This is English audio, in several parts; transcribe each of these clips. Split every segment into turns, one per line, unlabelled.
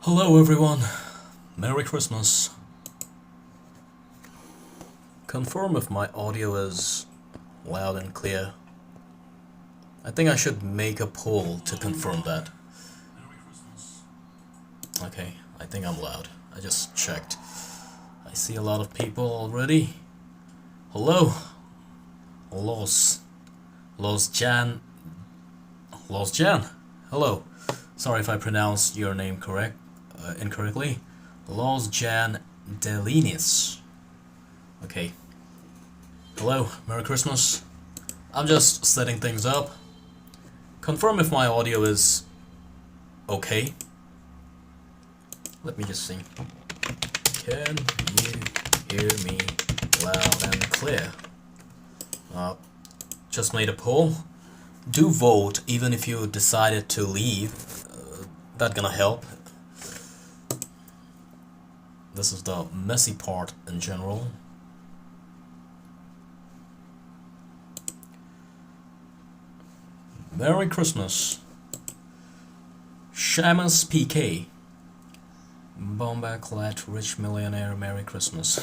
Hello everyone, Merry Christmas. Confirm if my audio is loud and clear. I think I should make a poll to confirm that. Okay, I think I'm loud. I just checked. I see a lot of people already. Hello, Los Jan. Hello. Sorry if I pronounced your name incorrectly. Los Jan Delinis. Okay. Hello, Merry Christmas. I'm just setting things up. Confirm if my audio is okay. Let me just see. Can you hear me loud and clear? Just made a poll. Do vote even if you decided to leave. That's gonna help. This is the messy part in general. Merry Christmas. Shamus PK. Bombaclat Rich Millionaire Merry Christmas.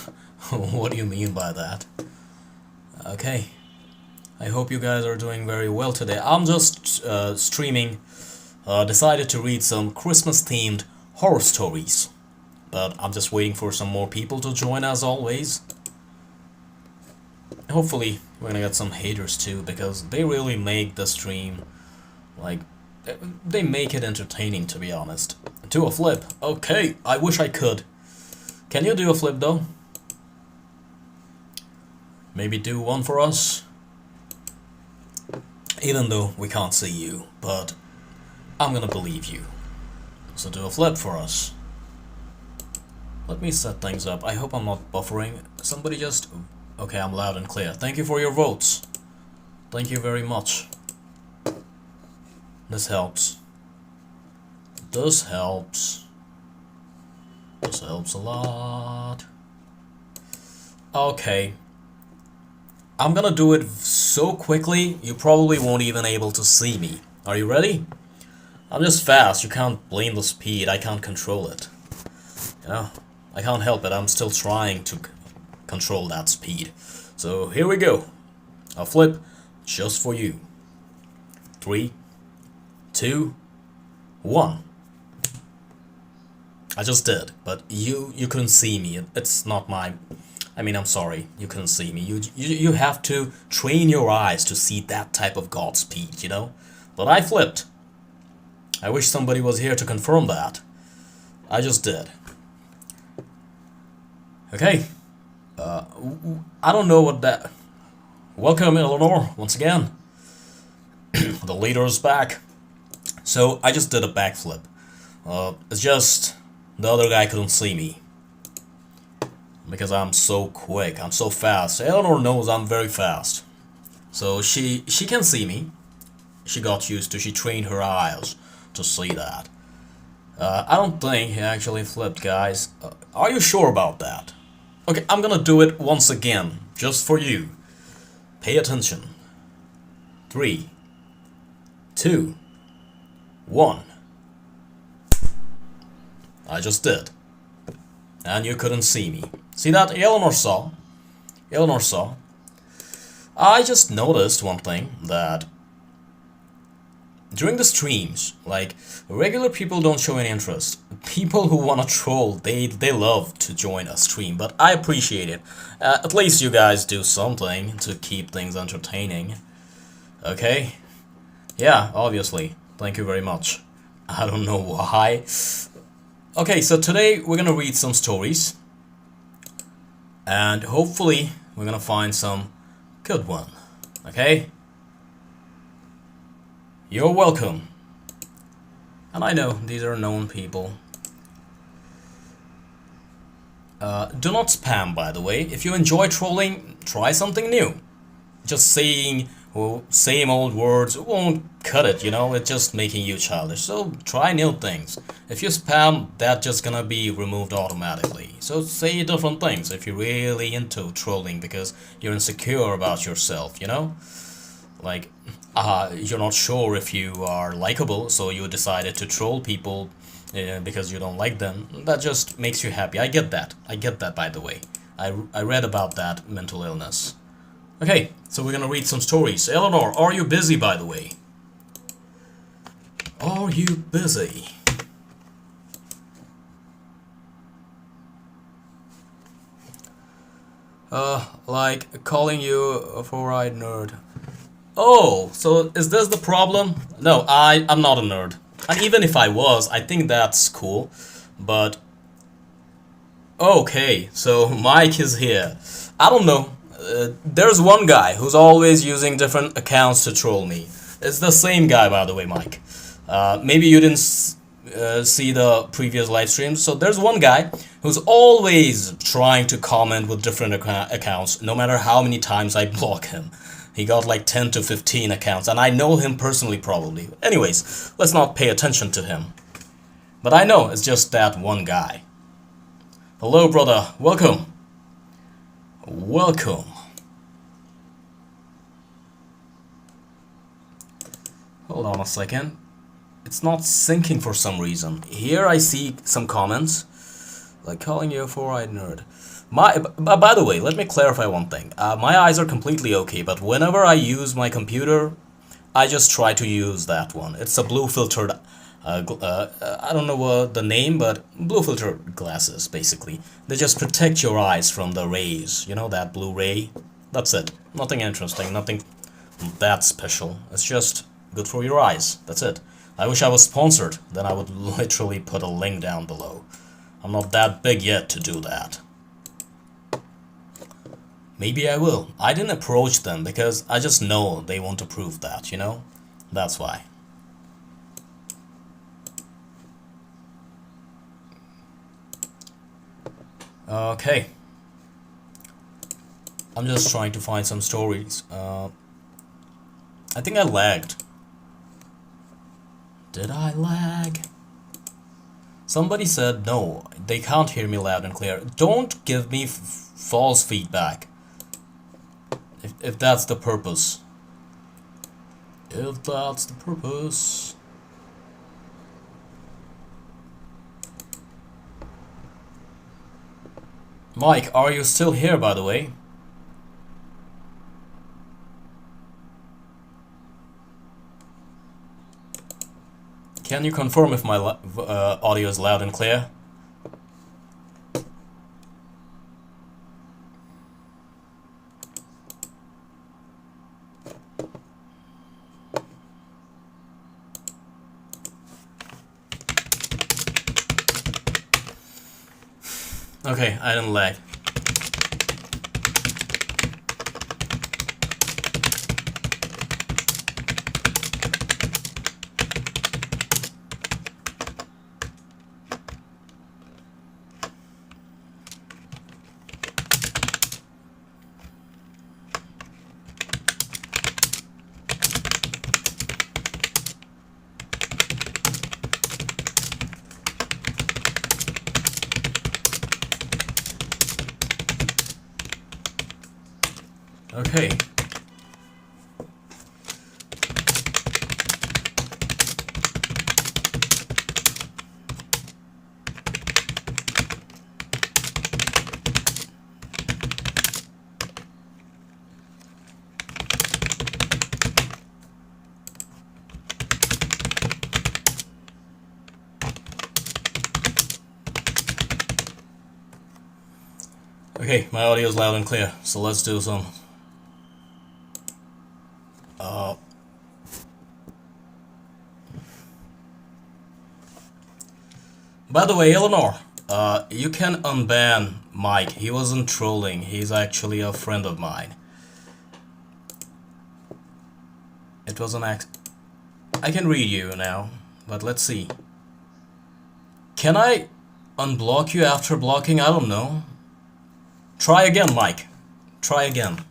What do you mean by that? Okay. I hope you guys are doing very well today. I'm just streaming. Decided to read some Christmas-themed horror stories. But I'm just waiting for some more people to join as always. Hopefully we're gonna get some haters too, because they really make the stream, like, they make it entertaining, to be honest. Do a flip. Okay, I wish I could. Can you do a flip though? Maybe do one for us? Even though we can't see you, but I'm gonna believe you. So do a flip for us. Let me set things up. I hope I'm not buffering. Somebody just... Okay, I'm loud and clear. Thank you for your votes. Thank you very much. This helps. This helps. This helps a lot. Okay. I'm gonna do it so quickly, you probably won't even able to see me. Are you ready? I'm just fast. You can't blame the speed. I can't control it. You know? I can't help it, I'm still trying to control that speed. So here we go. A flip just for you. 3, 2, 1. I just did, but you couldn't see me. It's not my... I mean, I'm sorry, you couldn't see me. You have to train your eyes to see that type of God speed, you know? But I flipped. I wish somebody was here to confirm that. I just did. Okay, I don't know what that... Welcome, Eleanor, once again. The leader is back. So, I just did a backflip. It's just the other guy couldn't see me. Because I'm so quick, I'm so fast. Eleanor knows I'm very fast. So, she can see me. She got used to, she trained her eyes to see that. I don't think he actually flipped, guys. Are you sure about that? Okay, I'm gonna do it once again, just for you. Pay attention. 3, 2, 1. I just did. And you couldn't see me. See that? Eleanor saw. Eleanor saw. I just noticed one thing, that during the streams, like, regular people don't show any interest. People who wanna troll, they love to join a stream, but I appreciate it. At least you guys do something to keep things entertaining. Okay? Yeah, obviously. Thank you very much. I don't know why. Okay, so today we're gonna read some stories. And hopefully we're gonna find some good one. Okay? You're welcome. And I know these are known people. Do not spam, by the way. If you enjoy trolling, try something new. Just saying same old words won't cut it, you know? It's just making you childish. So try new things. If you spam, that's just gonna be removed automatically. So say different things if you're really into trolling because you're insecure about yourself, you know? Like, you're not sure if you are likable, so you decided to troll people because you don't like them. That just makes you happy. I get that. I get that, by the way. I read about that mental illness. Okay, so we're gonna read some stories. Eleanor, are you busy, by the way? Are you busy? Like calling you a four-eyed nerd. Oh, so is this the problem? No, I'm not a nerd. And even if I was, I think that's cool. But okay, so Mike is here. I don't know. There's one guy who's always using different accounts to troll me. It's the same guy, by the way, Mike. Maybe you didn't see the previous live streams. So there's one guy who's always trying to comment with different accounts, no matter how many times I block him. He got like 10 to 15 accounts, and I know him personally, probably. Anyways, let's not pay attention to him. But I know it's just that one guy. Hello, brother. Welcome. Welcome. Hold on a second. It's not syncing for some reason. Here I see some comments, like calling you a four-eyed nerd. By the way, let me clarify one thing. My eyes are completely okay, but whenever I use my computer, I just try to use that one. It's a blue filtered, I don't know what the name, but blue filtered glasses, basically. They just protect your eyes from the rays, you know, that blue ray. That's it. Nothing interesting, nothing that special. It's just good for your eyes. That's it. I wish I was sponsored, then I would literally put a link down below. I'm not that big yet to do that. Maybe I will. I didn't approach them because I just know they won't approve that, you know? That's why. Okay. I'm just trying to find some stories. I think I lagged. Did I lag? Somebody said no, they can't hear me loud and clear. Don't give me false feedback. If that's the purpose. If that's the purpose. Mike, are you still here, by the way? Can you confirm if my audio is loud and clear? Okay, I didn't lag. Okay. Okay, my audio is loud and clear, so let's do some. By the way, Eleanor, you can unban Mike. He wasn't trolling. He's actually a friend of mine. It was an act. I can read you now, but let's see. Can I unblock you after blocking? I don't know. Try again, Mike. Try again.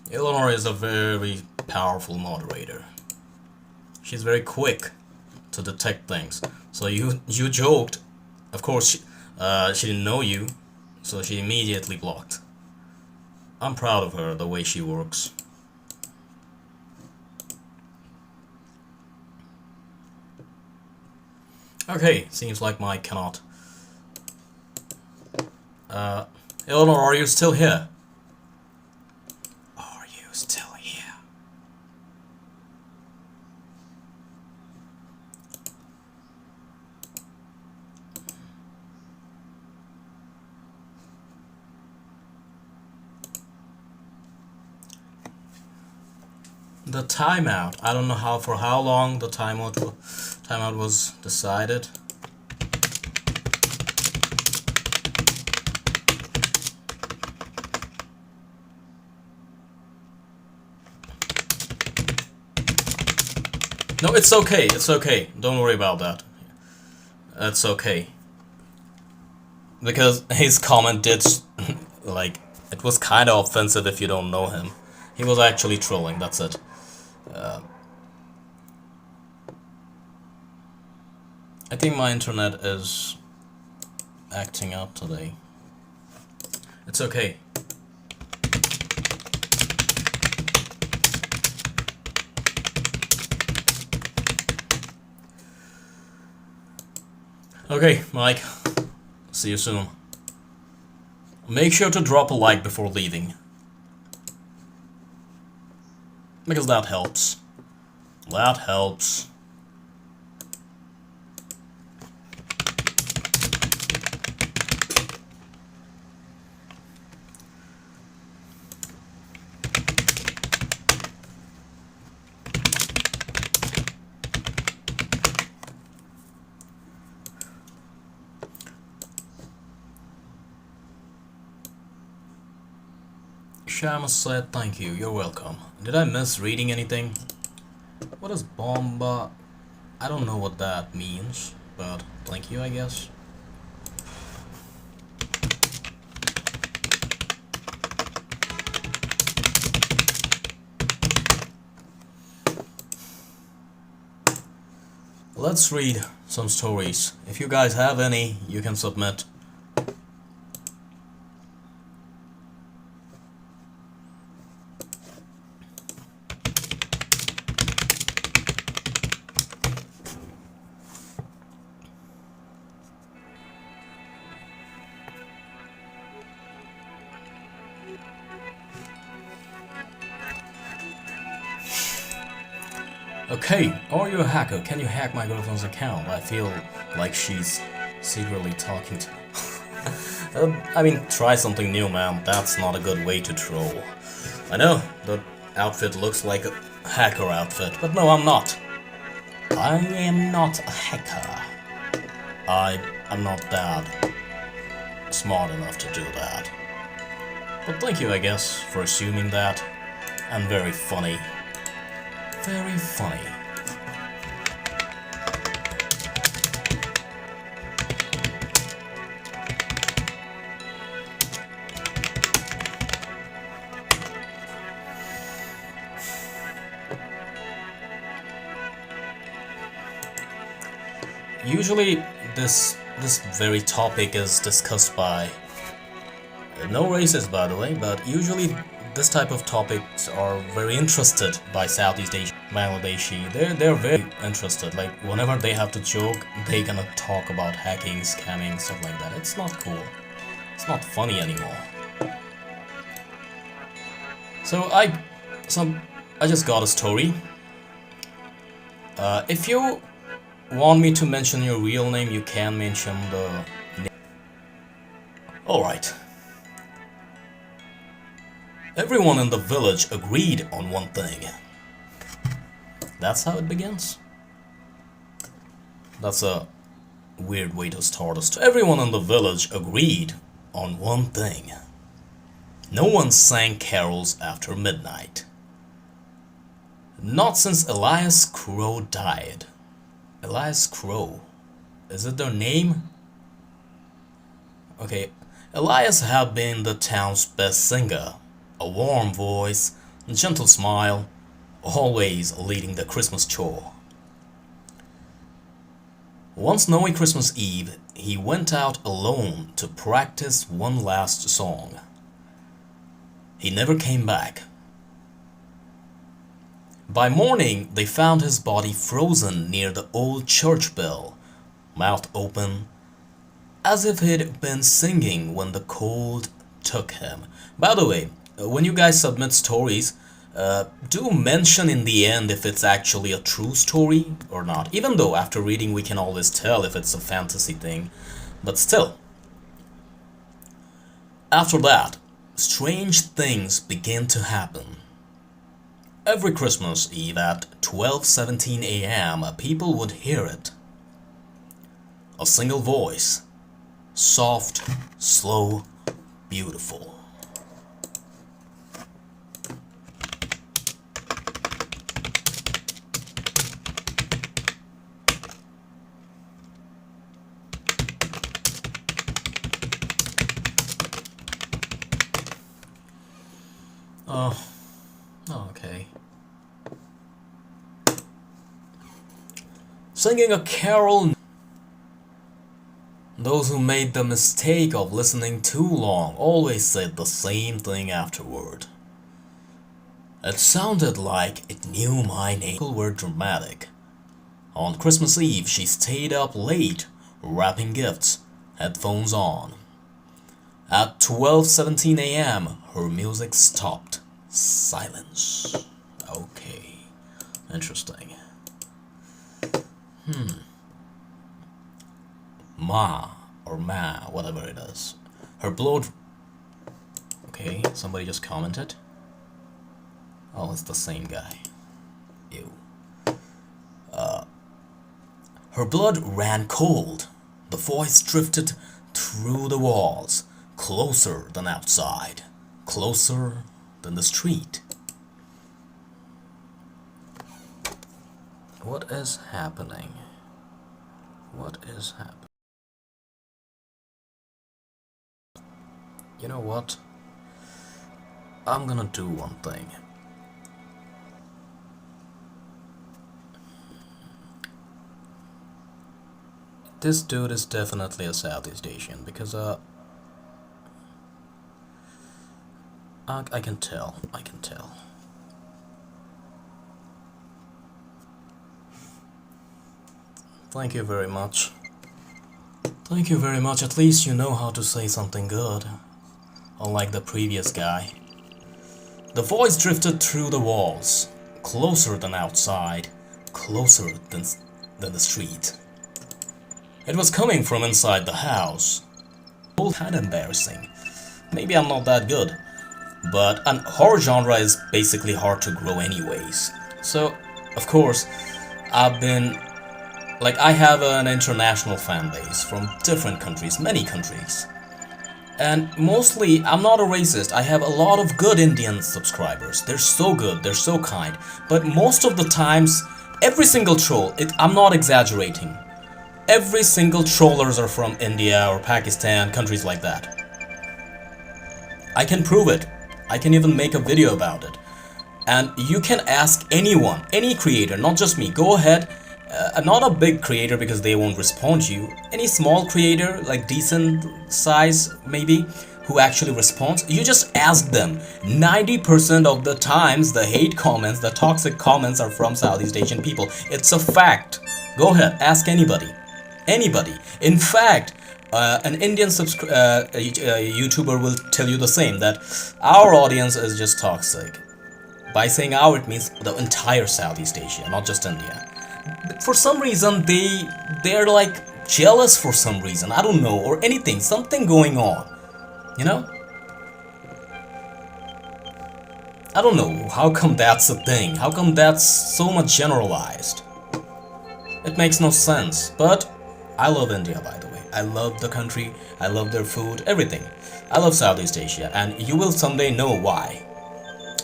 Eleanor is a very powerful moderator. She's very quick to detect things. So you joked, of course she didn't know you, so she immediately blocked. I'm proud of her, the way she works. Okay, seems like Mike cannot. Eleanor, are you still here? Are you still here? The timeout. I don't know for how long the timeout was decided. No, it's okay. It's okay. Don't worry about that. It's okay. Because his comment did, like, it was kind of offensive if you don't know him. He was actually trolling, that's it. I think my internet is acting up today. It's okay. Okay, Mike. See you soon. Make sure to drop a like before leaving. Because that helps. That helps. Shamus said thank you, you're welcome. Did I miss reading anything? What is bomba? I don't know what that means, but thank you, I guess. Let's read some stories. If you guys have any, you can submit. Okay, are you a hacker? Can you hack my girlfriend's account? I feel like she's secretly talking to me. I mean, try something new, man. That's not a good way to troll. I know, the outfit looks like a hacker outfit, but no, I'm not. I am not a hacker. I'm not that smart enough to do that. But thank you, I guess, for assuming that. And very funny. Very funny. Usually this very topic is discussed by no racist, by the way, but usually this type of topics are very interested by Southeast Asia, Bangladeshi. They're very interested. Like whenever they have to joke, they gonna talk about hacking, scamming, stuff like that. It's not cool. It's not funny anymore. So I just got a story. If you want me to mention your real name, you can mention the name. Alright. Everyone in the village agreed on one thing. That's how it begins? That's a weird way to start a story. Everyone in the village agreed on one thing. No one sang carols after midnight. Not since Elias Crow died. Elias Crow. Is it their name? Okay. Elias had been the town's best singer. A warm voice, a gentle smile, always leading the Christmas chore. One snowy Christmas Eve, he went out alone to practice one last song. He never came back. By morning, they found his body frozen near the old church bell, mouth open, as if he'd been singing when the cold took him. By the way, when you guys submit stories, do mention in the end if it's actually a true story or not. Even though after reading we can always tell if it's a fantasy thing. But still. After that, strange things began to happen. Every Christmas Eve at 12:17 a.m. people would hear it. A single voice. Soft, slow, beautiful. Okay. Singing a carol. Those who made the mistake of listening too long always said the same thing afterward. It sounded like it knew my name. People were dramatic. On Christmas Eve, she stayed up late, wrapping gifts, headphones on. At 12:17 a.m., her music stopped. Silence. Okay. Interesting. Ma, or Ma, whatever it is. Her blood... Okay, somebody just commented. Oh, it's the same guy. Ew. Her blood ran cold. The voice drifted through the walls, closer than outside, closer than the street. What is happening? What is happening? You know what? I'm gonna do one thing. This dude is definitely a Southeast Asian because I can tell. Thank you very much. Thank you very much. At least you know how to say something good. Unlike the previous guy. The voice drifted through the walls, closer than outside, closer than the street. It was coming from inside the house. Kind of embarrassing. Maybe I'm not that good. But an horror genre is basically hard to grow anyways. So, of course, I have an international fan base from different countries, many countries. And mostly, I'm not a racist. I have a lot of good Indian subscribers. They're so good, they're so kind. But most of the times, every single troll, I'm not exaggerating. Every single trollers are from India or Pakistan, countries like that. I can prove it. I can even make a video about it. And you can ask anyone, any creator, not just me. Go ahead. Not a big creator because they won't respond to you. Any small creator, like decent size maybe, who actually responds, you just ask them. 90% of the times the hate comments, the toxic comments are from Southeast Asian people. It's a fact. Go ahead, ask anybody. Anybody. In fact, an Indian YouTuber will tell you the same, that our audience is just toxic. By saying our, it means the entire Southeast Asia, not just India. For some reason, they're like jealous for some reason, I don't know, or anything, something going on, you know? I don't know, how come that's a thing? How come that's so much generalized? It makes no sense, but I love India, by the way. I love the country, I love their food, everything. I love Southeast Asia, and you will someday know why.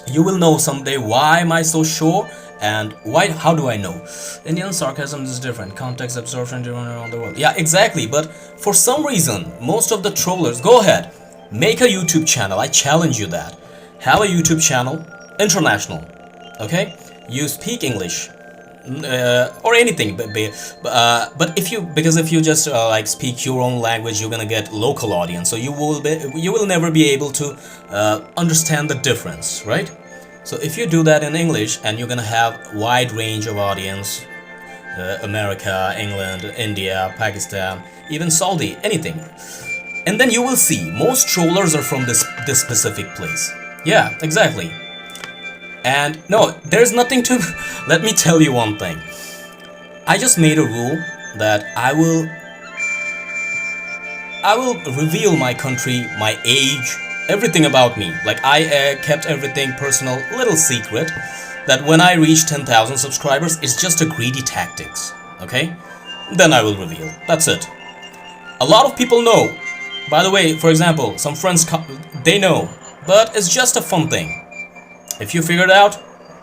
You will know someday why am I so sure, and why? How do I know? Indian sarcasm is different, context absorption different around the world. Yeah, exactly, but for some reason, most of the trollers, go ahead, make a YouTube channel, I challenge you that. Have a YouTube channel, international, okay? you speak English, or anything, but if you, because if you just like speak your own language, you're gonna get local audience, so you will never be able to understand the difference, right? So if you do that in English, and you're gonna have wide range of audience, America, England, India, Pakistan, even Saudi, anything, and then you will see most trollers are from this specific place. Yeah, exactly. And no, there's nothing to. Let me tell you one thing. I just made a rule that I will reveal my country, my age, everything about me. Like I kept everything personal, little secret. That when I reach 10,000 subscribers, it's just a greedy tactics. Okay? Then I will reveal. That's it. A lot of people know. By the way, for example, some friends they know, but it's just a fun thing. If you figured it out,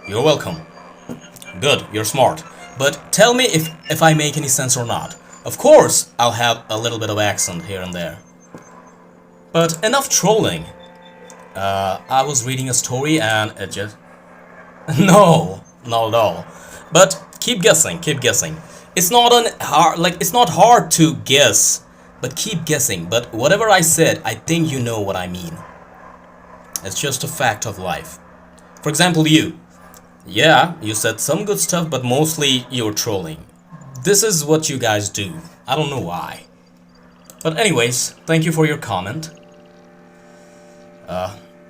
you're welcome. Good, you're smart. But tell me if I make any sense or not. Of course, I'll have a little bit of accent here and there. But enough trolling. I was reading a story and it just... No, not at all. But keep guessing, keep guessing. It's not it's not hard to guess, but keep guessing. But whatever I said, I think you know what I mean. It's just a fact of life. For example, you. Yeah, you said some good stuff, but mostly you're trolling. This is what you guys do. I don't know why. But anyways, thank you for your comment.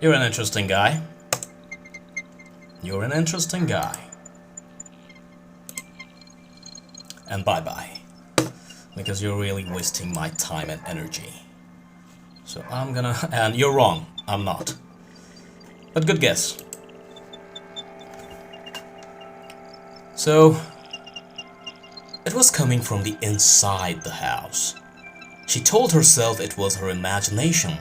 You're an interesting guy. You're an interesting guy. And bye-bye. Because you're really wasting my time and energy. So I'm gonna... And you're wrong. I'm not. But good guess. So... It was coming from the inside the house. She told herself it was her imagination,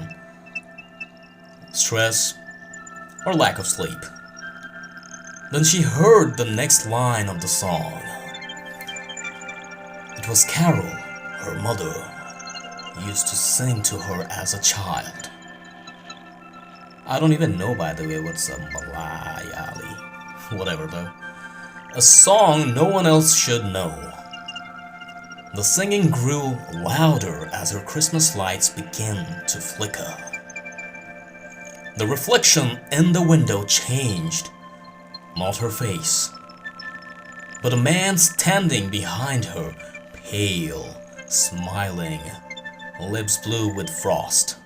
stress, or lack of sleep. Then she heard the next line of the song. It was Carol, her mother, used to sing to her as a child. I don't even know, by the way, what's a Malayali. Whatever though. A song no one else should know. The singing grew louder as her Christmas lights began to flicker. The reflection in the window changed, not her face, but a man standing behind her, pale, smiling, lips blue with frost.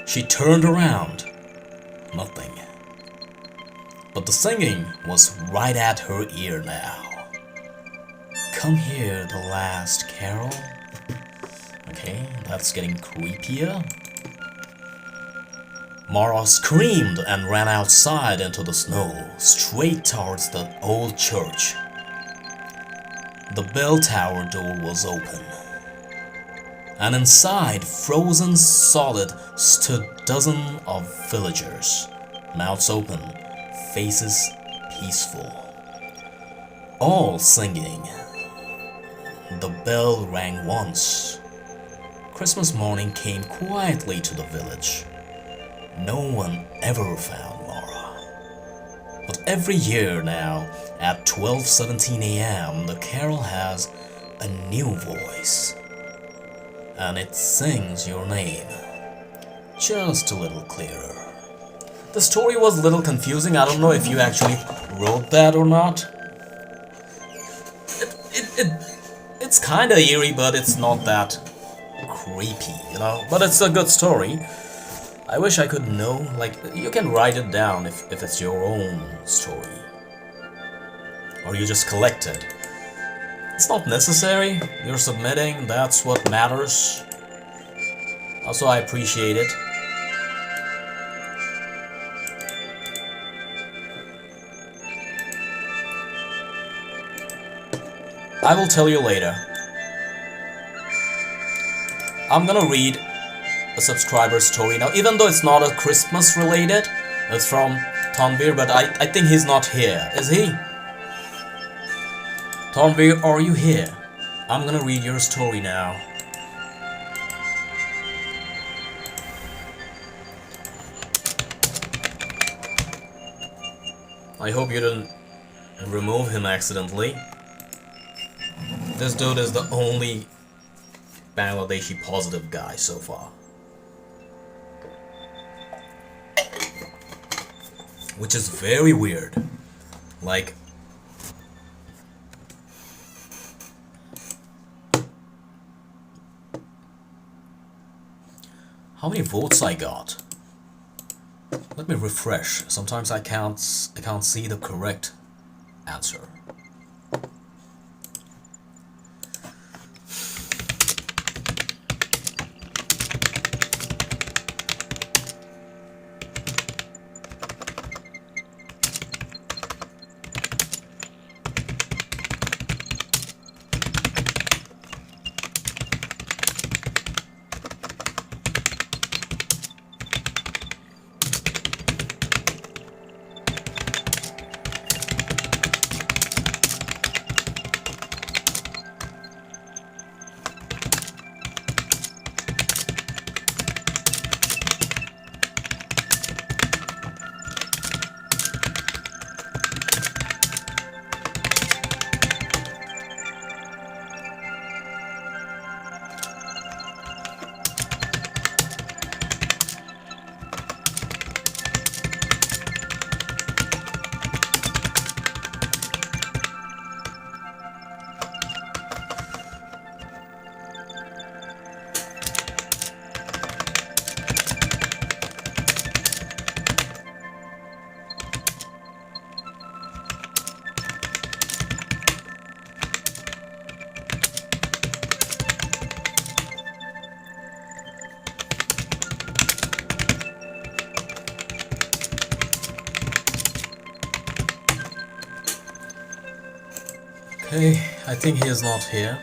She turned around, nothing. But the singing was right at her ear now. Come here, the last carol. Okay, that's getting creepier. Mara screamed and ran outside into the snow, straight towards the old church. The bell tower door was open, and inside, frozen solid, stood dozens of villagers, mouths open, faces peaceful, all singing. The bell rang once. Christmas morning came quietly to the village. No one ever found Laura. But every year now, at 12:17 a.m., the carol has a new voice. And it sings your name, just a little clearer. The story was a little confusing. I don't know if you actually wrote that or not. It's kinda eerie, but it's not that creepy, you know? But it's a good story. I wish I could know, like, you can write it down if it's your own story. Or you just collect it. It's not necessary. You're submitting, that's what matters. Also, I appreciate it. I will tell you later. I'm gonna read a subscriber story now, even though it's not a Christmas related. It's from Tanvir, but I think he's not here. Is he? Tanvir, are you here? I'm gonna read your story now. I hope you didn't remove him accidentally. This dude is the only Bangladeshi positive guy so far. Which is very weird. Like, how many votes I got? Let me refresh. Sometimes I can't see the correct answer. Okay, I think he is not here.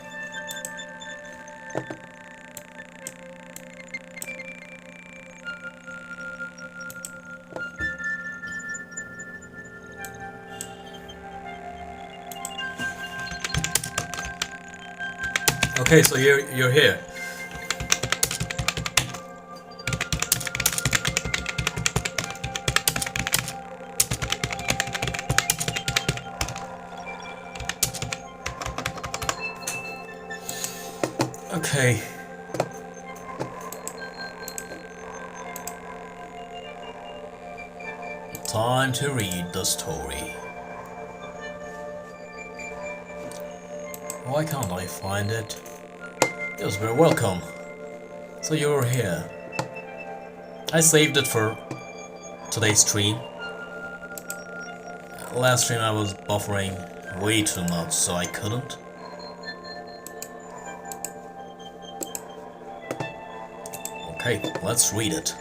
Okay, so you're here. Okay. Time to read the story. Why can't I find it? Yes, very welcome. So you're here. I saved it for today's stream. Last stream I was buffering way too much, so I couldn't. Okay, let's read it.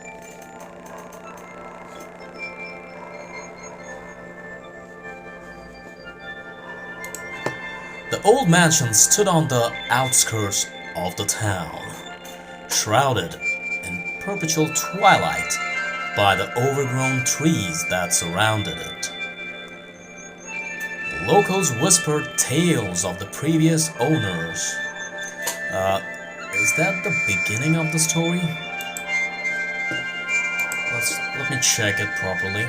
The old mansion stood on the outskirts of the town, shrouded in perpetual twilight by the overgrown trees that surrounded it. Locals whispered tales of the previous owners. Is that the beginning of the story? Let me check it properly.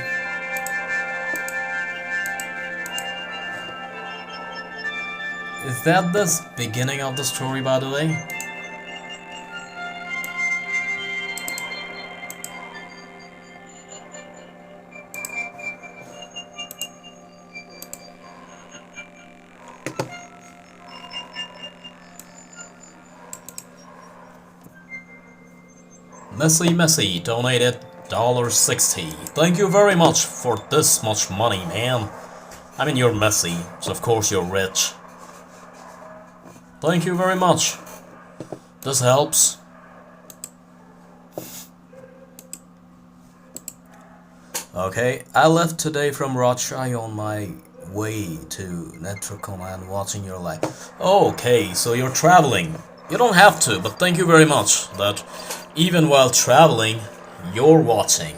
Is that the beginning of the story, by the way? Messy donated $60. Thank you very much for this much money, man. I mean, you're messy, so of course you're rich. Thank you very much. This helps. Okay, I left today from Rajshahi on my way to Netricon and watching your live. Okay, so you're traveling. You don't have to, but thank you very much that even while traveling, you're watching.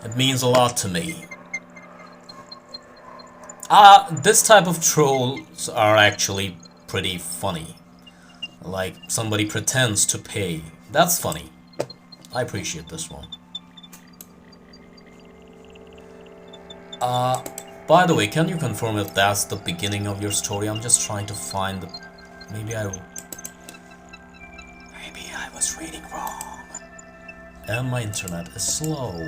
It means a lot to me. This type of trolls are actually pretty funny. Like somebody pretends to pay. That's funny. I appreciate this one. By the way, can you confirm if that's the beginning of your story? I'm just trying to find the... Maybe I was reading wrong. And my internet is slow.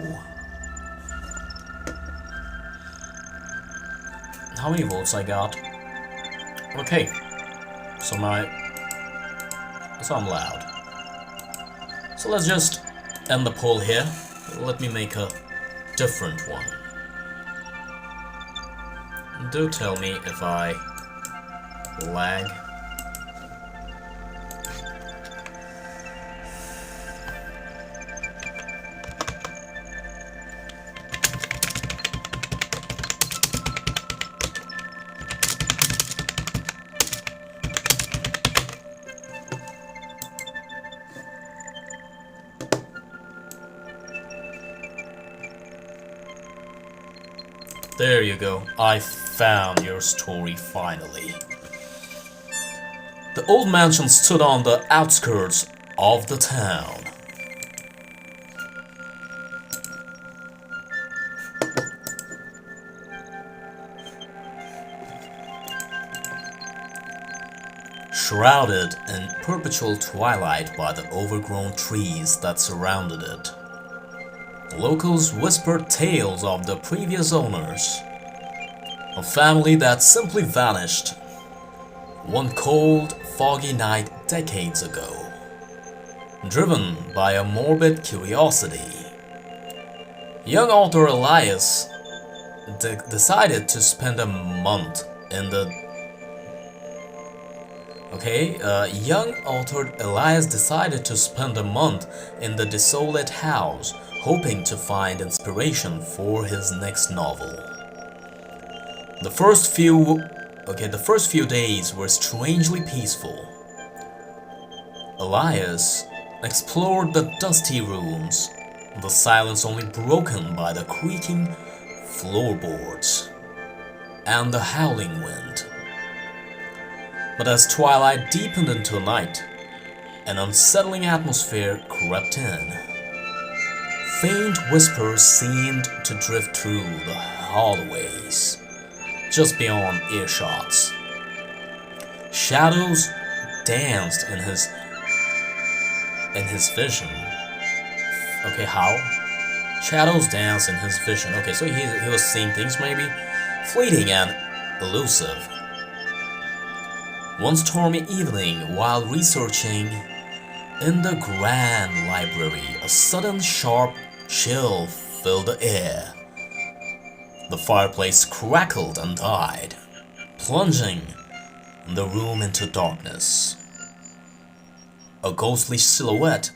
How many votes I got? Okay. So I'm loud. So let's just end the poll here. Let me make a different one. Do tell me if I lag. There you go. I found your story finally. The old mansion stood on the outskirts of the town. Shrouded in perpetual twilight by the overgrown trees that surrounded it. Locals whispered tales of the previous owners, a family that simply vanished one cold, foggy night decades ago. Driven by a morbid curiosity, young author Elias decided to spend a month in the young author Elias decided to spend a month in the desolate house, hoping to find inspiration for his next novel. The first few days were strangely peaceful. Elias explored the dusty rooms, the silence only broken by the creaking floorboards and the howling wind. But as twilight deepened into night, an unsettling atmosphere crept in. Faint whispers seemed to drift through the hallways, just beyond earshots. Shadows danced in his vision. Okay, how? Shadows danced in his vision. Okay, so he was seeing things maybe fleeting and elusive. One stormy evening, while researching in the grand library, a sudden sharp chill filled the air. The fireplace crackled and died, plunging the room into darkness. A ghostly silhouette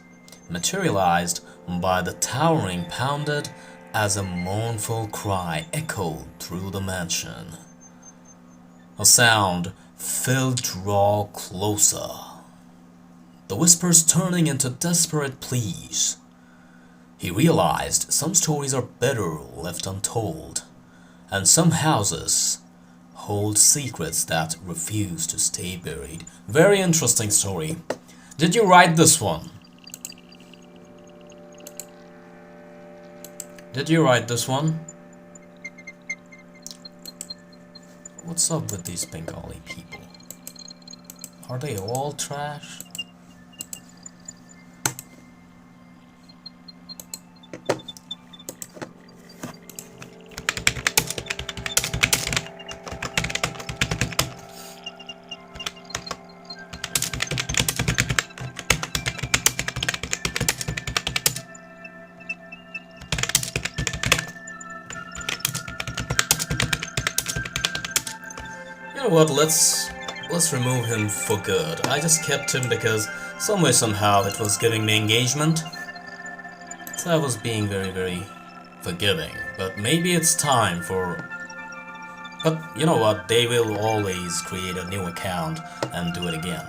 materialized by the towering pounded as a mournful cry echoed through the mansion. A sound filled draw closer, the whispers turning into desperate pleas. He realized some stories are better left untold, and some houses hold secrets that refuse to stay buried. Very interesting story. Did you write this one? Did you write this one? What's up with these Bengali people? Are they all trash? You know what, let's remove him for good. I just kept him because some way somehow it was giving me engagement. So I was being very, very forgiving. But maybe it's time for... But you know what, they will always create a new account and do it again.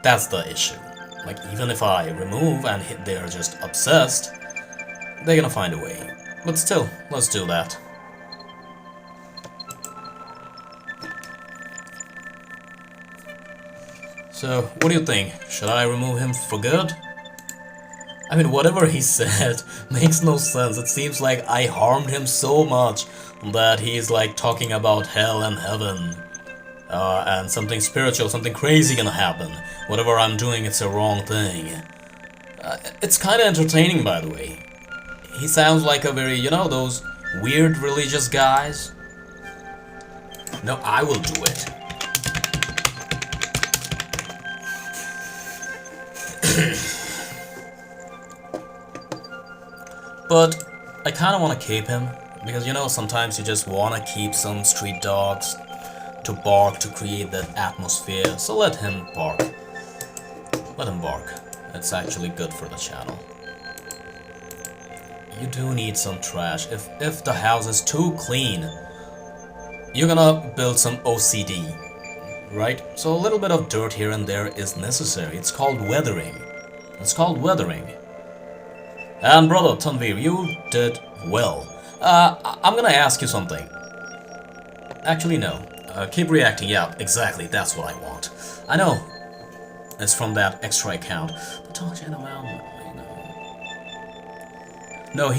That's the issue. Like, even if I remove and they're just obsessed, they're gonna find a way. But still, let's do that. So, what do you think? Should I remove him for good? I mean, whatever he said makes no sense. It seems like I harmed him so much that he's like talking about hell and heaven, and something spiritual, something crazy gonna happen. Whatever I'm doing, it's a wrong thing. It's kind of entertaining, by the way. He sounds like a very, those weird religious guys. No, I will do it. But I kind of want to keep him, because sometimes you just want to keep some street dogs to bark to create that atmosphere. So let him bark. Let him bark. It's actually good for the channel. You do need some trash. If the house is too clean, you're gonna build some OCD, right? So a little bit of dirt here and there is necessary. It's called weathering. It's called weathering. And brother Tanvir, you did well. I'm gonna ask you something. Actually, no. Keep reacting. Yeah, exactly. That's what I want. I know. It's from that extra account. But talking about, No,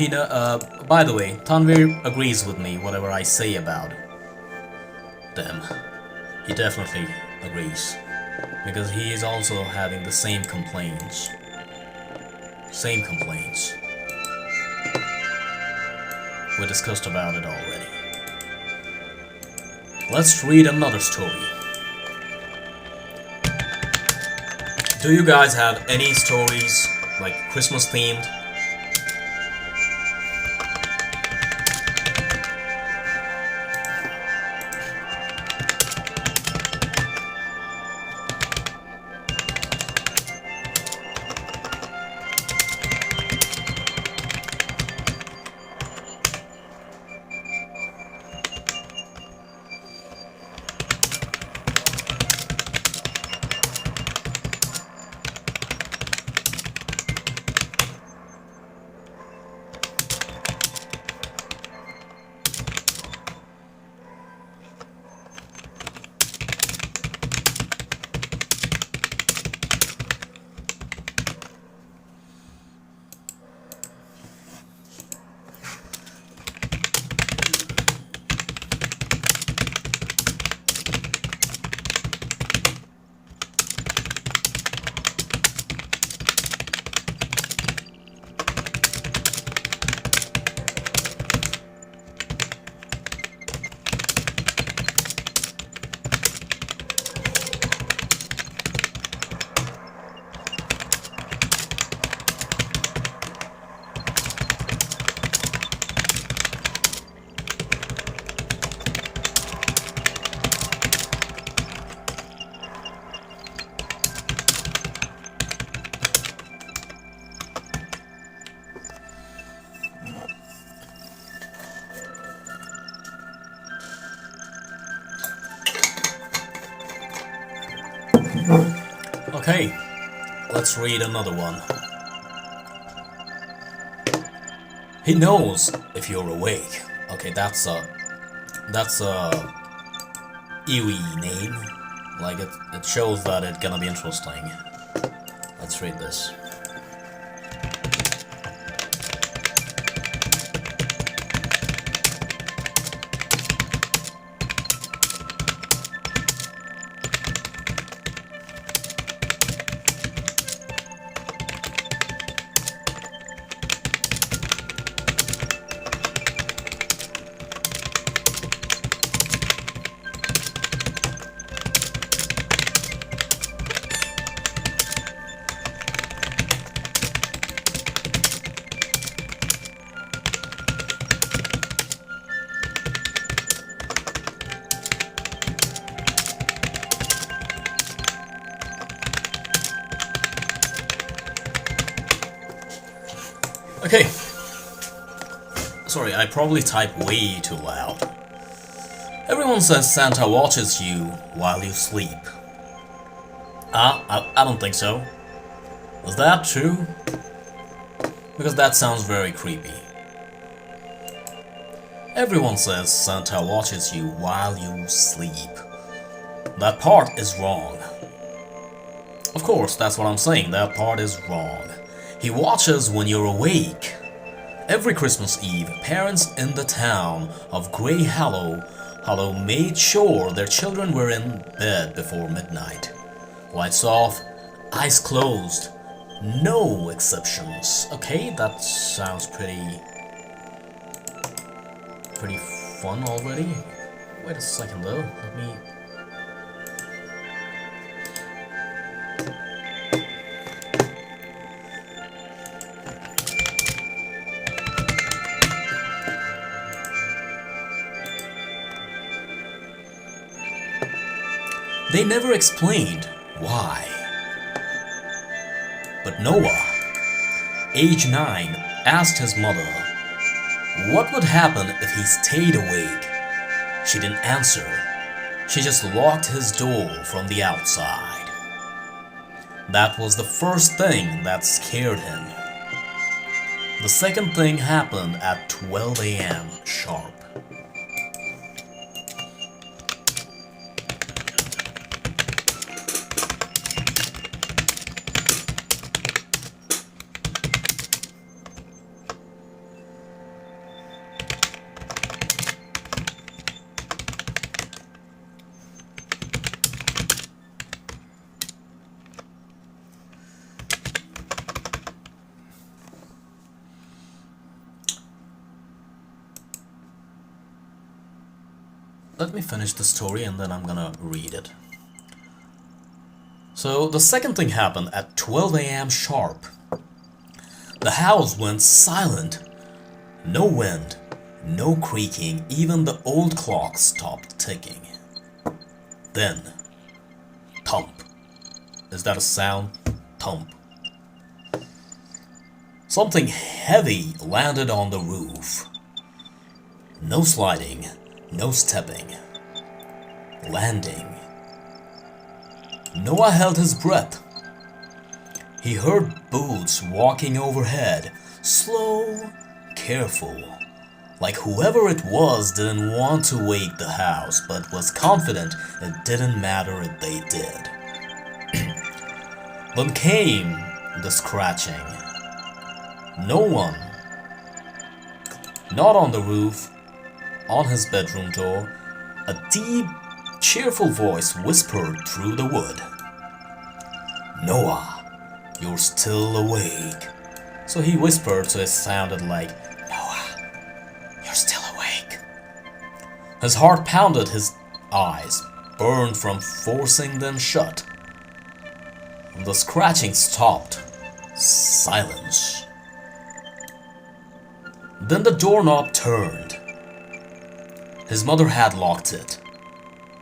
by the way, Tanvir agrees with me whatever I say about them. He definitely agrees. Because he is also having the same complaints. Same complaints. We discussed about it already. Let's read another story. Do you guys have any stories, like Christmas themed? Okay, let's read another one. He knows if you're awake. Okay, that's a Iwi name. Like it shows that it's gonna be interesting. Let's read this. Okay. Sorry, I probably type way too loud. Everyone says Santa watches you while you sleep. I don't think so. Is that true? Because that sounds very creepy. Everyone says Santa watches you while you sleep. That part is wrong. Of course, that's what I'm saying. That part is wrong. He watches when you're awake. Every Christmas Eve, parents in the town of Grey Hollow made sure their children were in bed before midnight. Lights off, eyes closed, no exceptions. Okay, that sounds pretty fun already. Wait a second though, let me... They never explained why. But Noah, age 9, asked his mother what would happen if he stayed awake. She didn't answer. She just locked his door from the outside. That was the first thing that scared him. The second thing happened at 12 a.m. sharp. Let me finish the story and then I'm gonna read it. So the second thing happened at 12 a.m. sharp. The house went silent. No wind, no creaking, even the old clock stopped ticking. Then, thump. Is that a sound? Thump. Something heavy landed on the roof. No sliding. No stepping. Landing. Noah held his breath. He heard boots walking overhead, slow, careful, like whoever it was didn't want to wake the house, but was confident it didn't matter if they did. Then came the scratching. No one. Not on the roof. On his bedroom door, a deep, cheerful voice whispered through the wood. Noah, you're still awake. So he whispered so it sounded like, Noah, you're still awake. His heart pounded, his eyes burned from forcing them shut. The scratching stopped. Silence. Then the doorknob turned. His mother had locked it.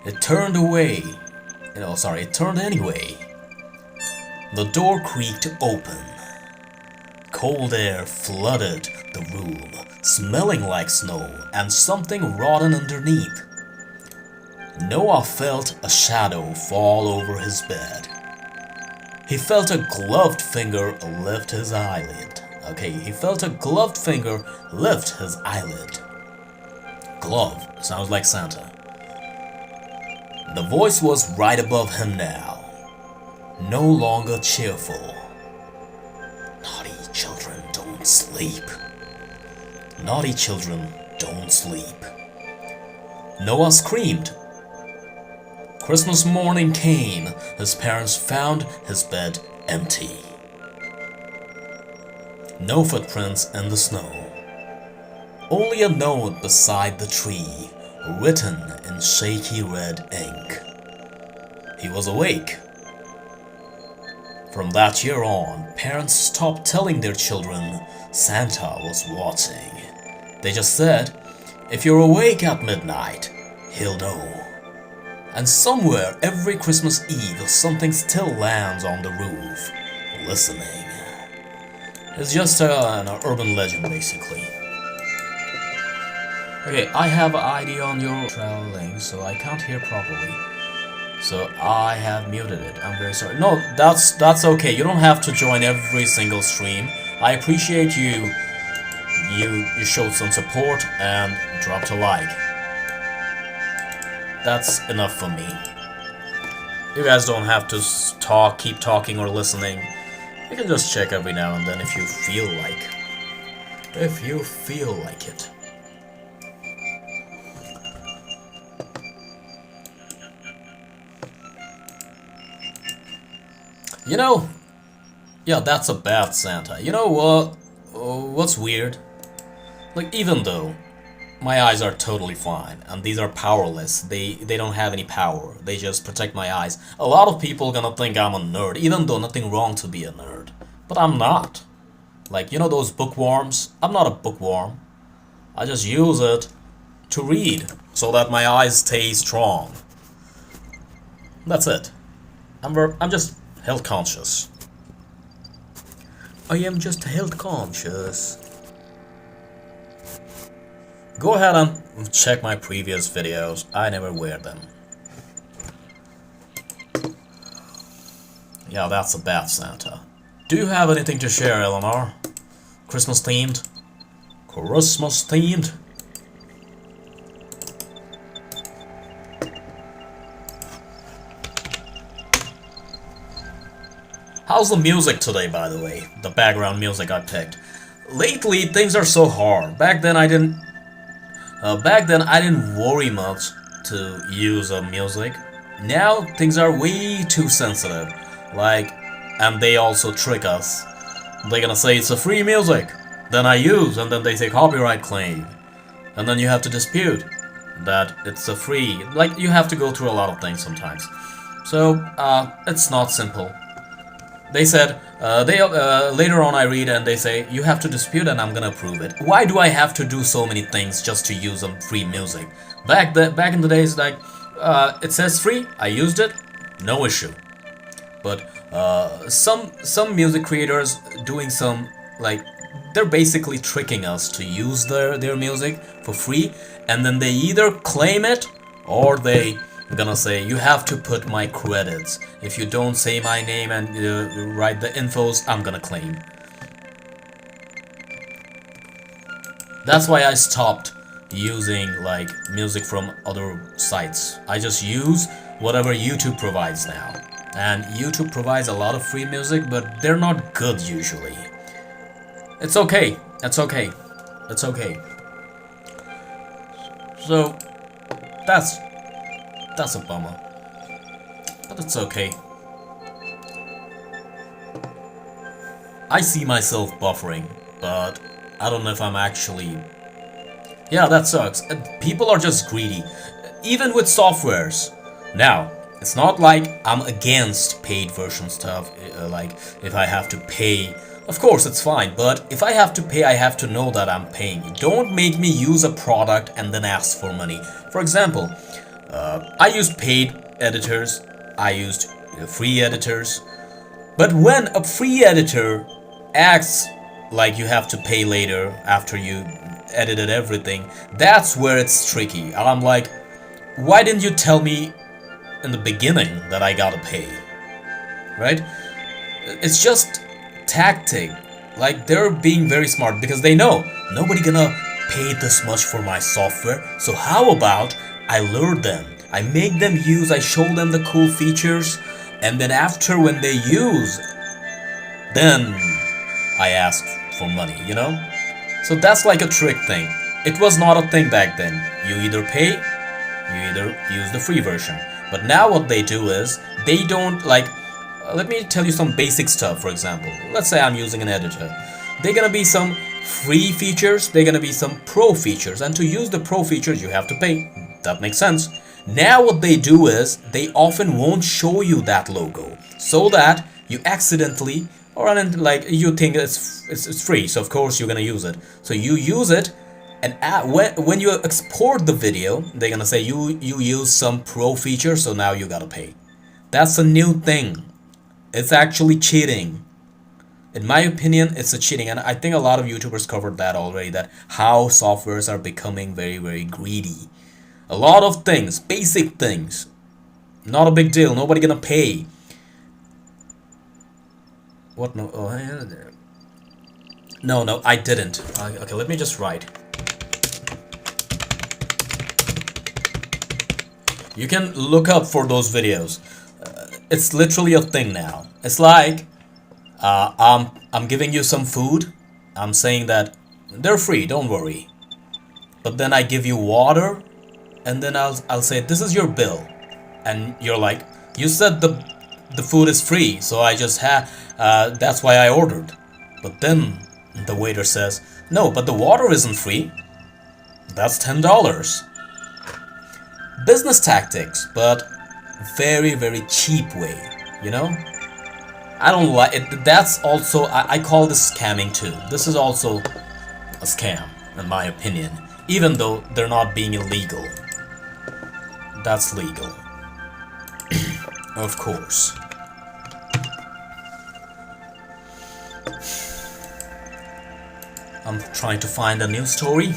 It turned away. It turned anyway. The door creaked open. Cold air flooded the room, smelling like snow and something rotten underneath. Noah felt a shadow fall over his bed. He felt a gloved finger lift his eyelid. He felt a gloved finger lift his eyelid. Glove sounds like Santa. The voice was right above him now, no longer cheerful. Naughty children don't sleep. Naughty children don't sleep. Noah screamed. Christmas morning came. His parents found his bed empty. No footprints in the snow. Only a note beside the tree, written in shaky red ink. He was awake. From that year on, parents stopped telling their children Santa was watching. They just said, if you're awake at midnight, he'll know. And somewhere every Christmas Eve, something still lands on the roof, listening. It's just an urban legend, basically. Okay, I have an ID on your traveling, so I can't hear properly. So I have muted it. I'm very sorry. No, that's okay. You don't have to join every single stream. I appreciate you. You showed some support and dropped a like. That's enough for me. You guys don't have to keep talking or listening. You can just check every now and then if you feel like. if you feel like it. You know, yeah, that's a bad Santa. You know what? What's weird? Like, even though my eyes are totally fine and these are powerless, they don't have any power. They just protect my eyes. A lot of people gonna think I'm a nerd, even though nothing wrong to be a nerd. But I'm not. Like, you know those bookworms? I'm not a bookworm. I just use it to read so that my eyes stay strong. That's it. I'm just health conscious. I am just health conscious. Go ahead and check my previous videos. I never wear them. Yeah, that's a bad Santa. Do you have anything to share, Eleanor? Christmas themed? Christmas themed? How's the music today, by the way? The background music I picked. Lately, things are so hard. Back then, I didn't worry much to use music. Now, things are way too sensitive. Like, and they also trick us. They're gonna say it's a free music. Then I use, and then they say copyright claim. And then you have to dispute that it's a free. Like, you have to go through a lot of things sometimes. So, it's not simple. They said, later on I read and they say, you have to dispute and I'm gonna approve it. Why do I have to do so many things just to use some free music? Back in the days, like, it says free, I used it, no issue. But some music creators doing some, like, they're basically tricking us to use their music for free, and then they either claim it or they gonna say you have to put my credits. If you don't say my name and write the infos, I'm gonna claim. That's why I stopped using like music from other sites. I just use whatever YouTube provides now. And YouTube provides a lot of free music, but they're not good usually. It's okay. It's okay. It's okay. So that's a bummer. But it's okay. I see myself buffering, but I don't know if I'm actually... Yeah, that sucks. People are just greedy. Even with softwares. Now, it's not like I'm against paid version stuff. Like, if I have to pay... Of course, it's fine, but if I have to pay, I have to know that I'm paying. Don't make me use a product and then ask for money. For example, I used paid editors, I used free editors, but when a free editor acts like you have to pay later after you edited everything, that's where it's tricky. And I'm like, why didn't you tell me in the beginning that I gotta pay? Right? It's just tactic. Like, they're being very smart because they know nobody gonna pay this much for my software, so how about I lure them, I make them use, I show them the cool features, and then after when they use, then I ask for money, you know? So that's like a trick thing. It was not a thing back then. You either pay, you either use the free version. But now what they do is, they don't like... let me tell you some basic stuff, for example. Let's say I'm using an editor. They're gonna be some free features, they're gonna be some pro features, and to use the pro features you have to pay. That makes sense. Now what they do is, they often won't show you that logo, so that you accidentally, or like you think it's free, so of course you're gonna use it. So you use it, and when you export the video, they're gonna say you use some pro feature, so now you gotta pay. That's a new thing. It's actually cheating. In my opinion, it's a cheating, and I think a lot of YouTubers covered that already, that how softwares are becoming very, very greedy. A lot of things, basic things, not a big deal, nobody gonna pay. What? No, oh, no, I didn't. Okay, let me just write. You can look up for those videos. It's literally a thing now. It's like I'm giving you some food. I'm saying that They're free, don't worry. But then I give you water, and then I'll say, this is your bill. And you're like, you said the food is free, so I just that's why I ordered. But then the waiter says, no, but the water isn't free. That's $10. Business tactics, but very, very cheap way, you know? I don't like it. That's also, I call this scamming too. This is also a scam, in my opinion. Even though they're not being illegal. That's legal. Of course. I'm trying to find a new story.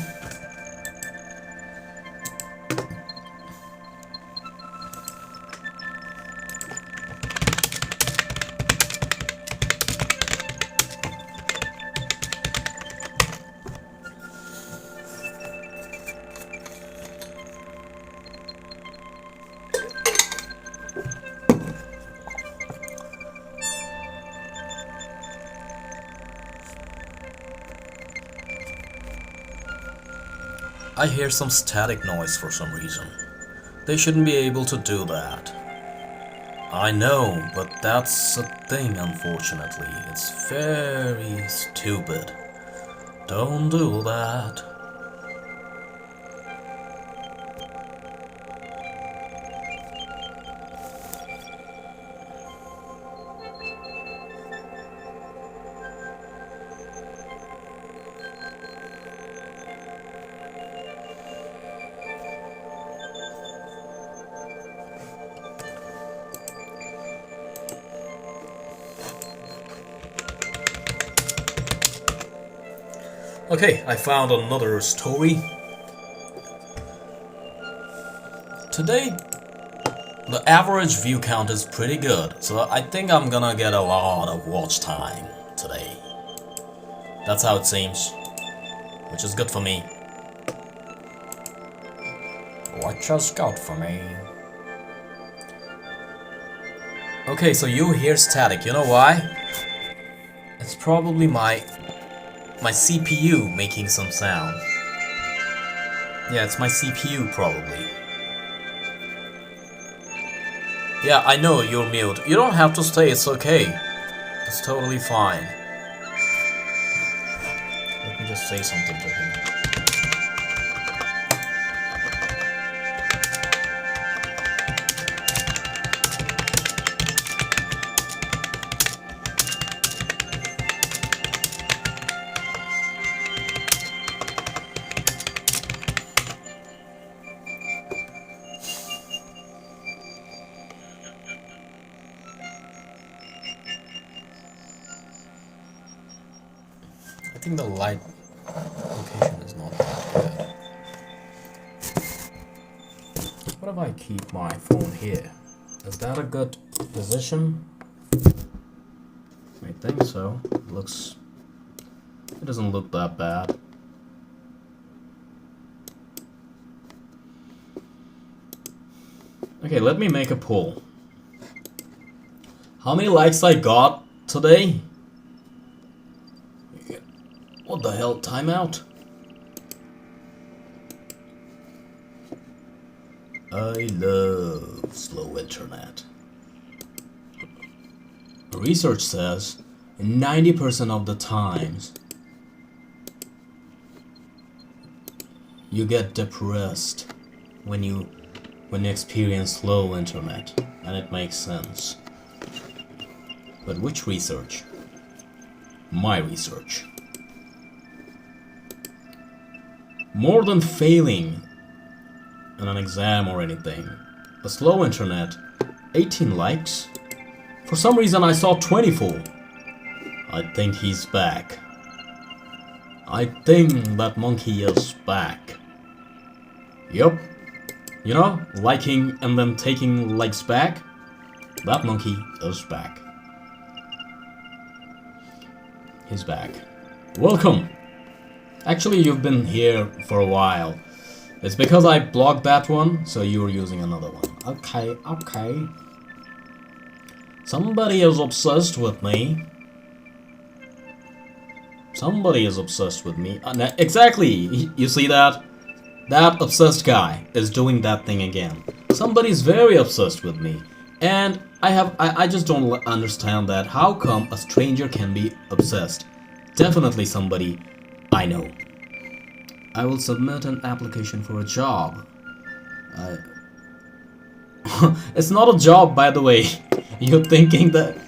I hear some static noise for some reason. They shouldn't be able to do that. I know, but that's a thing, unfortunately. It's very stupid. Don't do that. Okay, I found another story. Today, the average view count is pretty good, so I think I'm gonna get a lot of watch time today. That's how it seems, which is good for me. Which is good for me. Okay, so you hear static, you know why? It's probably my CPU making some sound. Yeah, it's my CPU probably. Yeah, I know you're mute. You don't have to stay, it's okay. It's totally fine. Let me just say something to him. I think the light location is not that good. What if I keep my phone here? Is that a good position? I think so. It doesn't look that bad. Okay, let me make a poll. How many likes I got today? What the hell? Timeout? I love slow internet. Research says 90% of the times you get depressed when you experience slow internet, and it makes sense. But which research? My research. More than failing in an exam or anything. A slow internet, 18 likes. For some reason I saw 24. I think he's back. I think that monkey is back. Yup. You know, liking and then taking likes back. That monkey is back. He's back. Welcome. Actually, you've been here for a while. It's because I blocked that one, so you're using another one. Okay, okay. Somebody is obsessed with me. Somebody is obsessed with me. Exactly! You see that? That obsessed guy is doing that thing again. Somebody's very obsessed with me. And I just don't understand that. How come a stranger can be obsessed? Definitely somebody I know. I will submit an application for a job. It's not a job, by the way. You're thinking that...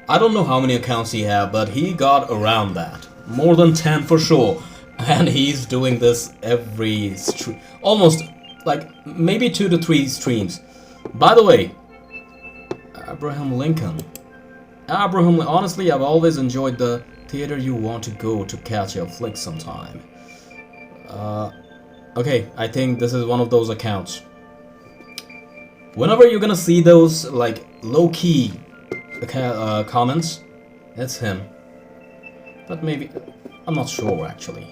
I don't know how many accounts he have, but he got around that. More than 10 for sure. And he's doing this every stream. Almost, like, maybe 2 to 3 streams. By the way, Abraham Lincoln. Honestly, I've always enjoyed the theater you want to go to catch a flick sometime. Okay, I think this is one of those accounts. Whenever you're gonna see those, like, low-key comments, it's him. But maybe... I'm not sure, actually.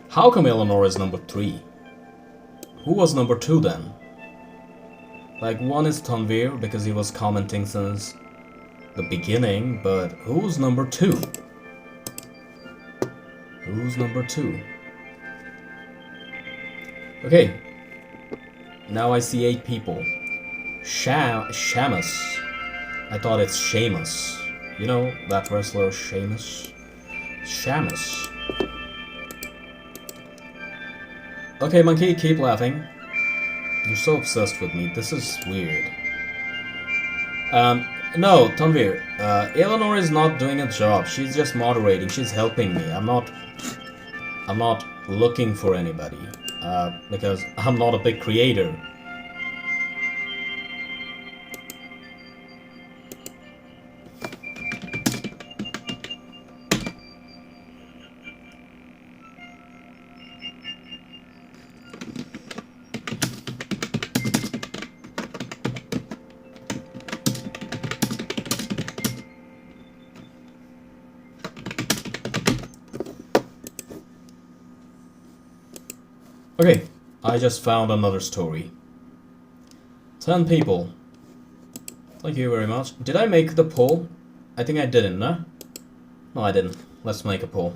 How come Eleanor is number 3? Who was number 2 then? Like, one is Tanvir because he was commenting since the beginning, but who's number 2? Who's number 2? Okay. Now I see 8 people. Shamus. I thought it's Sheamus. You know, that wrestler Sheamus? Shamus. Okay, Monkey, keep laughing. You're so obsessed with me. This is weird. No, Tanvir. Eleanor is not doing a job. She's just moderating. She's helping me. I'm not looking for anybody. Because I'm not a big creator. Okay, I just found another story. 10 people. Thank you very much. Did I make the poll? I think I didn't, no? No, I didn't. Let's make a poll.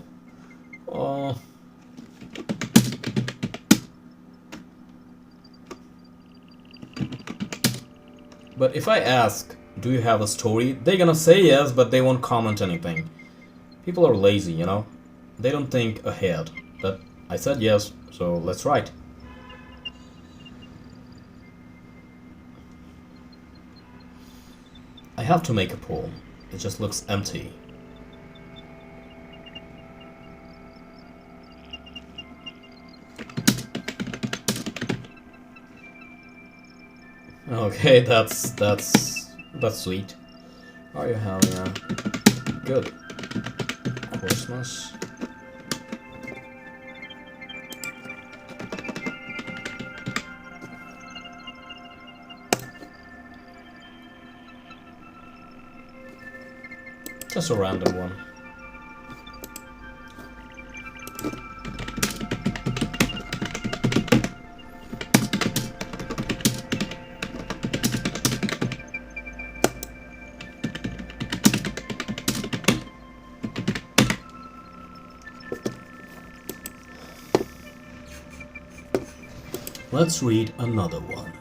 But if I ask, do you have a story? They're gonna say yes, but they won't comment anything. People are lazy, you know? They don't think ahead. But I said yes, so let's write. I have to make a poll. It just looks empty. Okay, that's sweet. Are you having a good Christmas? Just a random one. Let's read another one.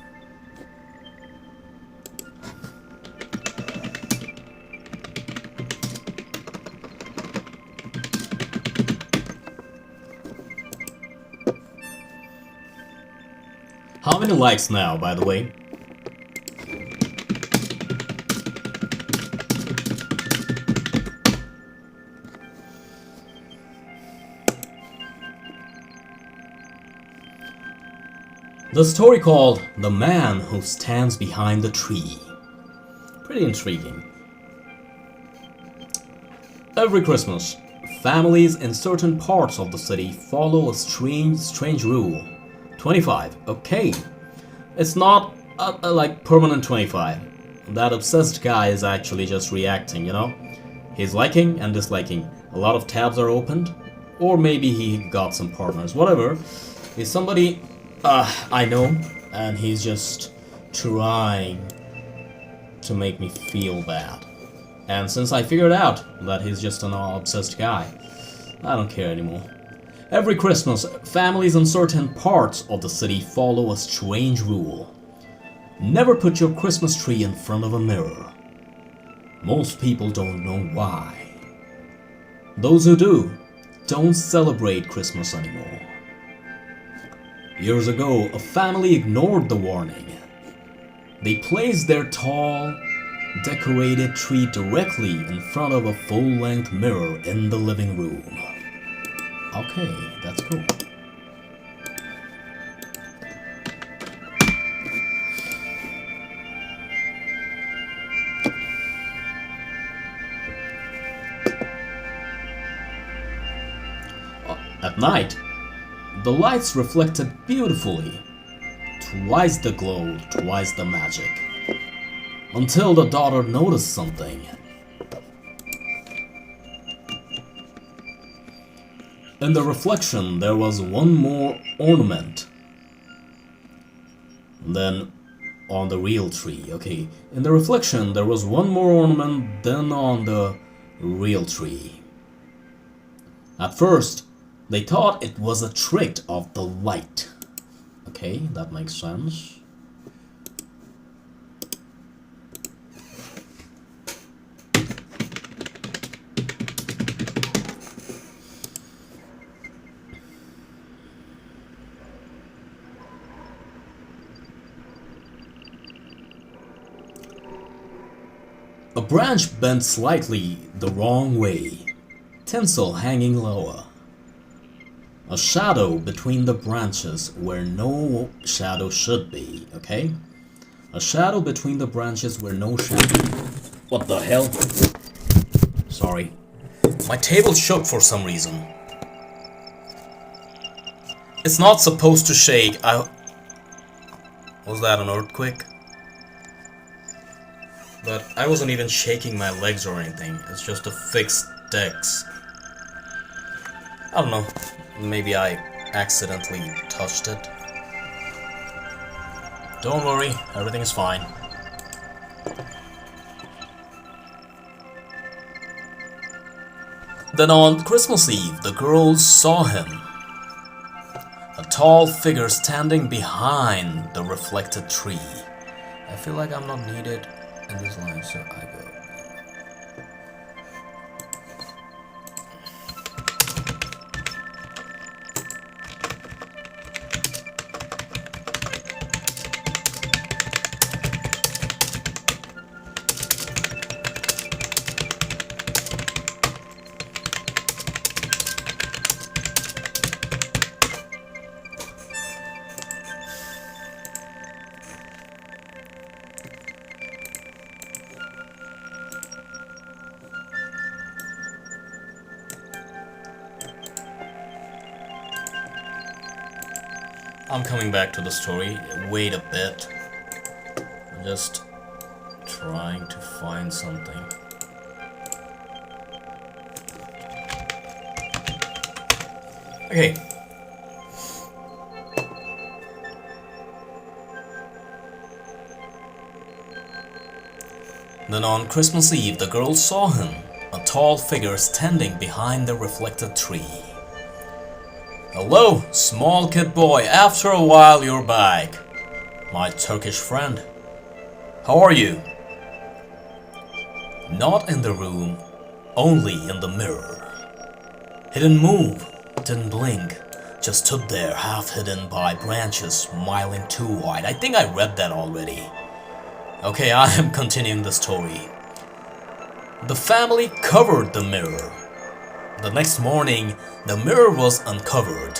How many likes now, by the way? The story called The Man Who Stands Behind the Tree. Pretty intriguing. Every Christmas, families in certain parts of the city follow a strange rule. 25. Okay. It's not like permanent 25. That obsessed guy is actually just reacting, you know? He's liking and disliking. A lot of tabs are opened. Or maybe he got some partners. Whatever. He's somebody I know. and he's just trying to make me feel bad. And since I figured out that he's just an obsessed guy, I don't care anymore. Every Christmas, families in certain parts of the city follow a strange rule. Never put your Christmas tree in front of a mirror. Most people don't know why. Those who do, don't celebrate Christmas anymore. Years ago, a family ignored the warning. They placed their tall, decorated tree directly in front of a full-length mirror in the living room. Okay, that's cool. At night, the lights reflected beautifully. Twice the glow, twice the magic. Until the daughter noticed something. In the reflection, there was one more ornament than on the real tree. Okay, in the reflection, there was one more ornament than on the real tree. At first, they thought it was a trick of the light. Okay, that makes sense. A branch bent slightly the wrong way, tinsel hanging lower. A shadow between the branches where no shadow should be, okay? A shadow between the branches where no shadow... What the hell? Sorry. My table shook for some reason. It's not supposed to shake. Was that an earthquake? But I wasn't even shaking my legs or anything. It's just a fixed desk. I don't know. Maybe I accidentally touched it. Don't worry, everything is fine. Then on Christmas Eve, the girls saw him. A tall figure standing behind the reflected tree. I feel like I'm not needed in this line, so I go. I'm coming back to the story. Wait a bit. I'm just trying to find something. Okay. Then on Christmas Eve, the girls saw him, a tall figure standing behind the reflected tree. Hello, small kid boy, after a while you're back. My Turkish friend. How are you? Not in the room, only in the mirror. He didn't move, didn't blink, just stood there half hidden by branches, smiling too wide. I think I read that already. Okay, I am continuing the story. The family covered the mirror. The next morning, the mirror was uncovered,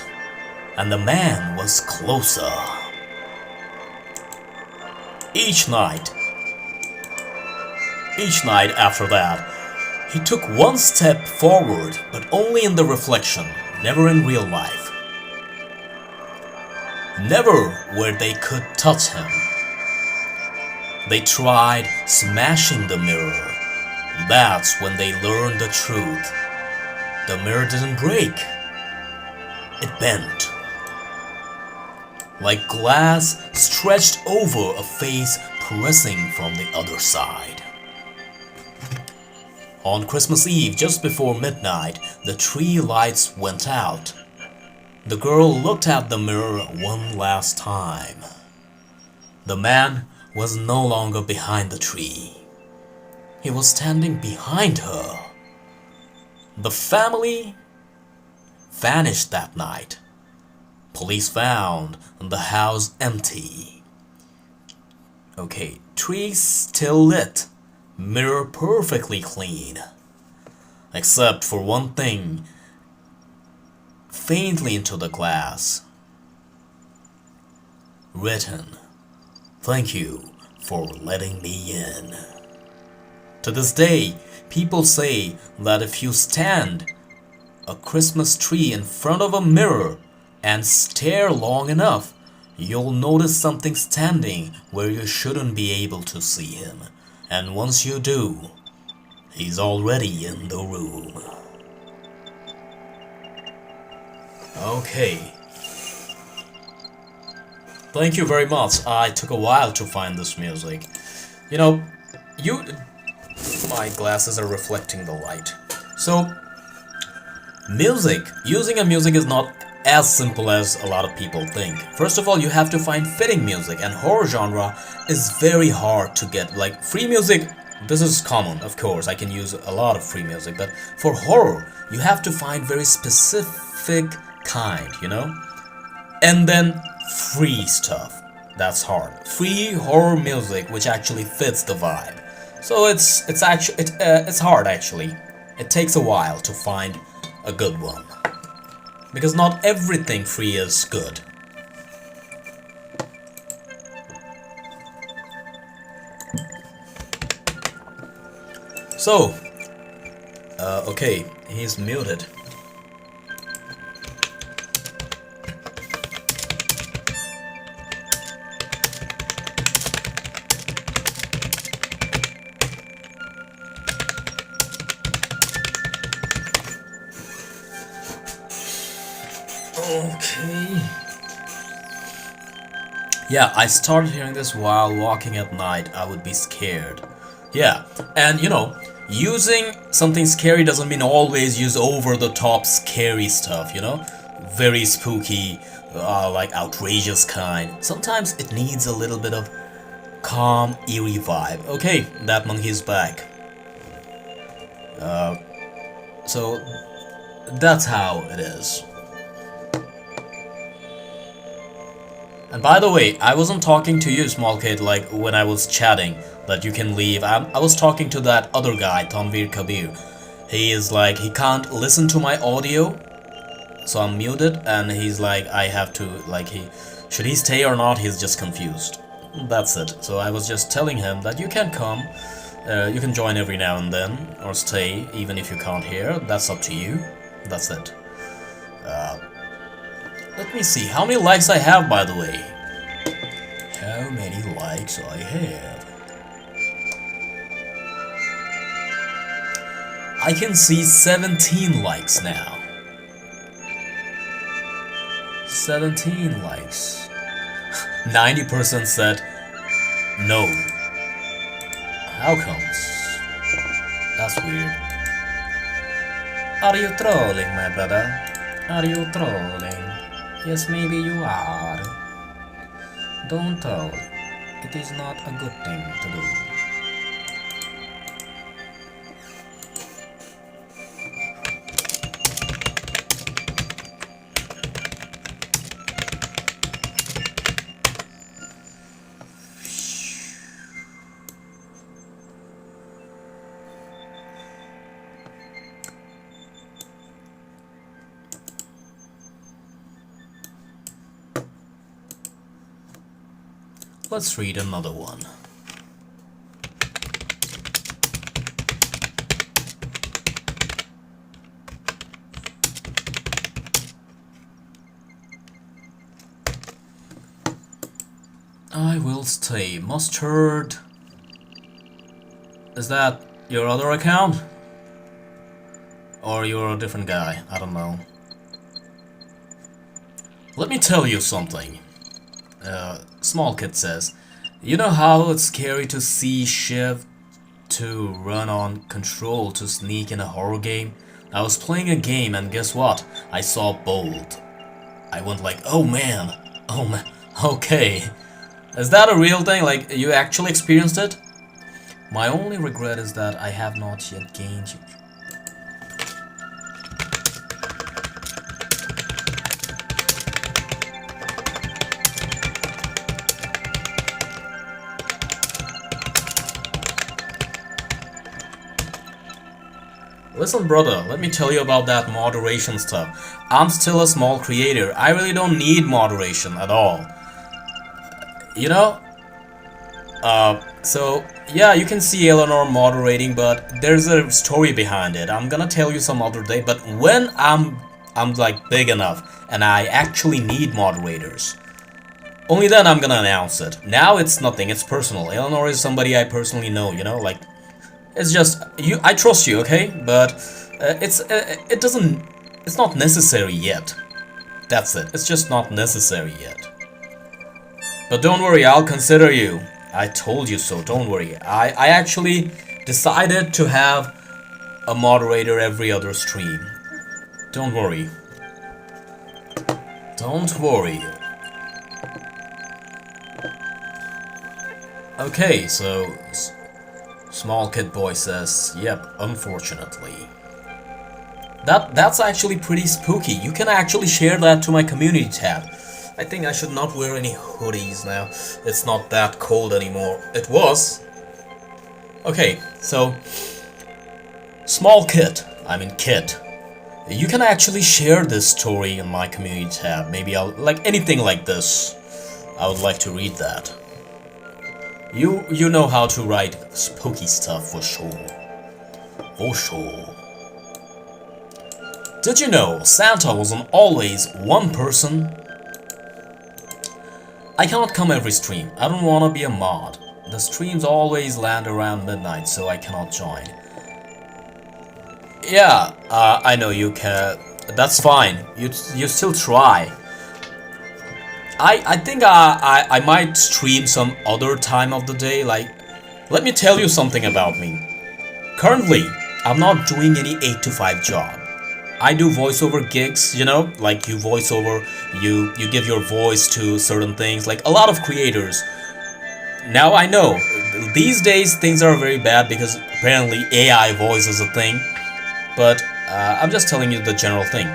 and the man was closer. Each night after that, he took one step forward, but only in the reflection, never in real life. Never where they could touch him. They tried smashing the mirror. That's when they learned the truth. The mirror didn't break. It bent. like glass stretched over a face pressing from the other side. On Christmas Eve, just before midnight, the tree lights went out. The girl looked at the mirror one last time. The man was no longer behind the tree. He was standing behind her. The family vanished that night. Police found the house empty. Okay, tree still lit, mirror perfectly clean. Except for one thing, faintly into the glass. Written, "Thank you for letting me in." To this day, people say that if you stand a Christmas tree in front of a mirror and stare long enough, you'll notice something standing where you shouldn't be able to see him. And once you do, he's already in the room. Okay. Thank you very much. I took a while to find this music. You know, my glasses are reflecting the light. So, using a music is not as simple as a lot of people think. First of all, you have to find fitting music, and horror genre is very hard to get. Like, free music, this is common, of course, I can use a lot of free music, but for horror, you have to find very specific kind, you know? And then free stuff, that's hard. Free horror music which actually fits the vibe. So it's hard actually. It takes a while to find a good one. Because not everything free is good. So, okay, he's muted. Okay. Yeah, I started hearing this while walking at night. I would be scared. Yeah, and you know, using something scary doesn't mean always use over-the-top scary stuff, you know? Very spooky, like outrageous kind. Sometimes it needs a little bit of calm, eerie vibe. Okay, that monkey's back. So, that's how it is. And by the way, I wasn't talking to you, small kid, like when I was chatting, that you can leave. I was talking to that other guy, Tanvir Kabir. He is like, he can't listen to my audio, so I'm muted, and he's like, I have to, like, should he stay or not, he's just confused. That's it. So I was just telling him that you can come, you can join every now and then, or stay, even if you can't hear, that's up to you. That's it. Let me see, how many likes I have, by the way? How many likes I have? I can see 17 likes now. 17 likes. 90% said no. How comes? That's weird. Are you trolling, my brother? Are you trolling? Yes, maybe you are. Don't troll. It is not a good thing to do. Let's read another one. I will stay. Mustard. Is that your other account? Or you're a different guy? I don't know. Let me tell you something. Small Kid says, you know how it's scary to see Shiv to run on control to sneak in a horror game? I was playing a game and guess what? I saw Bolt. I went like, oh man, okay. Is that a real thing? Like, you actually experienced it? My only regret is that I have not yet gained you. Listen, brother, let me tell you about that moderation stuff. I'm still a small creator. I really don't need moderation at all. You know? So, yeah, you can see Eleanor moderating, but there's a story behind it. I'm gonna tell you some other day, but when I'm like big enough and I actually need moderators, only then I'm gonna announce it. Now it's nothing, it's personal. Eleanor is somebody I personally know, you know, like, it's just, I trust you, okay? But it's not necessary yet. That's it, it's just not necessary yet. But don't worry, I'll consider you. I told you so, don't worry. I actually decided to have a moderator every other stream. Don't worry. Don't worry. Okay, so Small Kid Boy says, yep, unfortunately. That's actually pretty spooky. You can actually share that to my community tab. I think I should not wear any hoodies now. It's not that cold anymore. It was. Okay, so Small Kid, you can actually share this story in my community tab. Maybe I'll, like anything like this, I would like to read that. You know how to write spooky stuff for sure. For sure. Did you know Santa wasn't always one person? I cannot come every stream. I don't want to be a mod. The streams always land around midnight, so I cannot join. Yeah, I know you can. That's fine. You still try. I think I might stream some other time of the day. Like, let me tell you something about me. Currently, I'm not doing any 8 to 5 job. I do voiceover gigs, you know, like you voiceover, you give your voice to certain things, like a lot of creators. Now I know, these days things are very bad because apparently AI voice is a thing, but I'm just telling you the general thing.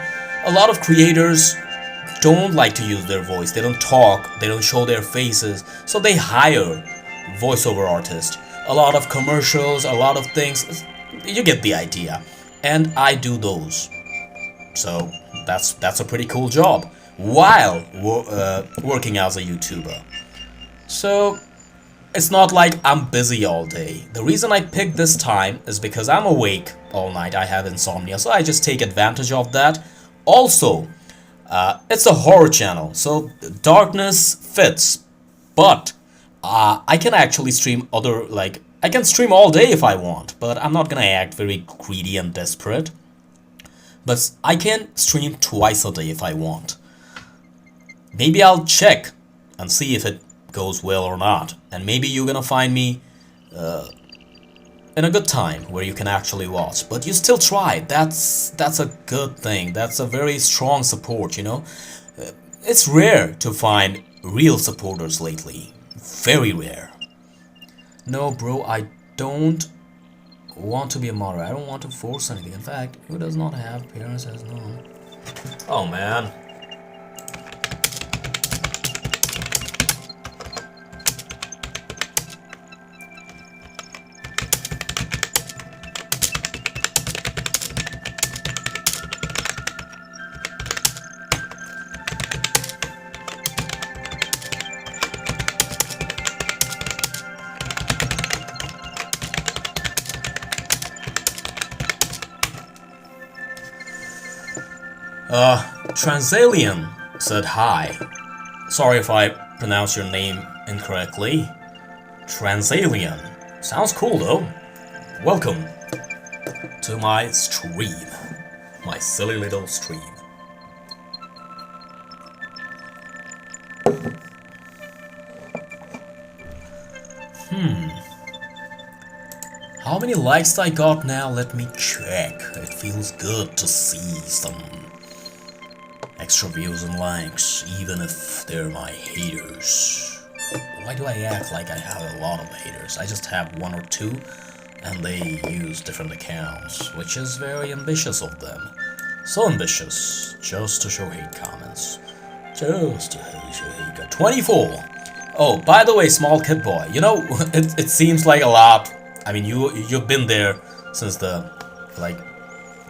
A lot of creators don't like to use their voice, they don't talk, they don't show their faces, so they hire voiceover artists. A lot of commercials, a lot of things, you get the idea. And I do those. So that's a pretty cool job while working as a YouTuber. So it's not like I'm busy all day. The reason I picked this time is because I'm awake all night. I have insomnia, so I just take advantage of that. Also, it's a horror channel, so darkness fits. But I can actually stream other, like, I can stream all day if I want, but I'm not gonna act very greedy and desperate. But I can stream twice a day if I want. Maybe I'll check and see if it goes well or not. And maybe you're gonna find me in a good time where you can actually watch. But you still try. That's a good thing. That's a very strong support, you know. It's rare to find real supporters lately. Very rare. No, bro, I don't want to be a moderator. I don't want to force anything. In fact, who does not have parents as known? Oh man. Transalien said hi. Sorry if I pronounce your name incorrectly. Transalien. Sounds cool though. Welcome to my stream. My silly little stream. How many likes I got now? Let me check. It feels good to see some extra views and likes, even if they're my haters. Why do I act like I have a lot of haters? I just have one or two, and they use different accounts, which is very ambitious of them. So ambitious, just to show hate comments. Just to show hate. 24! Oh, by the way, small kid boy, you know, it seems like a lot. I mean, you've been there since the, like,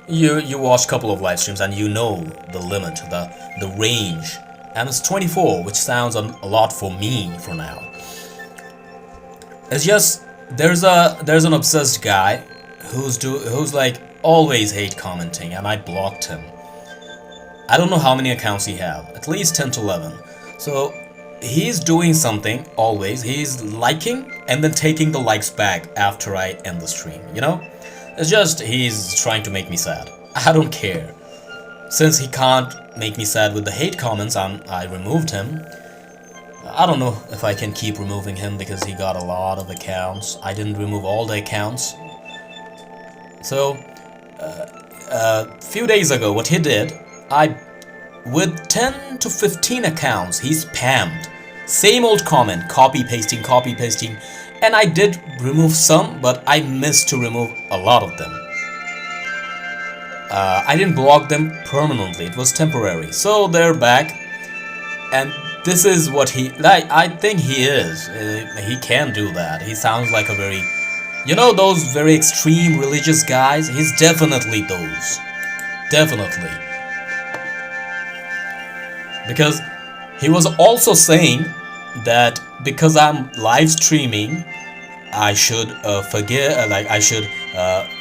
you watched a couple of live streams and you know the limit, the range, and it's 24, which sounds a lot for me for now. It's just there's an obsessed guy who's like always hate commenting, and I blocked him. I don't know how many accounts he have, at least 10 to 11. So he's doing something always. He's liking and then taking the likes back after I end the stream, you know? It's just he's trying to make me sad. I don't care. Since he can't make me sad with the hate comments, I removed him. I don't know if I can keep removing him because he got a lot of accounts. I didn't remove all the accounts. So, a few days ago, what he did, with 10 to 15 accounts, he spammed. Same old comment, copy pasting, and I did remove some, but I missed to remove a lot of them. I didn't block them permanently, it was temporary, so they're back, and this is what I think he is. He can do that. He sounds like a very, you know, those very extreme religious guys. He's definitely those, definitely, because he was also saying that because I'm live streaming, I should forgive,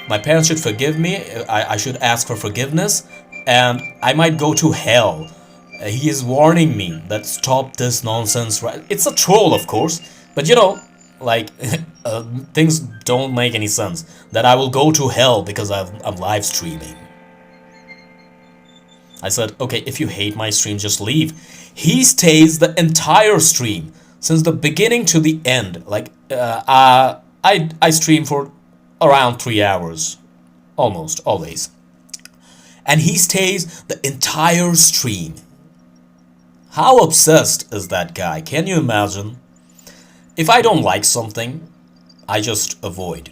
my parents should forgive me, I should ask for forgiveness, and I might go to hell. He is warning me that stop this nonsense, right? It's a troll, of course, but you know, like, things don't make any sense. That I will go to hell because I'm live streaming. I said, okay, if you hate my stream, just leave. He stays the entire stream, since the beginning to the end. Like, I stream for around 3 hours, almost, always. And he stays the entire stream. How obsessed is that guy? Can you imagine? If I don't like something, I just avoid.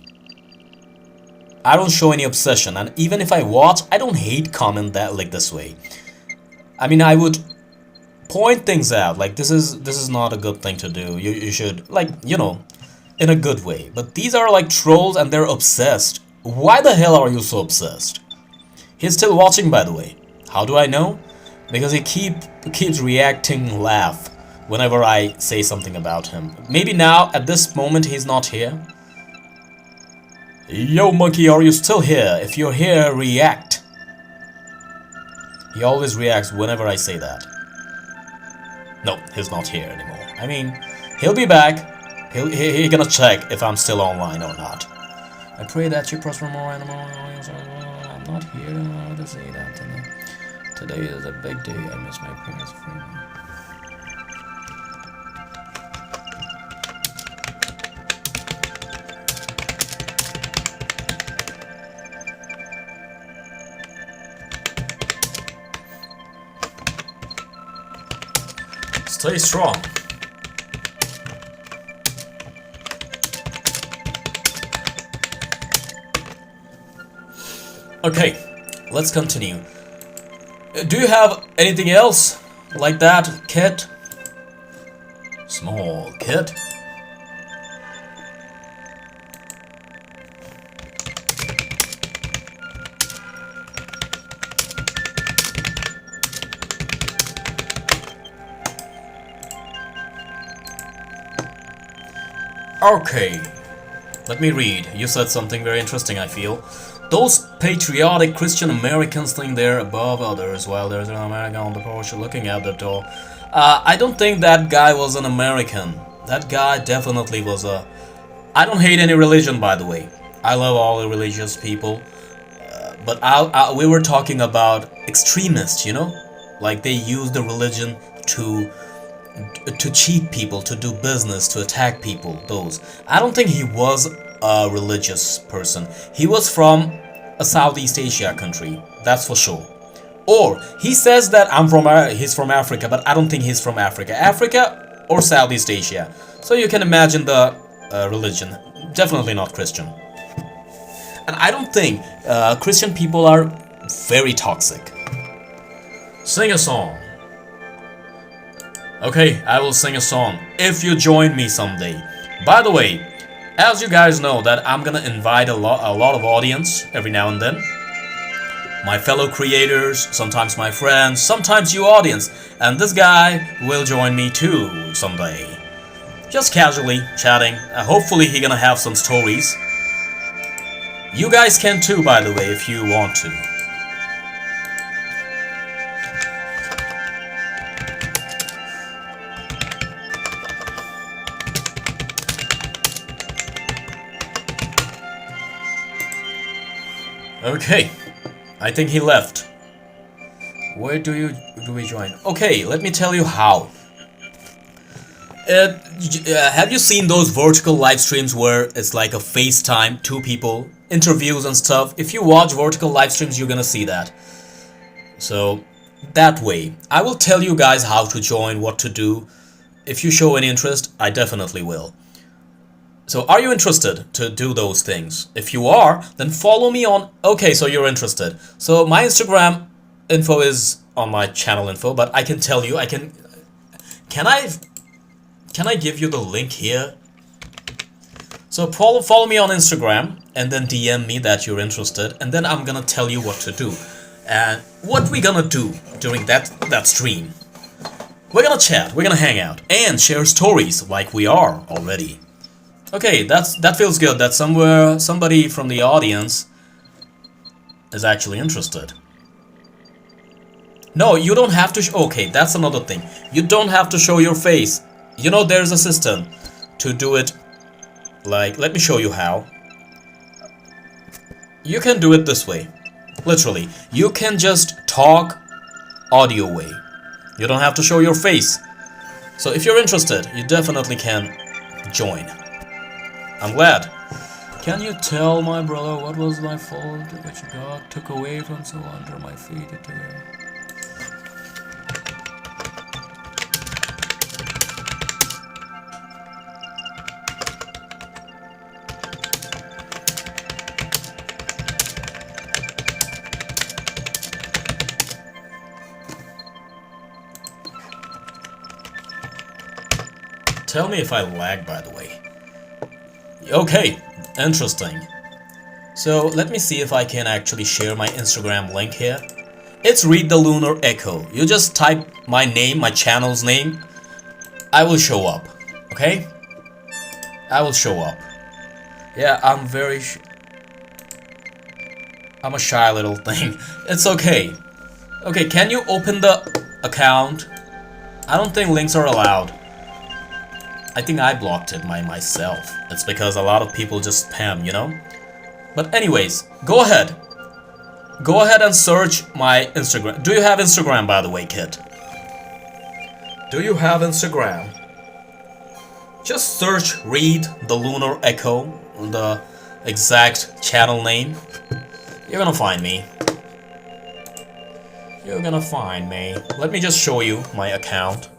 I don't show any obsession, and even if I watch, I don't hate comment that like this way. I mean, I would point things out, like this is not a good thing to do. You should, like, you know, in a good way. But these are like trolls and they're obsessed. Why the hell are you so obsessed? He's still watching, by the way. How do I know? Because he keeps reacting laugh whenever I say something about him. Maybe now, at this moment, he's not here. Yo, monkey, are you still here? If you're here, react. He always reacts whenever I say that. No, he's not here anymore. I mean, he'll be back. He's gonna check if I'm still online or not. I pray that you prosper more and more. I'm not here to say that today. Today is a big day. I miss my parents. Stay strong. Okay, let's continue. Do you have anything else like that, kid? Small kid? Okay, let me read. You said something very interesting, I feel. Those patriotic Christian Americans think they're above others while there's an American on the porch looking at the door. I don't think that guy was an American. That guy definitely was a... I don't hate any religion, by the way. I love all the religious people. But we were talking about extremists, you know? Like they use the religion to to cheat people, to do business, to attack people. Those. I don't think he was a religious person. He was from a Southeast Asia country. That's for sure. Or he says that he's from Africa, but I don't think he's from Africa. Africa or Southeast Asia. So you can imagine the religion. Definitely not Christian. And I don't think Christian people are very toxic. Sing a song. Okay, I will sing a song if you join me someday. By the way, as you guys know that I'm gonna invite a lot of audience every now and then. My fellow creators, sometimes my friends, sometimes you audience. And this guy will join me too someday. Just casually chatting. Hopefully he gonna have some stories. You guys can too, by the way, if you want to. Okay, I think he left. Where do we join? Okay, let me tell you how. Have you seen those vertical live streams where it's like a FaceTime, two people, interviews and stuff? If you watch vertical live streams, you're gonna see that. So that way, I will tell you guys how to join, what to do. If you show any interest, I definitely will. So are you interested to do those things? If you are, then follow me on... Okay, so you're interested. So my Instagram info is on my channel info, but I can tell you, Can I give you the link here? So follow me on Instagram and then DM me that you're interested, and then I'm gonna tell you what to do. And what we're gonna do during that stream. We're gonna chat, we're gonna hang out, and share stories like we are already. Okay, that feels good that somebody from the audience is actually interested. No, you don't have to okay, that's another thing. You don't have to show your face. You know, there's a system to do it. Like, let me show you how. You can do it this way. Literally, you can just talk audio way. You don't have to show your face. So if you're interested, you definitely can join. I'm glad. Can you tell my brother what was my fault which God took away from so under my feet? Tell me if I lag, by the way. Okay, interesting. So let me see if I can actually share my Instagram link here. It's Read the Lunar Echo. You just type my name, my channel's name. I will show up. Okay? I will show up. Yeah, I'm a shy little thing. It's okay. Okay, can you open the account? I don't think links are allowed. I think I blocked it myself. It's because a lot of people just spam, you know? But anyways, go ahead. Go ahead and search my Instagram. Do you have Instagram, by the way, kid? Do you have Instagram? Just search Read the Lunar Echo, the exact channel name. You're gonna find me. You're gonna find me. Let me just show you my account.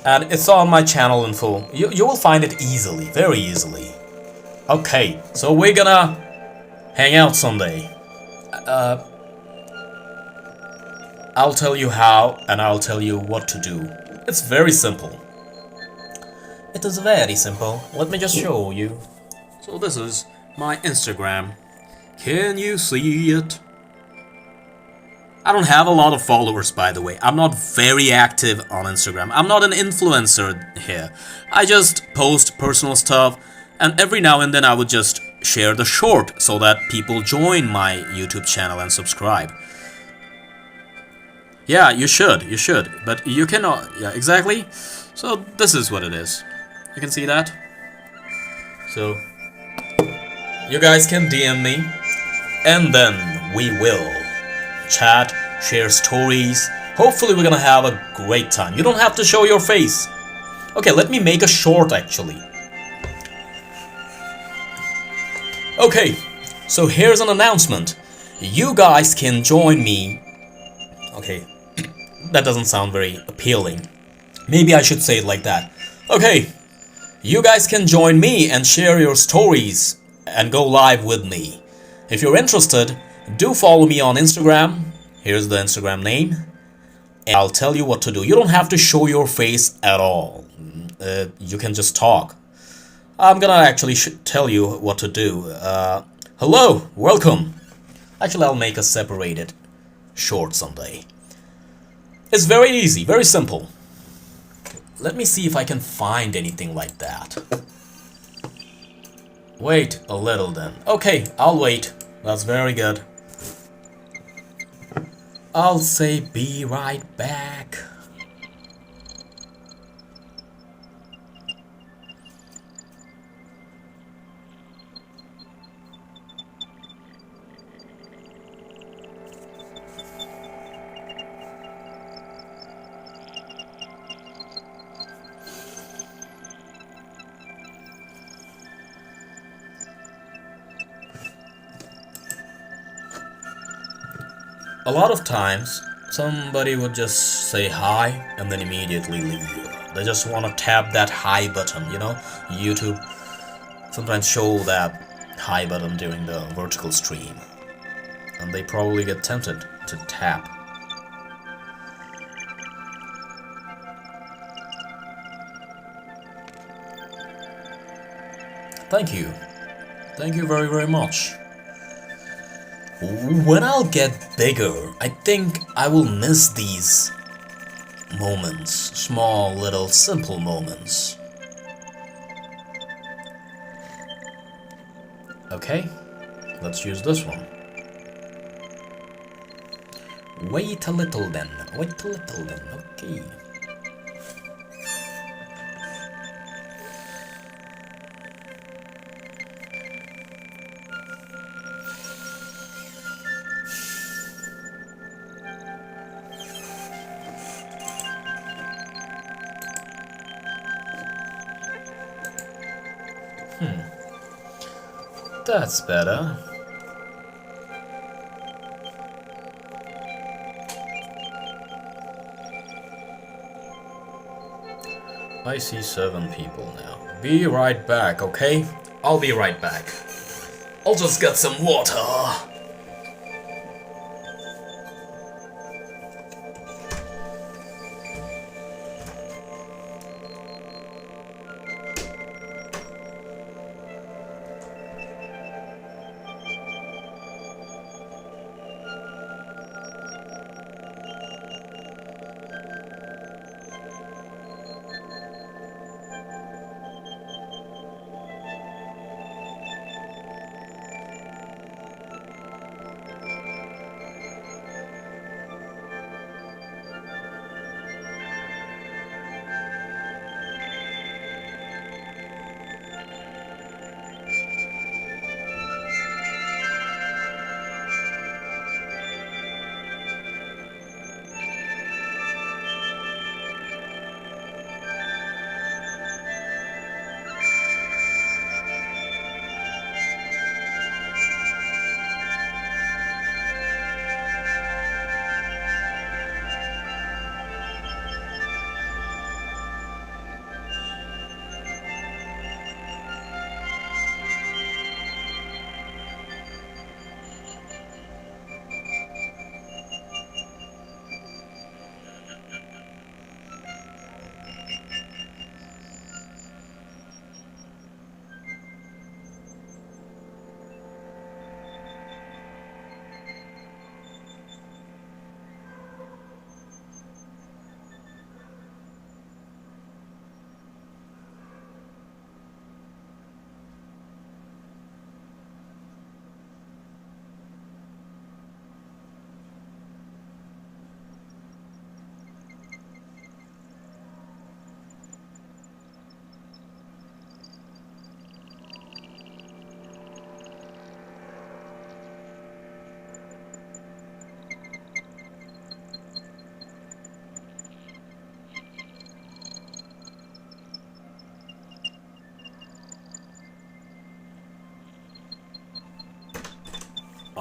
And it's on my channel info. You will find it easily, very easily. Okay, so we're gonna hang out someday. I'll tell you how, and I'll tell you what to do. It's very simple. It is very simple. Let me just show you. So this is my Instagram. Can you see it? I don't have a lot of followers, by the way. I'm not very active on Instagram. I'm not an influencer here. I just post personal stuff, and every now and then I would just share the short so that people join my YouTube channel and subscribe. Yeah, you should, but you cannot. Yeah, exactly. So this is what it is. You can see that. So you guys can DM me, and then we will chat, share stories. Hopefully we're gonna have a great time. You don't have to show your face. Okay, let me make a short actually. Okay, so here's an announcement. You guys can join me. Okay, that doesn't sound very appealing. Maybe I should say it like that. Okay, you guys can join me and share your stories and go live with me. If you're interested, do follow me on Instagram. Here's the Instagram name. And I'll tell you what to do. You don't have to show your face at all. You can just talk. I'm gonna actually tell you what to do. Hello, welcome. Actually, I'll make a separated short someday. It's very easy, very simple. Let me see if I can find anything like that. Wait a little then. Okay, I'll wait. That's very good. I'll say be right back. A lot of times, somebody would just say hi and then immediately leave you. They just want to tap that hi button, you know? YouTube sometimes show that hi button during the vertical stream. And they probably get tempted to tap. Thank you. Thank you very, very much. When I'll get bigger, I think I will miss these moments. Small, little, simple moments. Okay, let's use this one. Wait a little then. Wait a little then. Okay. That's better. I see 7 people now. Be right back, okay? I'll be right back. I'll just get some water.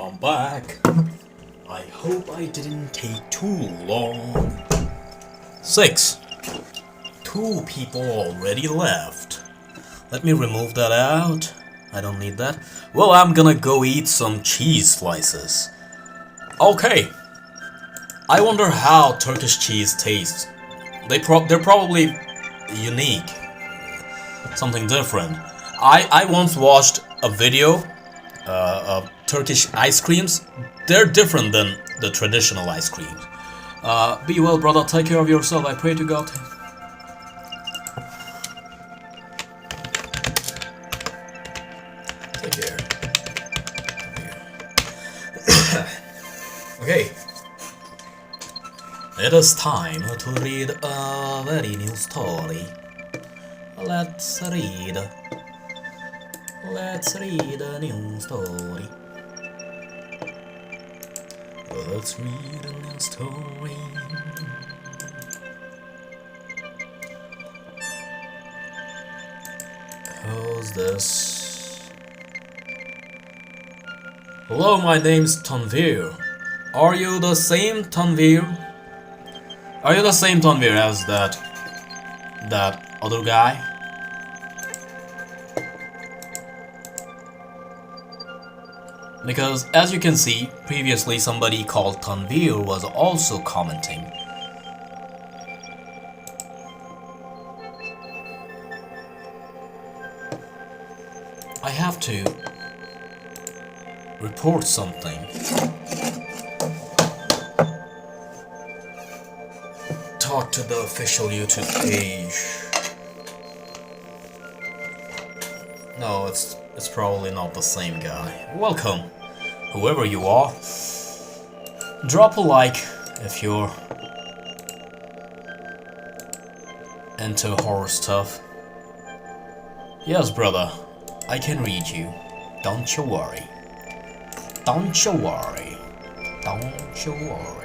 I'm back. I hope I didn't take too long. 6. 2 people already left. Let me remove that out. I don't need that. Well, I'm gonna go eat some cheese slices. Okay. I wonder how Turkish cheese tastes. They're probably unique. Something different. I once watched a video of Turkish ice creams. They're different than the traditional ice creams. Be well, brother. Take care of yourself. I pray to God. Take care. Okay. It is time to read a very new story. Let's read a new story. Let's read a new story. Who's this? Hello, my name's Tanvir. Are you the same Tanvir? Are you the same Tanvir as that other guy? Because as you can see, previously somebody called Tanvir was also commenting. I have to report something. Talk to the official YouTube page. No, it's probably not the same guy. Welcome, whoever you are. Drop a like if you're into horror stuff. Yes, brother, I can read you. Don't you worry. Don't you worry. Don't you worry.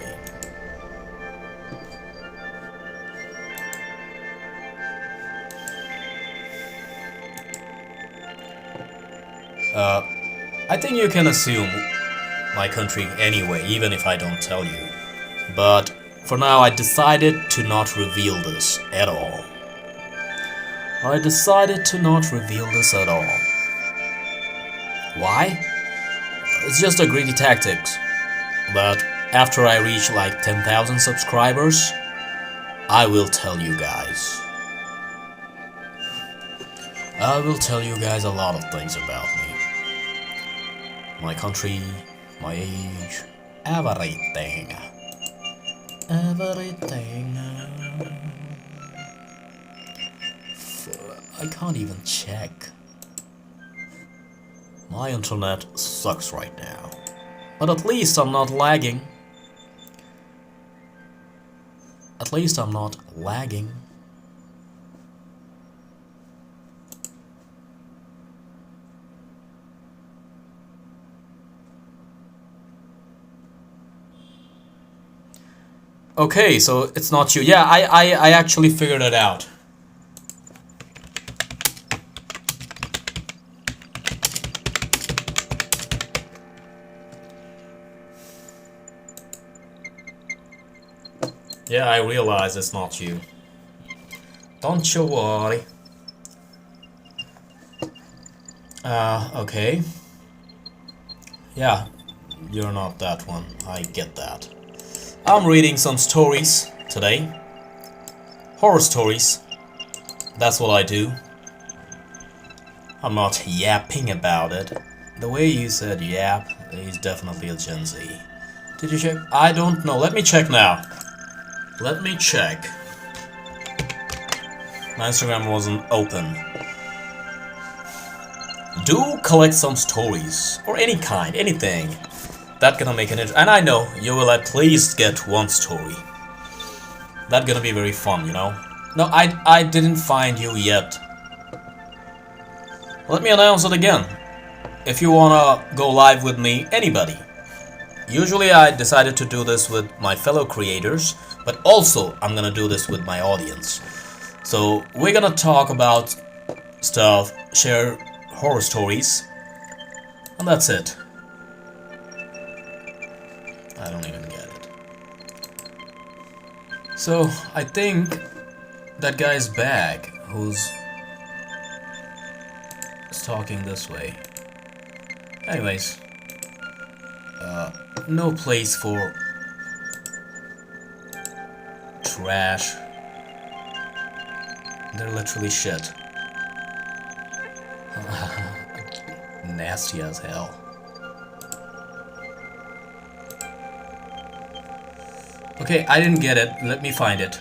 I think you can assume my country anyway, even if I don't tell you. But for now, I decided to not reveal this at all. I decided to not reveal this at all. Why? It's just a greedy tactics. But after I reach like 10,000 subscribers, I will tell you guys. I will tell you guys a lot of things about me. My country, my age, everything. Everything. I can't even check. My internet sucks right now. But at least I'm not lagging. At least I'm not lagging. Okay, so it's not you. Yeah, I actually figured it out. Yeah, I realize it's not you. Don't you worry. Okay. Yeah, you're not that one. I get that. I'm reading some stories today. Horror stories. That's what I do. I'm not yapping about it. The way you said yap, he's definitely a Gen Z. Did you check? I don't know. Let me check now. Let me check. My Instagram wasn't open. Do collect some stories. Or any kind, anything. That's gonna make an and I know you will at least get one story. That's gonna be very fun, you know? No, I didn't find you yet. Let me announce it again. If you wanna go live with me, anybody. Usually I decided to do this with my fellow creators, but also I'm gonna do this with my audience. So we're gonna talk about stuff, share horror stories, and that's it. I don't even get it. So, I think that guy's back who's talking this way. Anyways, no place for trash. They're literally shit. Nasty as hell. Okay, I didn't get it. Let me find it.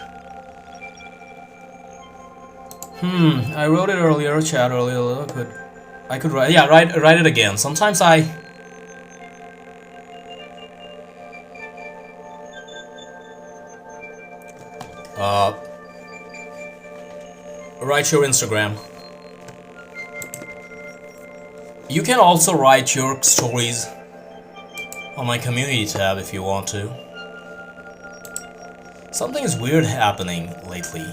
I wrote it earlier, chat earlier. I could write. Yeah, write it again. Sometimes I. Write your Instagram. You can also write your stories on my community tab if you want to. Something is weird happening lately.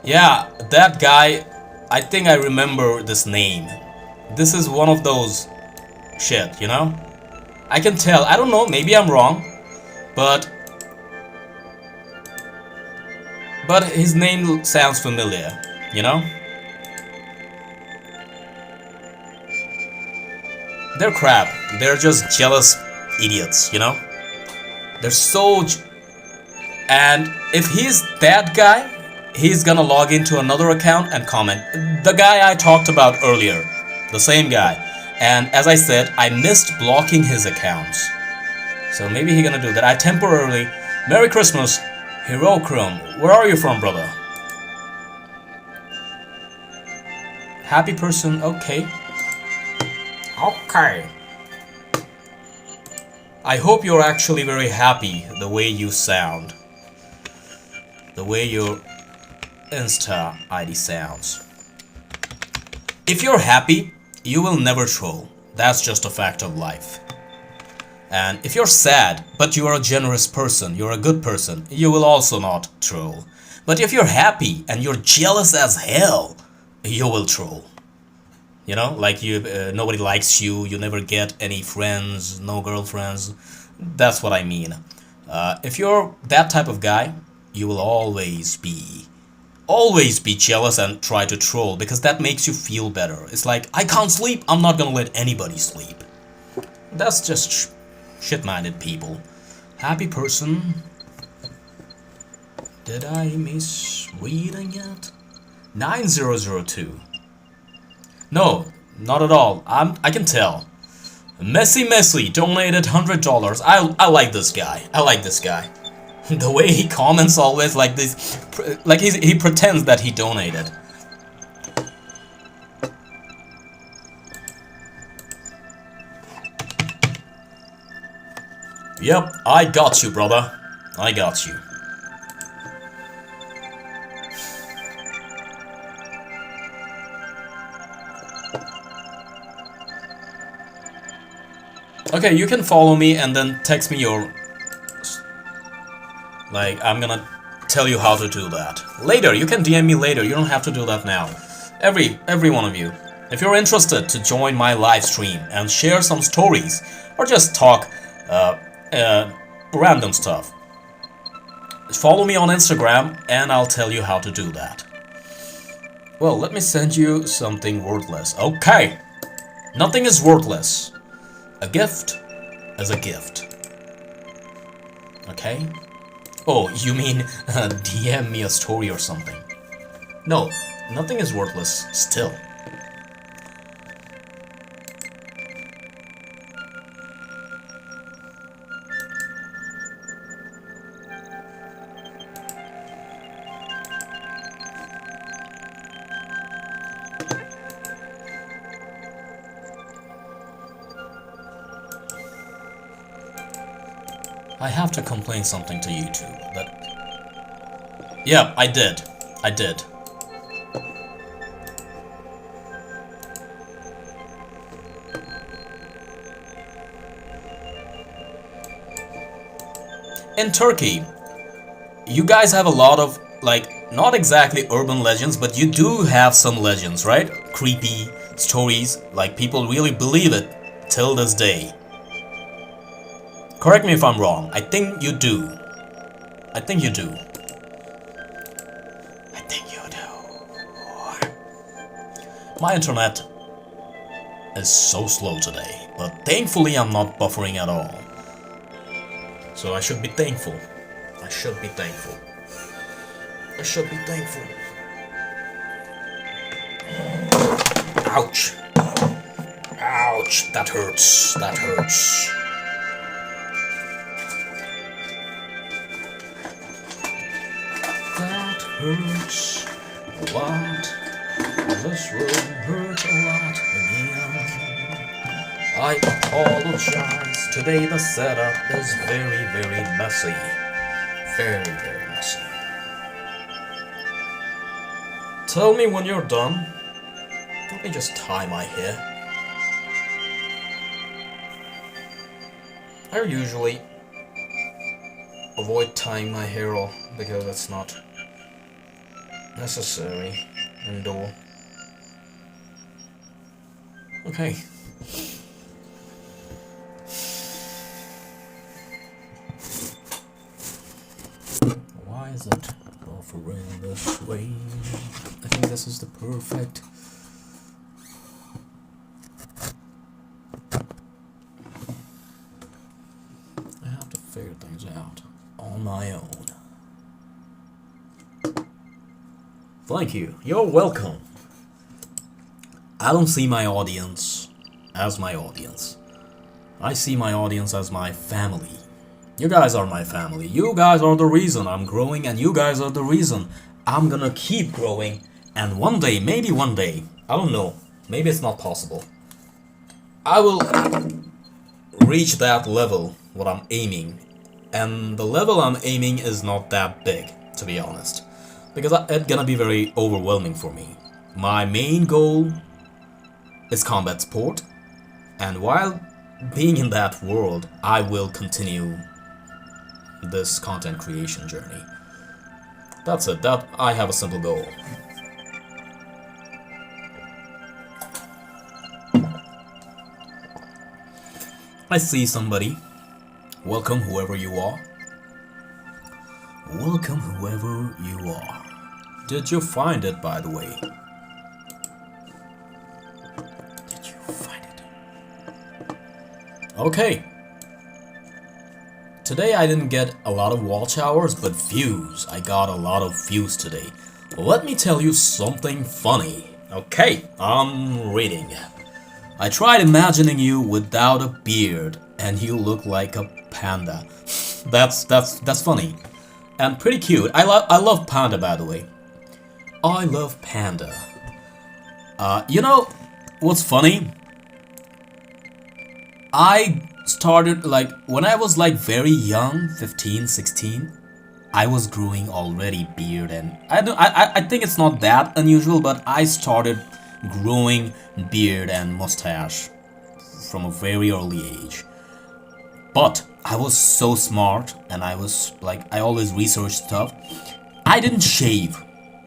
Yeah, that guy, I think I remember this name. This is one of those shit, you know? I can tell, I don't know, maybe I'm wrong, but his name sounds familiar, you know? They're crap. They're just jealous idiots, you know? They're so... And if he's that guy, he's gonna log into another account and comment. The guy I talked about earlier. The same guy. And as I said, I missed blocking his accounts. So maybe he's gonna do that. I temporarily... Merry Christmas, Hirochrome. Where are you from, brother? Happy person, okay. Okay. I hope you're actually very happy the way you sound. The way your Insta ID sounds. If you're happy, you will never troll. That's just a fact of life. And if you're sad, but you are a generous person, you're a good person, you will also not troll. But if you're happy and you're jealous as hell, you will troll. You know, like you, nobody likes you, you never get any friends, no girlfriends. That's what I mean. If you're that type of guy, you will always be jealous and try to troll, because that makes you feel better. It's like, I can't sleep, I'm not gonna let anybody sleep. That's just shit-minded people. Happy person. Did I miss reading it? 9002. No, not at all. I can tell. Messi donated $100. I like this guy. I like this guy. The way he comments always like this, like he pretends that he donated. Yep, I got you, brother. I got you. Okay, you can follow me and then text me your... Like, I'm gonna tell you how to do that. Later, you can DM me later, you don't have to do that now. Every one of you. If you're interested to join my live stream and share some stories, or just talk random stuff, follow me on Instagram and I'll tell you how to do that. Well, let me send you something worthless. Okay. Nothing is worthless. A gift is a gift. Okay? Oh, you mean DM me a story or something? No, nothing is worthless still. I have to complain something to YouTube, that... Yeah, I did. In Turkey, you guys have a lot of, like, not exactly urban legends, but you do have some legends, right? Creepy stories, like people really believe it till this day. Correct me if I'm wrong. I think you do. I think you do. I think you do. My internet is so slow today, but thankfully I'm not buffering at all. So I should be thankful. I should be thankful. I should be thankful. Ouch. Ouch. That hurts. That hurts. That hurts a lot. This will hurt a lot again. I apologize. Today the setup is very, very messy. Very, very messy. Tell me when you're done. Let me just tie my hair. I usually avoid tying my hair off because it's not necessary indoor. Okay. Why is it buffering this way? I think this is the perfect. I have to figure things out on my own. Thank you. You're welcome. I don't see my audience as my audience. I see my audience as my family. You guys are my family. You guys are the reason I'm growing, and you guys are the reason I'm gonna keep growing. And one day, maybe one day, I don't know, maybe it's not possible, I will reach that level, what I'm aiming. And the level I'm aiming is not that big, to be honest, because it's gonna be very overwhelming for me. My main goal is combat sport, and while being in that world, I will continue this content creation journey. That's it. That I have a simple goal. I see somebody. Welcome, whoever you are. Welcome, whoever you are. Did you find it, by the way? Did you find it? Okay. Today I didn't get a lot of watch hours, but views. I got a lot of views today. Let me tell you something funny. Okay, I'm reading. I tried imagining you without a beard, and you look like a panda. That's funny, and pretty cute. I love panda, by the way. I love panda. You know what's funny? I started like when I was like very young, 15, 16. I was growing already beard, and I think it's not that unusual, but I started growing beard and mustache from a very early age. But I was so smart, and I was like, I always researched stuff. I didn't shave.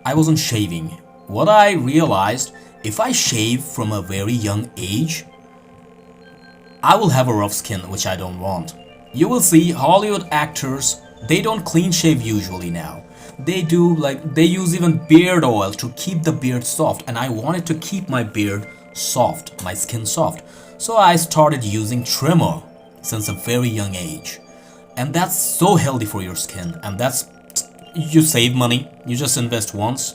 I wasn't shaving. What I realized, if I shave from a very young age, I will have a rough skin, which I don't want. You will see Hollywood actors, they don't clean shave usually now. They do, like, they use even beard oil to keep the beard soft, and I wanted to keep my beard soft, my skin soft. So I started using trimmer since a very young age. And that's so healthy for your skin, and that's, you save money, you just invest once.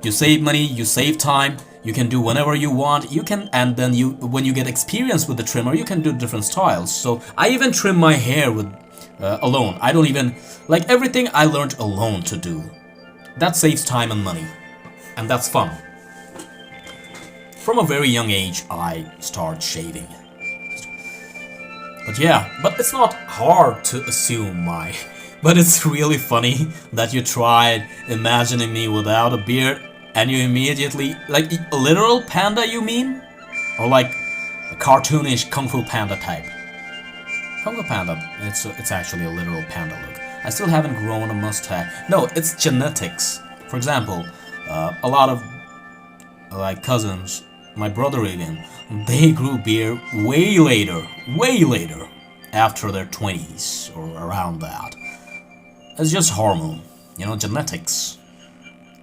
You save money, you save time, you can do whenever you want, you can, and then you, when you get experience with the trimmer, you can do different styles. So I even trim my hair with alone. I don't even, like, everything I learned alone to do. That saves time and money, and that's fun. From a very young age, I start shaving. But yeah, but it's not hard to assume my... But it's really funny that you tried imagining me without a beard, and you immediately... Like, a literal panda, you mean? Or like a cartoonish Kung Fu Panda type? Kung Fu Panda, it's actually a literal panda look. I still haven't grown a mustache. No, it's genetics. For example, a lot of like cousins, my brother even, they grew beard way later. after their 20s or around that. It's just hormone, you know, genetics.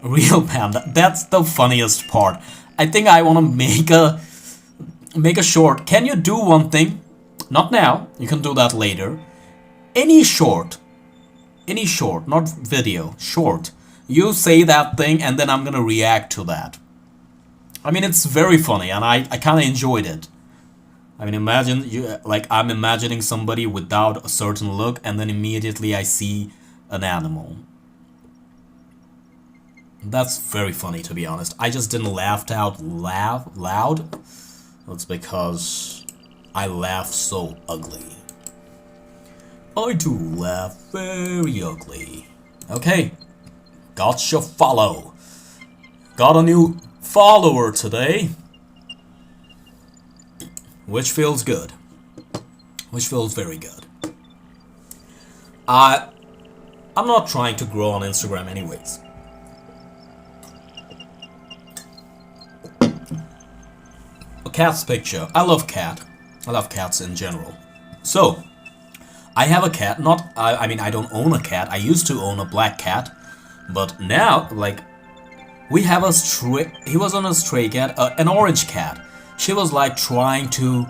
Real panda. That's the funniest part. I think I want to make a short. Can you do one thing? Not now. You can do that later. Any short, not video, short. You say that thing and then I'm gonna react to that. I mean, it's very funny and I kind of enjoyed it. I mean, imagine like I'm imagining somebody without a certain look and then immediately I see an animal. That's very funny, to be honest. I just didn't laugh out loud. That's because I laugh so ugly. I do laugh very ugly. Okay, gotcha follow. Got a new follower today. Which feels good. Which feels very good. I'm not trying to grow on Instagram anyways. A cat's picture. I love cat. I love cats in general. So, I have a cat. I mean, I don't own a cat. I used to own a black cat. But now, like, we have a stray... He was on a stray cat, an orange cat. She was like trying to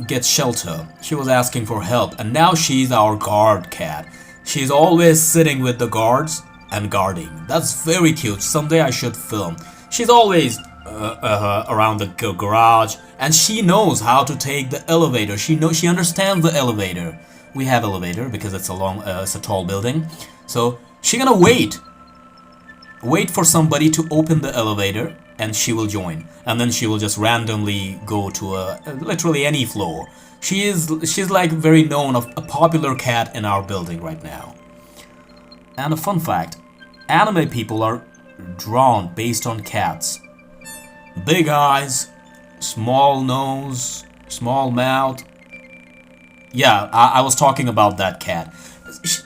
get shelter. She was asking for help. And now she's our guard cat. She's always sitting with the guards and guarding. That's very cute. Someday I should film. She's always around the garage. And she knows how to take the elevator. She understands the elevator. We have elevator because it's it's a tall building. So she's gonna wait for somebody to open the elevator and she will join, and then she will just randomly go to literally any floor. She's like very known, a popular cat in our building right now. And a fun fact, anime people are drawn based on cats. Big eyes, small nose, small mouth. Yeah, I was talking about that cat.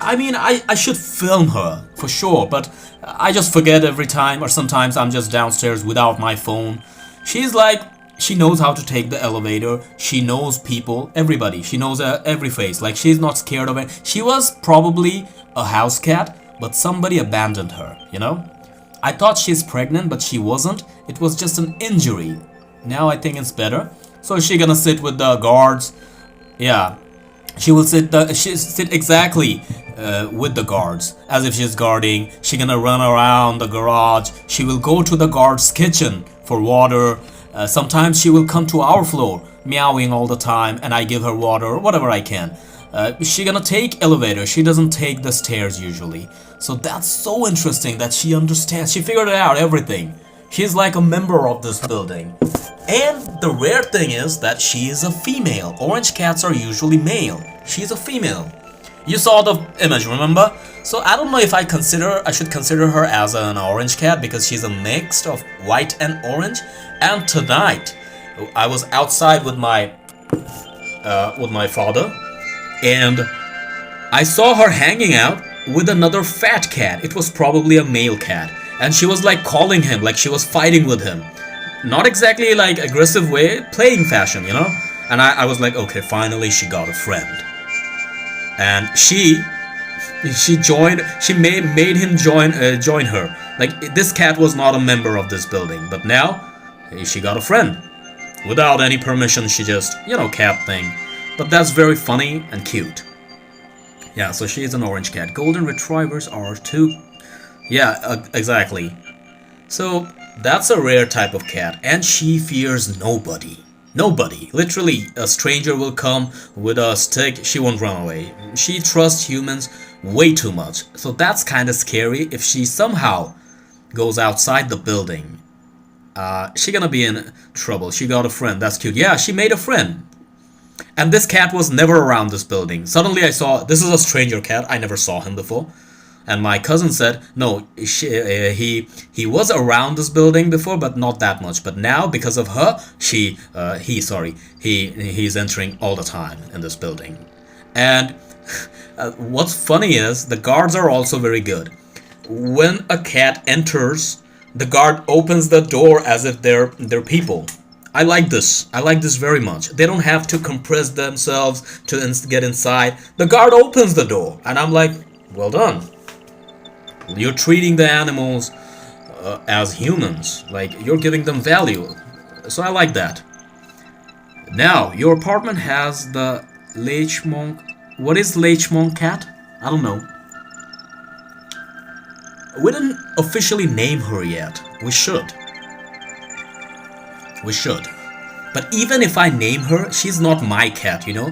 I mean, I should film her, for sure, but I just forget every time, or sometimes I'm just downstairs without my phone. She's like, she knows how to take the elevator, she knows people, everybody, she knows every face, like she's not scared of it. She was probably a house cat, but somebody abandoned her, you know? I thought she's pregnant, but she wasn't. It was just an injury. Now I think it's better. So she's gonna sit with the guards. Yeah. She will sit exactly with the guards, as if she's guarding. She's gonna run around the garage. She will go to the guard's kitchen for water. Sometimes she will come to our floor, meowing all the time, and I give her water or whatever I can. She's gonna take elevator. She doesn't take the stairs usually. So that's so interesting that she understands. She figured out everything. She's like a member of this building. And the rare thing is that she is a female. Orange cats are usually male. She's a female. You saw the image, remember? So I don't know if I should consider her as an orange cat because she's a mix of white and orange. And tonight, I was outside with my father, and I saw her hanging out with another fat cat. It was probably a male cat. And she was like calling him, like she was fighting with him. Not exactly like aggressive way, playing fashion, you know? And I was like, okay, finally she got a friend. And she made him join her. Like, this cat was not a member of this building, but now she got a friend. Without any permission, she just, you know, cat thing. But that's very funny and cute. Yeah, so she's an orange cat. Golden retrievers are too... Yeah, exactly. So that's a rare type of cat, and she fears nobody. Nobody. Literally, a stranger will come with a stick, she won't run away. She trusts humans way too much. So that's kind of scary if she somehow goes outside the building. She gonna be in trouble. She got a friend. That's cute. Yeah, she made a friend. And this cat was never around this building. Suddenly I saw, this is a stranger cat. I never saw him before. And my cousin said, no, he was around this building before, but not that much. But now, because of her, he's entering all the time in this building. And what's funny is, the guards are also very good. When a cat enters, the guard opens the door as if they're people. I like this. I like this very much. They don't have to compress themselves to get inside. The guard opens the door, and I'm like, well done. You're treating the animals as humans. Like, you're giving them value. So I like that. Now, your apartment has the Lechmonk. What is Lechmonk cat? I don't know. We didn't officially name her yet. We should. We should. But even if I name her, she's not my cat, you know?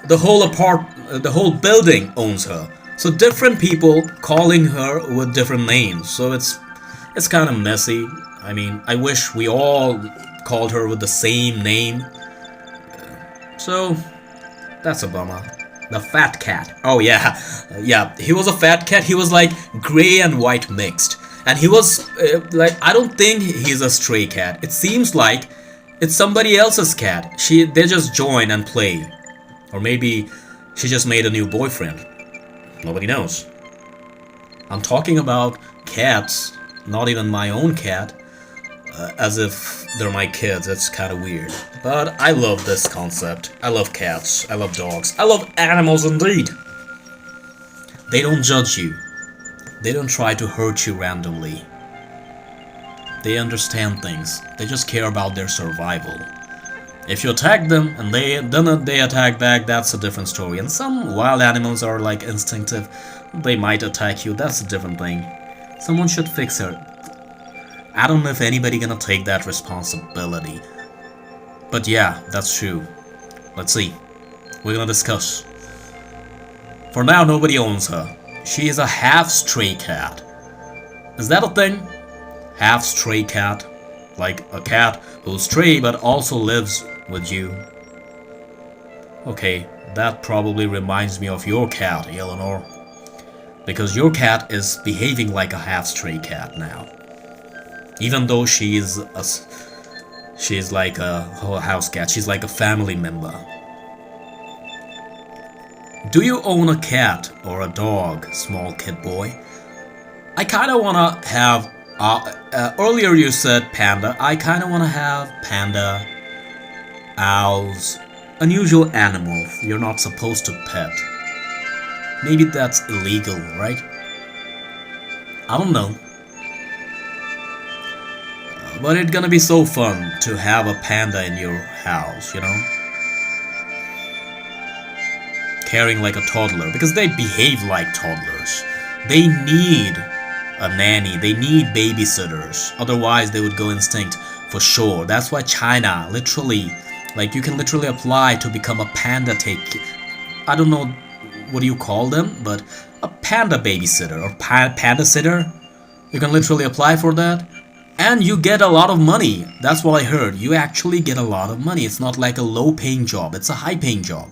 The whole building owns her. So different people calling her with different names. So it's kind of messy. I mean, I wish we all called her with the same name. So that's a bummer. The fat cat. Oh yeah. Yeah, he was a fat cat. He was like gray and white mixed. And he was like, I don't think he's a stray cat. It seems like it's somebody else's cat. They just join and play. Or maybe she just made a new boyfriend. Nobody knows. I'm talking about cats, not even my own cat, as if they're my kids. It's kind of weird. But I love this concept. I love cats. I love dogs. I love animals indeed. They don't judge you. They don't try to hurt you randomly. They understand things. They just care about their survival. If you attack them and they attack back, that's a different story. And some wild animals are like instinctive. They might attack you. That's a different thing. Someone should fix her. I don't know if anybody gonna take that responsibility. But yeah, that's true. Let's see. We're gonna discuss. For now, nobody owns her. She is a half stray cat. Is that a thing? Half stray cat? Like a cat who's stray but also lives with you. Okay, that probably reminds me of your cat, Eleanor. Because your cat is behaving like a half stray cat now. Even though she's like a house cat, she's like a family member. Do you own a cat or a dog, small kid boy? I kinda wanna have earlier you said panda. I kinda wanna have panda, owls, unusual animals you're not supposed to pet. Maybe that's illegal, right? I don't know. But it's gonna be so fun to have a panda in your house, you know? Caring like a toddler, because they behave like toddlers. They need a nanny, they need babysitters, otherwise they would go extinct for sure. That's why China literally, like, you can literally apply to become a panda I don't know what do you call them, but a panda babysitter or panda sitter. You can literally apply for that and you get a lot of money. That's what I heard. You actually get a lot of money. It's not like a low paying job, it's a high paying job.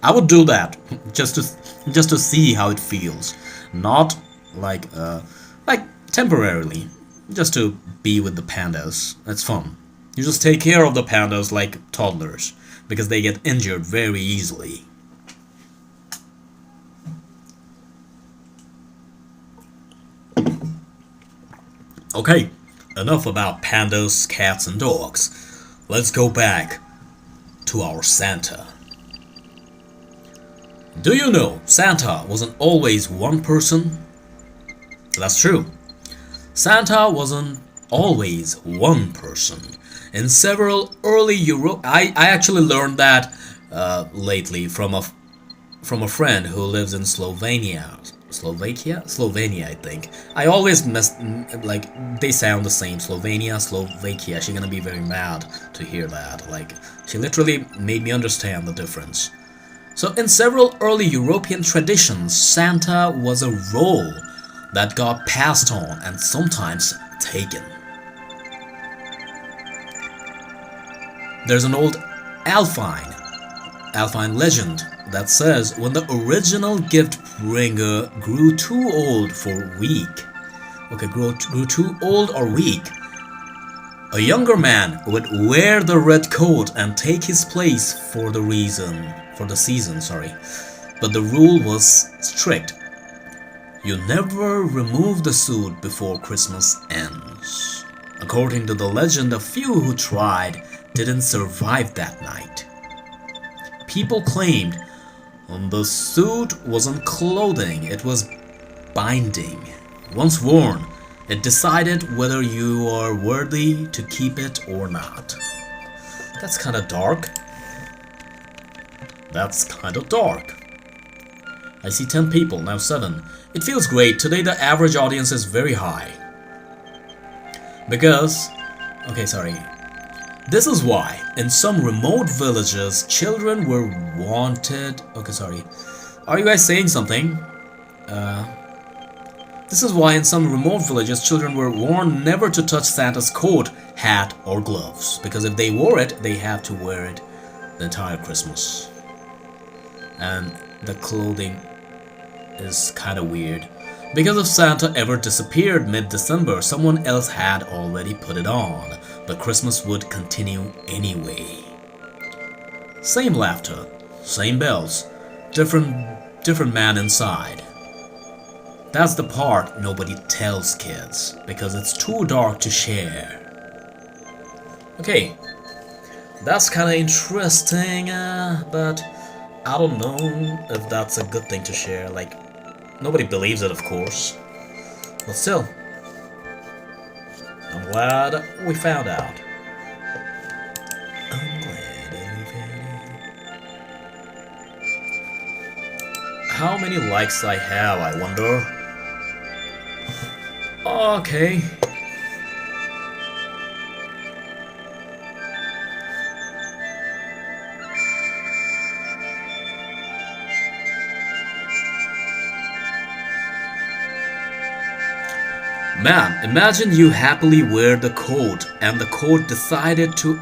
I would do that just to see how it feels, not like temporarily, just to be with the pandas. It's fun. You just take care of the pandas like toddlers because they get injured very easily. Okay, enough about pandas, cats, and dogs. Let's go back to our Santa. Do you know Santa wasn't always one person? That's true. Santa wasn't always one person. In several early I actually learned that lately from a friend who lives in Slovenia. Slovenia, I think. I always like, they sound the same. Slovakia. She's gonna be very mad to hear that. Like, she literally made me understand the difference. So in several early European traditions, Santa was a role that got passed on and sometimes taken. There's an old Alpine legend that says when the original gift bringer grew too old for weak, grew too old or weak, a younger man would wear the red coat and take his place for the season. But the rule was strict. You never remove the suit before Christmas ends. According to the legend, a few who tried didn't survive that night. People claimed the suit wasn't clothing, it was binding. Once worn, it decided whether you are worthy to keep it or not. That's kind of dark. That's kind of dark. I see 10 people, now 7. It feels great. Today the average audience is very high. Because... okay, sorry. This is why, in some remote villages, children were wanted... okay, sorry. Are you guys saying something? This is why in some remote villages, children were warned never to touch Santa's coat, hat, or gloves. Because if they wore it, they had to wear it the entire Christmas. And the clothing is kind of weird. Because if Santa ever disappeared mid-December, someone else had already put it on. The Christmas would continue anyway. Same laughter, same bells, different man inside. That's the part nobody tells kids, because it's too dark to share. Okay, that's kind of interesting, but I don't know if that's a good thing to share. Like, nobody believes it, of course, but still, I'm glad we found out. I'm glad we found out. How many likes I have, I wonder? Okay. Man, imagine you happily wear the coat and the coat decided to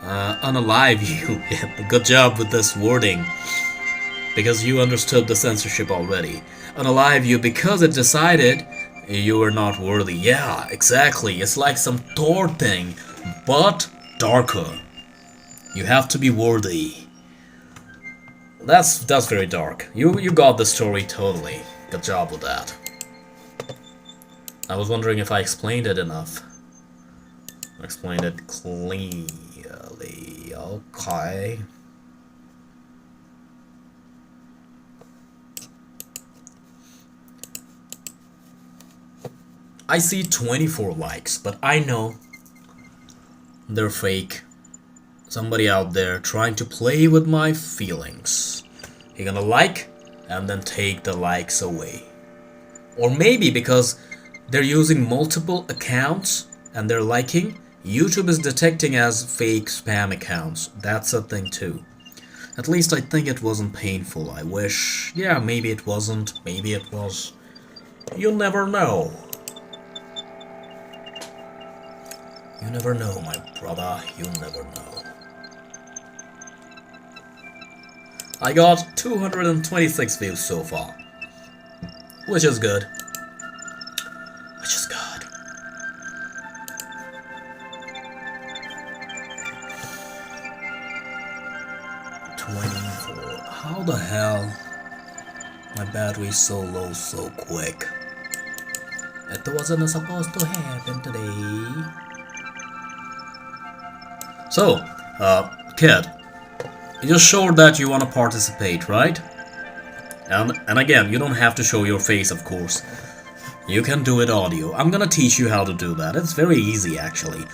unalive you. Good job with this wording. Because you understood the censorship already. Unalive you because it decided you were not worthy. Yeah, exactly. It's like some Thor thing, but darker. You have to be worthy. That's very dark. You got the story totally. Good job with that. I was wondering if I explained it enough. I explained it clearly. Okay. I see 24 likes, but I know they're fake. Somebody out there trying to play with my feelings. You're gonna like and then take the likes away. Or maybe because they're using multiple accounts and they're liking, YouTube is detecting as fake spam accounts. That's a thing too. At least I think it wasn't painful. I wish... yeah, maybe it wasn't. Maybe it was. You never know. You never know, my brother. You never know. I got 226 views so far. Which is good. Which is good. How the hell my battery's so low so quick? It wasn't supposed to happen today. So, kid, you just showed that you want to participate, right? And again, you don't have to show your face, of course. You can do it audio. I'm gonna teach you how to do that. It's very easy, actually.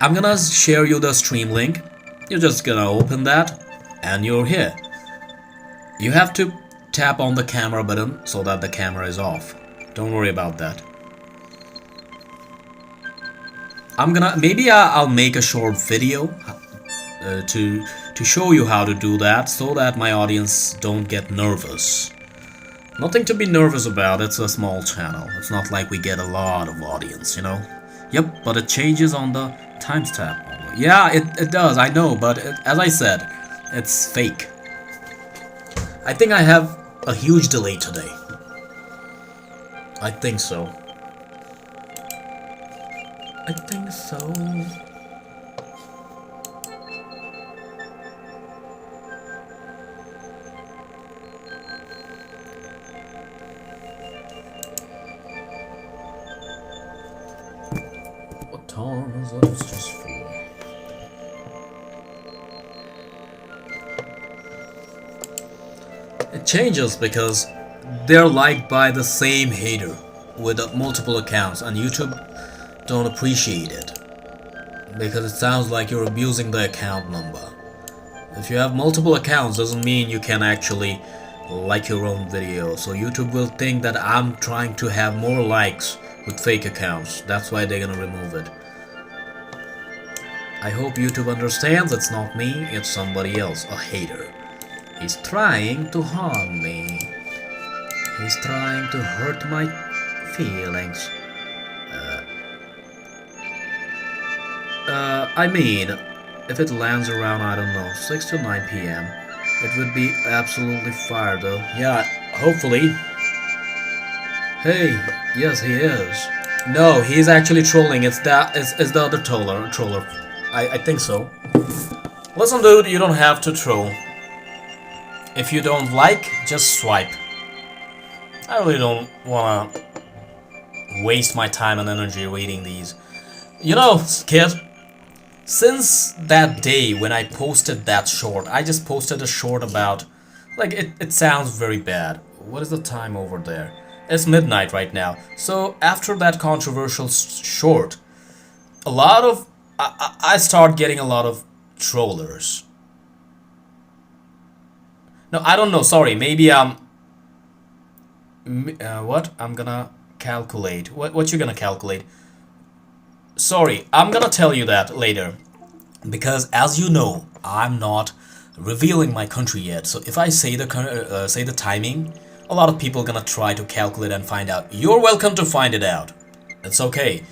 I'm gonna share you the stream link. You're just gonna open that, and you're here. You have to tap on the camera button so that the camera is off. Don't worry about that. Maybe I'll make a short video to show you how to do that, so that my audience don't get nervous. Nothing to be nervous about. It's a small channel. It's not like we get a lot of audience, you know. Yep, but it changes on the timestamp. Yeah, it does. I know, but as I said, it's fake. I think I have a huge delay today. I think so. I think so. What time is it? It's just 4. changes because they're liked by the same hater with multiple accounts, and YouTube don't appreciate it because it sounds like you're abusing the account number. If you have multiple accounts, doesn't mean you can actually like your own video. So YouTube will think that I'm trying to have more likes with fake accounts. That's why they're gonna remove it. I hope YouTube understands it's not me, it's somebody else, a hater. He's trying to harm me. He's trying to hurt my feelings. I mean, if it lands around, I don't know, 6 to 9 p.m., it would be absolutely fire though. Yeah, hopefully. Hey, yes he is. No, he's actually trolling. It's the other troller. I think so. Listen dude, you don't have to troll. If you don't like, just swipe. I really don't wanna waste my time and energy reading these. You know, kid, since that day when I posted that short, I just posted a short about, like, it sounds very bad. What is the time over there? It's midnight right now. So after that controversial short, a lot of, I start getting a lot of trollers. No, I don't know, sorry, maybe what? I'm gonna calculate. What you gonna calculate? Sorry, I'm gonna tell you that later. Because as you know, I'm not revealing my country yet. So if I say the timing, a lot of people are gonna try to calculate and find out. You're welcome to find it out. It's okay.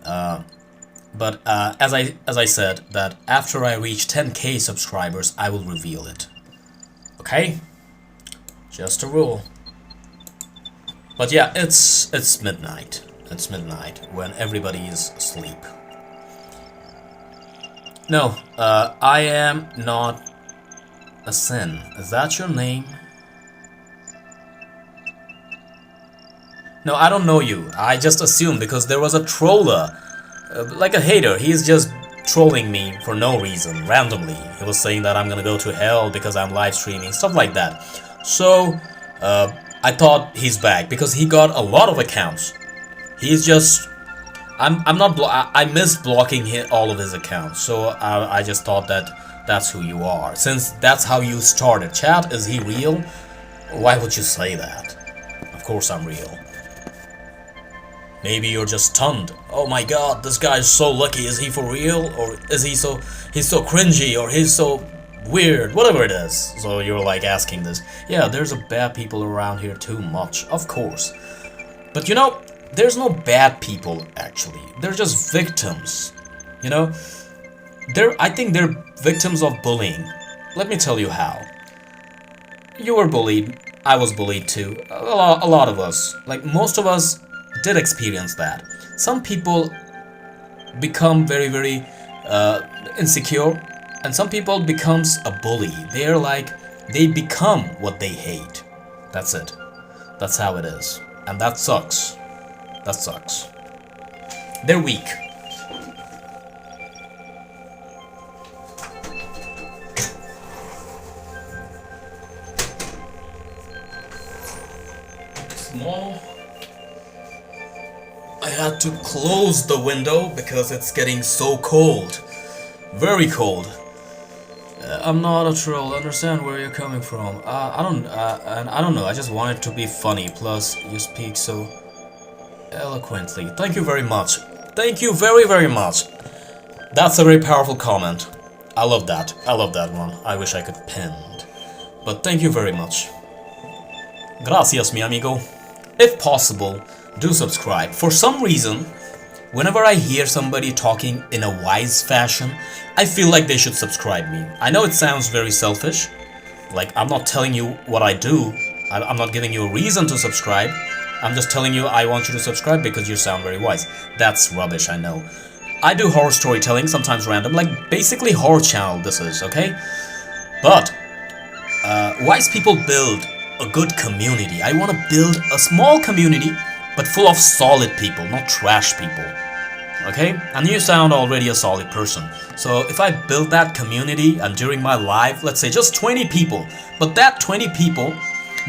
But as I said, that after I reach 10k subscribers, I will reveal it. Okay? Just a rule. But yeah, it's midnight. It's midnight when everybody is asleep. No, I am not a sin. Is that your name? No, I don't know you. I just assumed because there was a troller, like a hater. He's just trolling me for no reason, randomly. He was saying that I'm gonna go to hell because I'm live streaming, stuff like that. So, I thought he's back because he got a lot of accounts. He's just, I missed blocking all of his accounts, so I just thought that that's who you are. Since that's how you started. Chat, is he real? Why would you say that? Of course I'm real. Maybe you're just stunned. Oh my god, this guy is so lucky. Is he for real? Or is he's so cringy, or he's so weird, whatever it is. So you're like asking this. Yeah, there's a bad people around here too much, of course. But you know, there's no bad people actually. They're just victims. You know? I think they're victims of bullying. Let me tell you how. You were bullied. I was bullied too. A lot of us. Like most of us did experience that. Some people become very, very insecure, and some people becomes a bully. They're like, they become what they hate. That's it. That's how it is. And that sucks. That sucks. They're weak. Small. I had to close the window because it's getting so cold. Very cold. I'm not a troll. I understand where you're coming from. I don't know. I just want it to be funny. Plus, you speak so eloquently. Thank you very much. Thank you very, very much. That's a very powerful comment. I love that. I love that one. I wish I could pin it. But thank you very much. Gracias, mi amigo. If possible, do subscribe. For some reason, whenever I hear somebody talking in a wise fashion, I feel like they should subscribe me. I know it sounds very selfish. Like, I'm not telling you what I do. I'm not giving you a reason to subscribe. I'm just telling you I want you to subscribe because you sound very wise. That's rubbish, I know. I do horror storytelling, sometimes random, like basically horror channel this is, okay? But, wise people build a good community. I want to build a small community, but full of solid people, not trash people. Okay? And you sound already a solid person. So if I build that community and during my live, let's say just 20 people, but that 20 people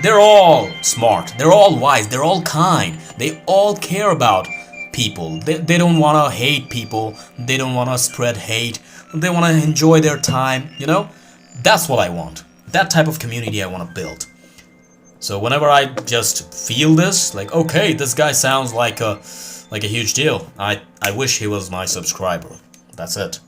They're all smart, they're all wise, they're all kind, they all care about people. They don't want to hate people, they don't want to spread hate, they want to enjoy their time, you know? That's what I want. That type of community I want to build. So whenever I just feel this, like, okay, this guy sounds like a huge deal, I wish he was my subscriber. That's it.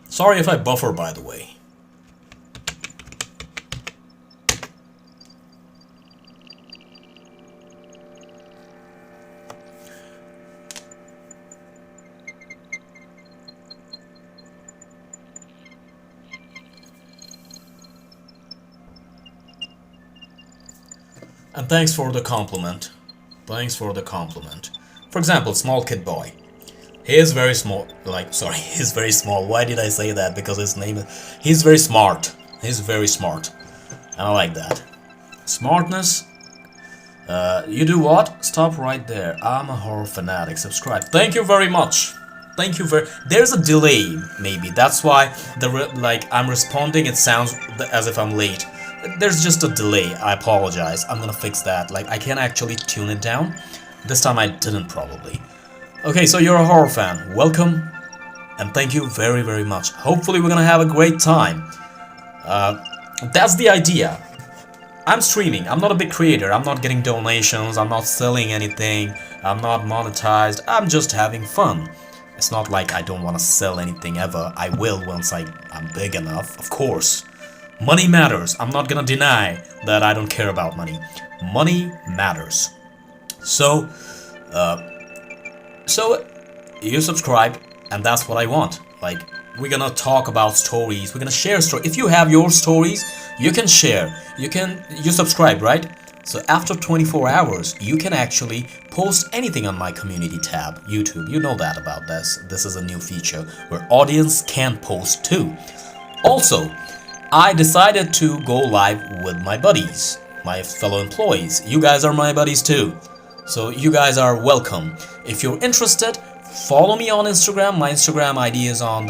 Sorry if I buffer, by the way. And thanks for the compliment. Thanks for the compliment. For example, small kid boy. He is very small, sorry, he's very small. Why did I say that? Because his name is... He's very smart. He's very smart. And I like that. Smartness. You do what? Stop right there. I'm a horror fanatic. Subscribe. Thank you very much. Thank you very... There's a delay, maybe. That's why I'm responding. It sounds as if I'm late. There's just a delay. I apologize. I'm gonna fix that. Like, I can actually tune it down. This time I didn't, probably. Okay, so you're a horror fan. Welcome, and thank you very, very much. Hopefully we're gonna have a great time. That's the idea. I'm streaming. I'm not a big creator. I'm not getting donations. I'm not selling anything. I'm not monetized. I'm just having fun. It's not like I don't want to sell anything ever. I will once I'm big enough, of course. Money matters. I'm not gonna deny that I don't care about money. Money matters. So you subscribe, and that's what I want. Like, we're gonna talk about stories, we're gonna share stories. If you have your stories, you can share. You subscribe, right? So after 24 hours, you can actually post anything on my community tab, YouTube. You know that about this. This is a new feature where audience can post too. Also, I decided to go live with my buddies, my fellow employees. You guys are my buddies too. So you guys are welcome. If you're interested, follow me on Instagram. My Instagram ID is on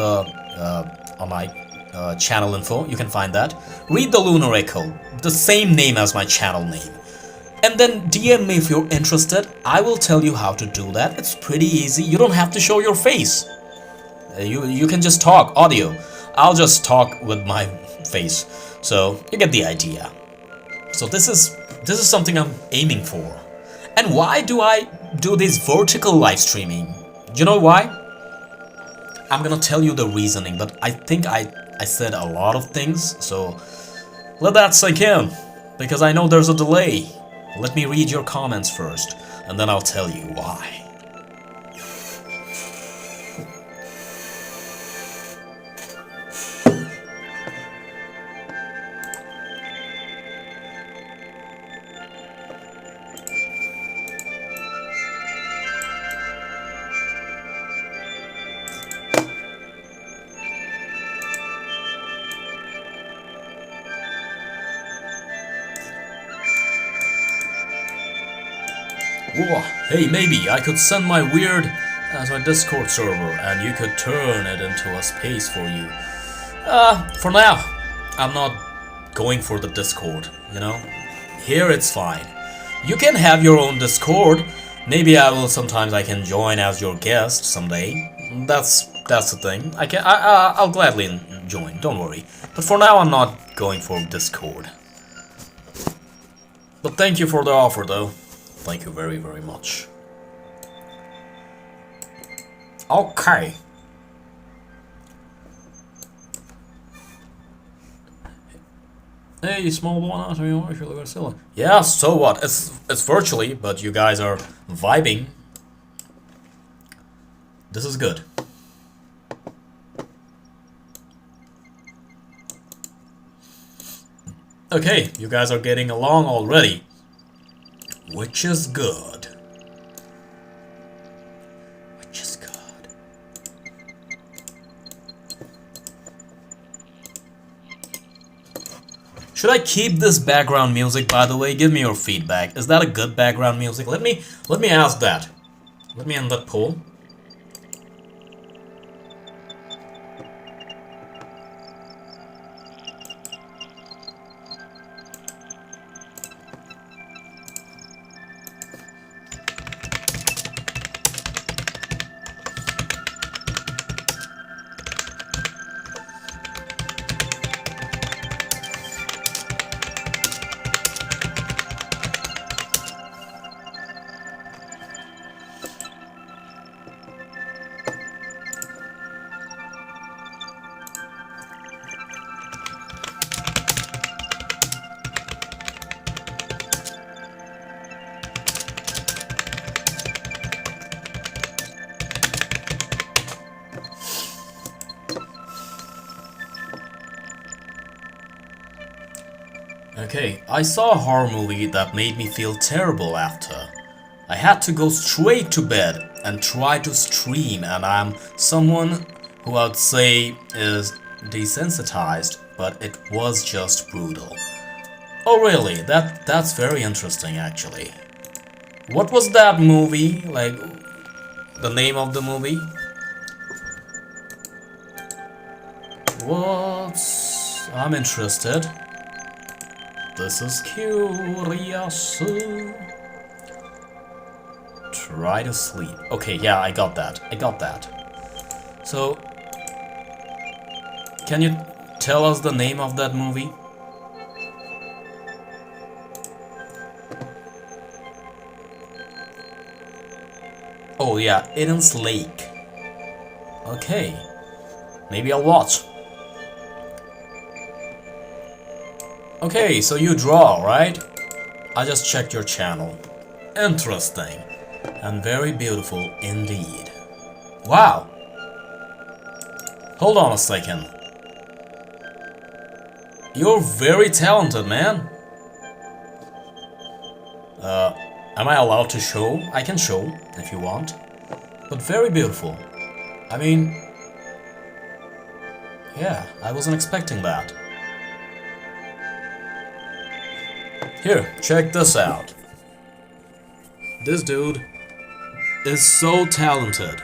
my channel info. You can find that. Read the Lunar Echo, the same name as my channel name. And then DM me if you're interested. I will tell you how to do that. It's pretty easy. You don't have to show your face. You can just talk audio. I'll just talk with my face. So you get the idea. So this is something I'm aiming for. And why do I do this vertical live streaming? You know why? I'm gonna tell you the reasoning, but I think I said a lot of things, so let that sink in, because I know there's a delay. Let me read your comments first, and then I'll tell you why. Whoa, hey, maybe I could send my weird as my Discord server and you could turn it into a space for you. For now, I'm not going for the Discord, you know? Here it's fine. You can have your own Discord. Maybe sometimes I can join as your guest someday. That's the thing. I'll gladly join, don't worry. But for now, I'm not going for Discord. But thank you for the offer, though. Thank you very, very much. Okay. Hey, small one out of your if you look at Scylla. Yeah, so what? It's virtually, but you guys are vibing. This is good. Okay, you guys are getting along already. Which is good. Which is good. Should I keep this background music, by the way? Give me your feedback. Is that a good background music? Let me ask that. Let me end that poll. Okay, I saw a horror movie that made me feel terrible after. I had to go straight to bed and try to stream, and I'm someone who I'd say is desensitized, but it was just brutal. Oh really? That's very interesting actually. What was that movie? Like, the name of the movie? What? I'm interested. This is curious. Try to sleep. Okay, yeah, I got that. I got that. So, can you tell us the name of that movie? Oh yeah, Eden's Lake. Okay, maybe I'll watch. Okay, so you draw, right? I just checked your channel. Interesting. And very beautiful indeed. Wow. Hold on a second. You're very talented, man. Am I allowed to show? I can show, if you want. But very beautiful. I mean... yeah, I wasn't expecting that. Here, check this out. This dude is so talented.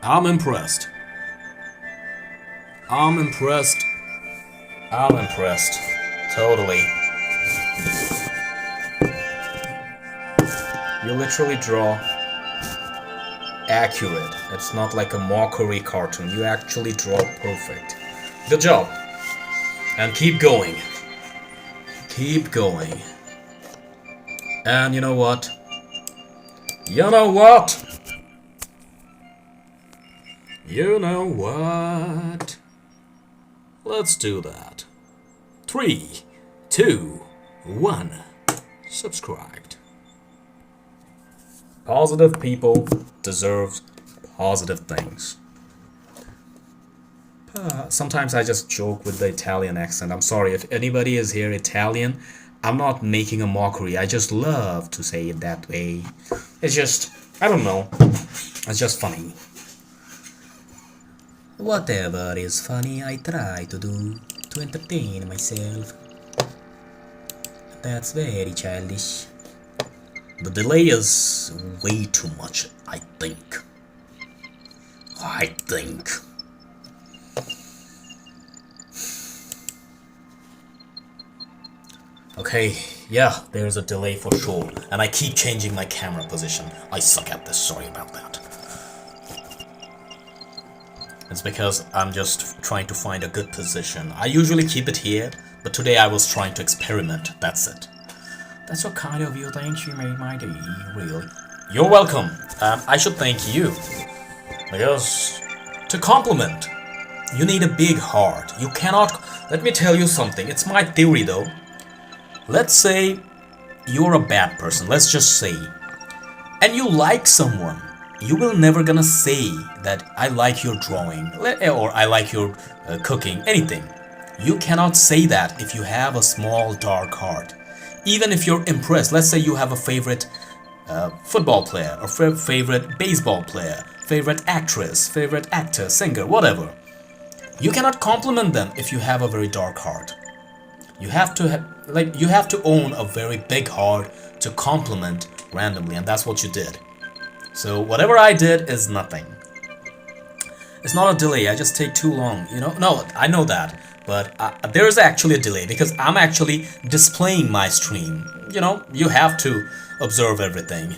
I'm impressed. I'm impressed. I'm impressed. Totally. You literally draw accurate. It's not like a mockery cartoon. You actually draw perfect. Good job. And keep going. Keep going. And you know what? You know what? You know what? Let's do that. 3, 2, 1. Subscribed. Positive people deserve positive things. Sometimes I just joke with the Italian accent. I'm sorry if anybody is here Italian. I'm not making a mockery. I just love to say it that way. It's just, I don't know. It's just funny. Whatever is funny, I try to do to entertain myself. That's very childish. The delay is way too much, I think. Okay, yeah, there's a delay for sure. And I keep changing my camera position. I suck at this, sorry about that. It's because I'm just trying to find a good position. I usually keep it here, but today I was trying to experiment, that's it. That's what kind of you. Thank you made my day, really. You're welcome. I should thank you. Because to compliment, you need a big heart. You cannot... Let me tell you something. It's my theory though. Let's say you're a bad person. Let's just say. And you like someone. You will never gonna say that I like your drawing or I like your cooking, anything. You cannot say that if you have a small dark heart. Even if you're impressed, let's say you have a favorite football player or favorite baseball player, favorite actress, favorite actor, singer, whatever. You cannot compliment them if you have a very dark heart. You have to you have to own a very big heart to compliment randomly, and that's what you did. So whatever I did is nothing. It's not a delay, I just take too long, you know? No, I know that, but there is actually a delay because I'm actually displaying my stream. You know, you have to observe everything.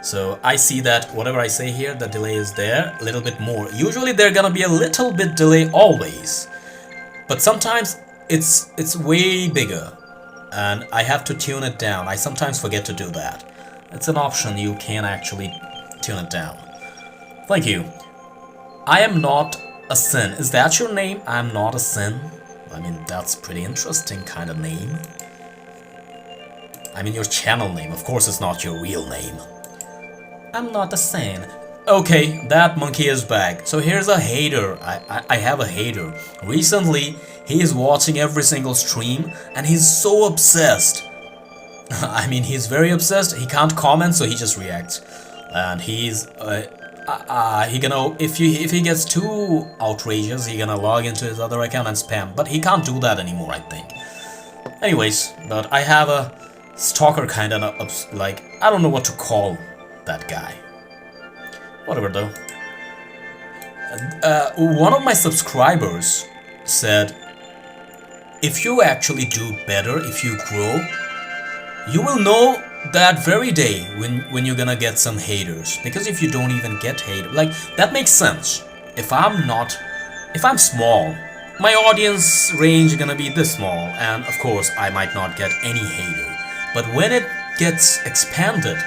So I see that whatever I say here, the delay is there, a little bit more. Usually there's gonna be a little bit delay always, but sometimes it's way bigger, and I have to tune it down. I sometimes forget to do that. It's an option, you can actually tune it down. Thank you. I am not a sin. Is that your name? I'm not a sin? I mean, that's pretty interesting kind of name. I mean, your channel name. Of course it's not your real name. I'm not a sin. Okay, that monkey is back. So here's a hater. I have a hater. Recently, he is watching every single stream and he's so obsessed. I mean, he's very obsessed. He can't comment, so he just reacts. And he's he gonna if he gets too outrageous, he gonna log into his other account and spam. But he can't do that anymore, I think. Anyways, but I have a stalker kind of like, I don't know what to call that guy. Whatever though. One of my subscribers said, if you actually do better, if you grow, you will know that very day when you're gonna get some haters. Because if you don't even get haters, like, that makes sense. If I'm small, my audience range is gonna be this small, and of course I might not get any hater. But when it gets expanded,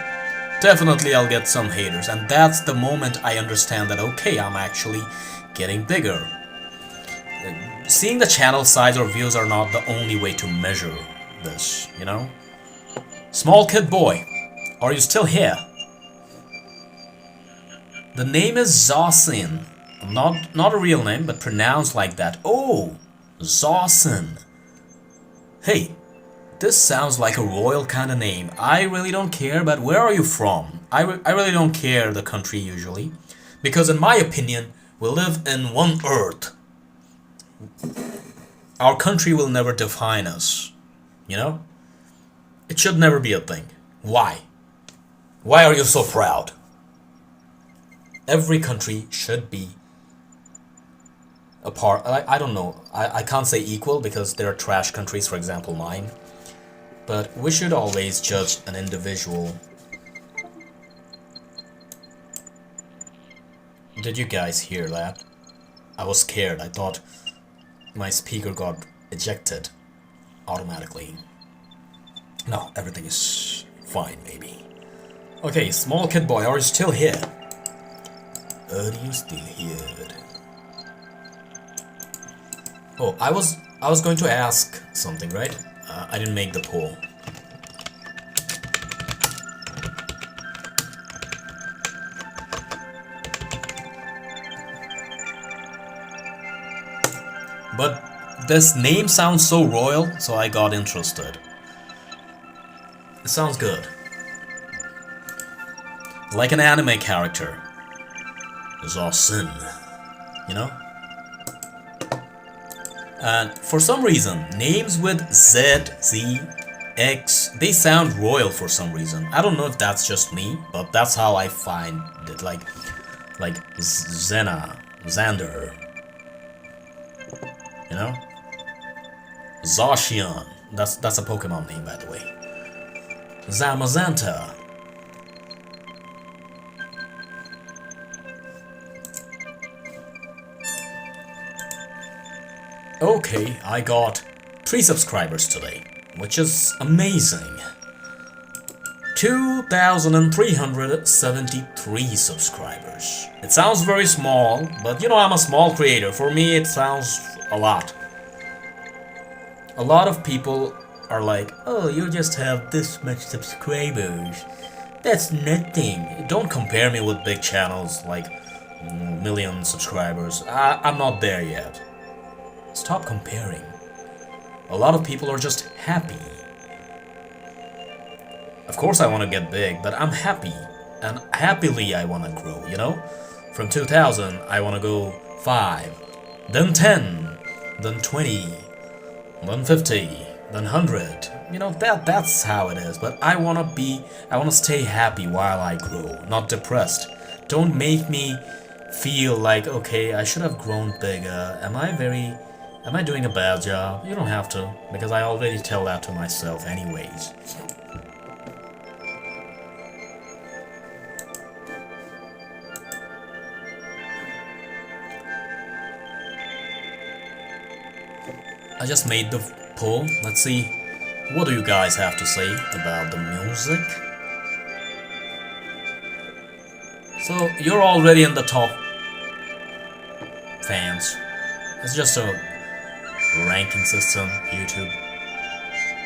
definitely I'll get some haters, and that's the moment I understand that, okay, I'm actually getting bigger. Seeing the channel size or views are not the only way to measure this, you know? Small kid boy, are you still here? The name is Zawsin. Not a real name, but pronounced like that. Oh, Zawsin. Hey, this sounds like a royal kind of name. I really don't care, but where are you from? I really don't care the country usually. Because in my opinion, we live in one earth. Our country will never define us, you know? It should never be a thing. Why? Why are you so proud? Every country should be a part. I don't know. I can't say equal because there are trash countries, for example, mine. But we should always judge an individual. Did you guys hear that? I was scared. I thought my speaker got ejected automatically. No, everything is fine, maybe. Okay, small kid boy, are you still here? Are you still here? Oh, I was going to ask something, right? I didn't make the poll. But this name sounds so royal, so I got interested. It sounds good. Like an anime character. Zawsin. You know? And for some reason, names with Z, Z, X, they sound royal for some reason. I don't know if that's just me, but that's how I find it. Like Zena, Xander. You know? Zacian. That's a Pokemon name, by the way. Zamazenta. Okay, I got 3 subscribers today, which is amazing. 2,373 subscribers. It sounds very small, but you know, I'm a small creator. For me, it sounds a lot. A lot of people are like, oh, you just have this much subscribers. That's nothing. Don't compare me with big channels like million subscribers. I'm not there yet. Stop comparing. A lot of people are just happy. Of course I want to get big, but I'm happy. And happily I want to grow, you know? From 2000, I want to go 5, then 10, then 20, then 50, then 100. You know, that's how it is. But I want to stay happy while I grow, not depressed. Don't make me feel like, okay, I should have grown bigger. Am I doing a bad job? You don't have to, because I already tell that to myself anyways. I just made the poll. Let's see, what do you guys have to say about the music? So, you're already in the top fans. It's just a ranking system YouTube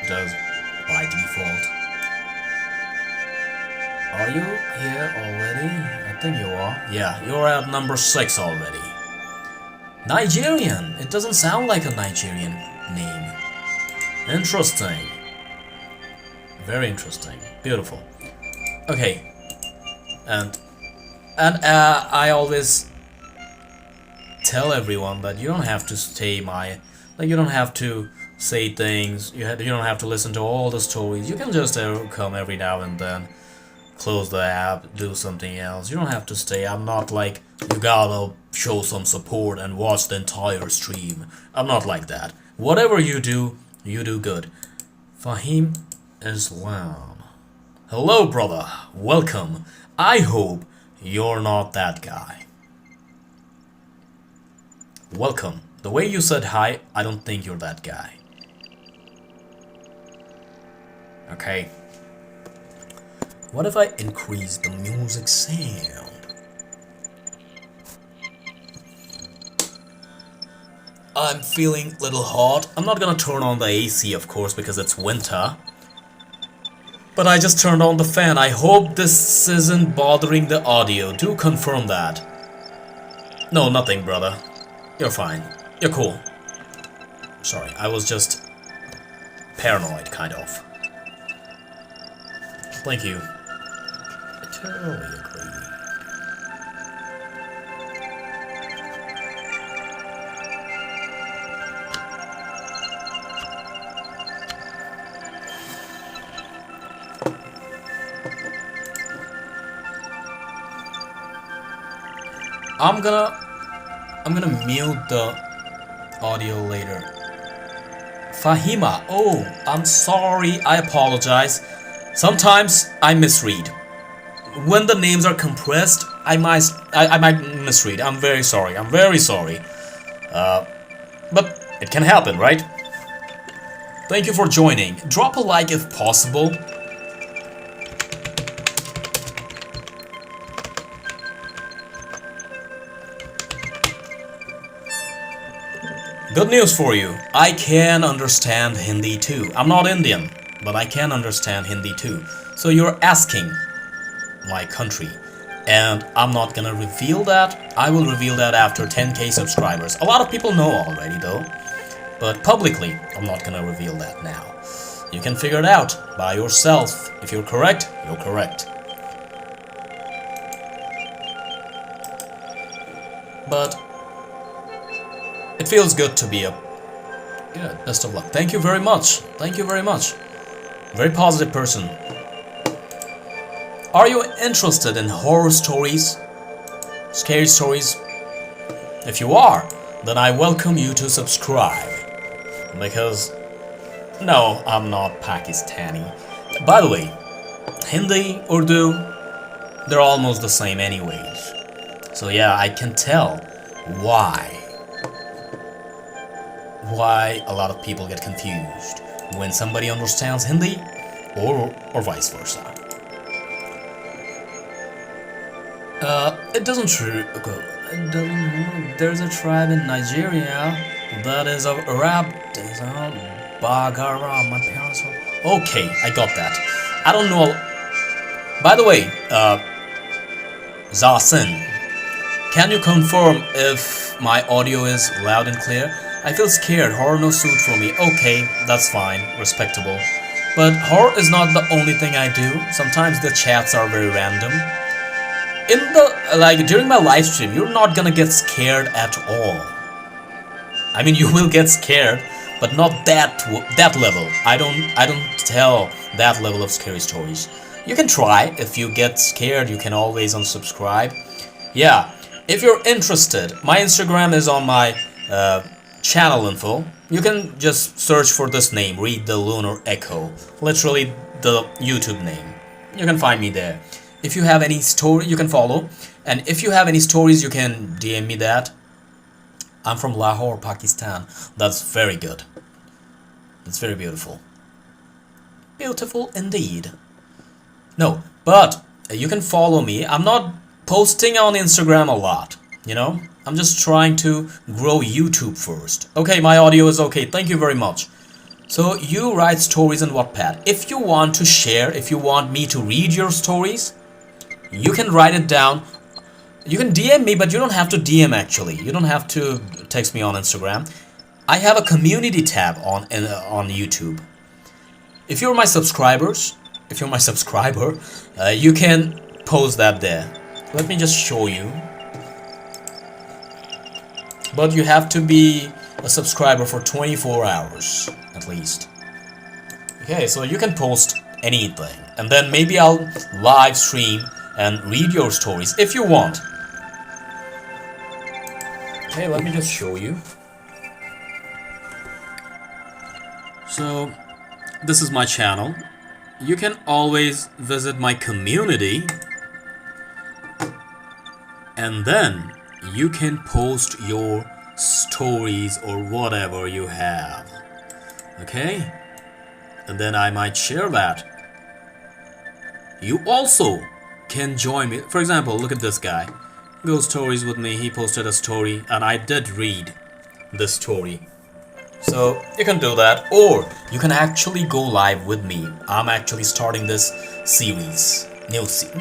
does by default. Are you here already? I think you are. Yeah, you're at number 6 already. Nigerian! It doesn't sound like a Nigerian name. Interesting. Very interesting. Beautiful. Okay. And I always tell everyone that you don't have to you don't have to say things, you don't have to listen to all the stories. You can just come every now and then, close the app, do something else. You don't have to stay. I'm not like, you gotta show some support and watch the entire stream. I'm not like that. Whatever you do good. Fahim Islam. Hello, brother. Welcome. I hope you're not that guy. Welcome. The way you said hi, I don't think you're that guy. Okay. What if I increase the music sound? I'm feeling a little hot. I'm not gonna turn on the AC, of course, because it's winter. But I just turned on the fan. I hope this isn't bothering the audio. Do confirm that. No, nothing, brother. You're fine. You're cool. Sorry, I was just paranoid, kind of. Thank you. I totally agree. I'm gonna mute the audio later. Fahima, oh, I'm sorry, I apologize. Sometimes I misread. When the names are compressed, I might misread. I'm very sorry. I'm very sorry. But it can happen, right? Thank you for joining. Drop a like if possible. Good news for you. I can understand Hindi too. I'm not Indian, but I can understand Hindi too. So you're asking my country, and I'm not gonna reveal that. I will reveal that after 10k subscribers. A lot of people know already though, but publicly I'm not gonna reveal that now. You can figure it out by yourself. If you're correct, you're correct. But it feels good to be a... Good, best of luck. Thank you very much. Thank you very much. Very positive person. Are you interested in horror stories? Scary stories? If you are, then I welcome you to subscribe. Because... no, I'm not Pakistani. By the way, Hindi, Urdu, they're almost the same anyways. So yeah, I can tell why a lot of people get confused when somebody understands Hindi or vice versa. It doesn't there's a tribe in Nigeria that is of Arab Bagara. My parents are... Okay, I got that. I don't know. By the way, Zasin, can you confirm if my audio is loud and clear? I feel scared. Horror no suit for me. Okay, that's fine. Respectable. But horror is not the only thing I do. Sometimes the chats are very random. in the during my live stream, you're not gonna get scared at all. I mean, you will get scared, but not that level. I don't tell that level of scary stories. You can try. If you get scared, you can always unsubscribe. Yeah, if you're interested, my Instagram is on my channel info. You can just search for this name, Read the Lunar Echo. Literally the YouTube name. You can find me there. If you have any story, you can follow. And if you have any stories, you can DM me that. I'm from Lahore, Pakistan. That's very good. That's very beautiful. Beautiful indeed. No, but you can follow me. I'm not posting on Instagram a lot, you know? I'm just trying to grow YouTube first. Okay, my audio is okay. Thank you very much. So you write stories on Wattpad. If you want to share, if you want me to read your stories, you can write it down. You can DM me, but you don't have to DM actually. You don't have to text me on Instagram. I have a community tab on YouTube. If you're my subscribers, if you're my subscriber, you can post that there. Let me just show you. But you have to be a subscriber for 24 hours at least. Okay, so you can post anything, and then maybe I'll live stream and read your stories if you want. Okay, let me just show you. So this is my channel. You can always visit my community, and then you can post your stories or whatever you have. Okay? And then I might share that. You also can join me. For example, look at this guy. Go stories with me. He posted a story and I did read this story. So you can do that, or you can actually go live with me. I'm actually starting this series.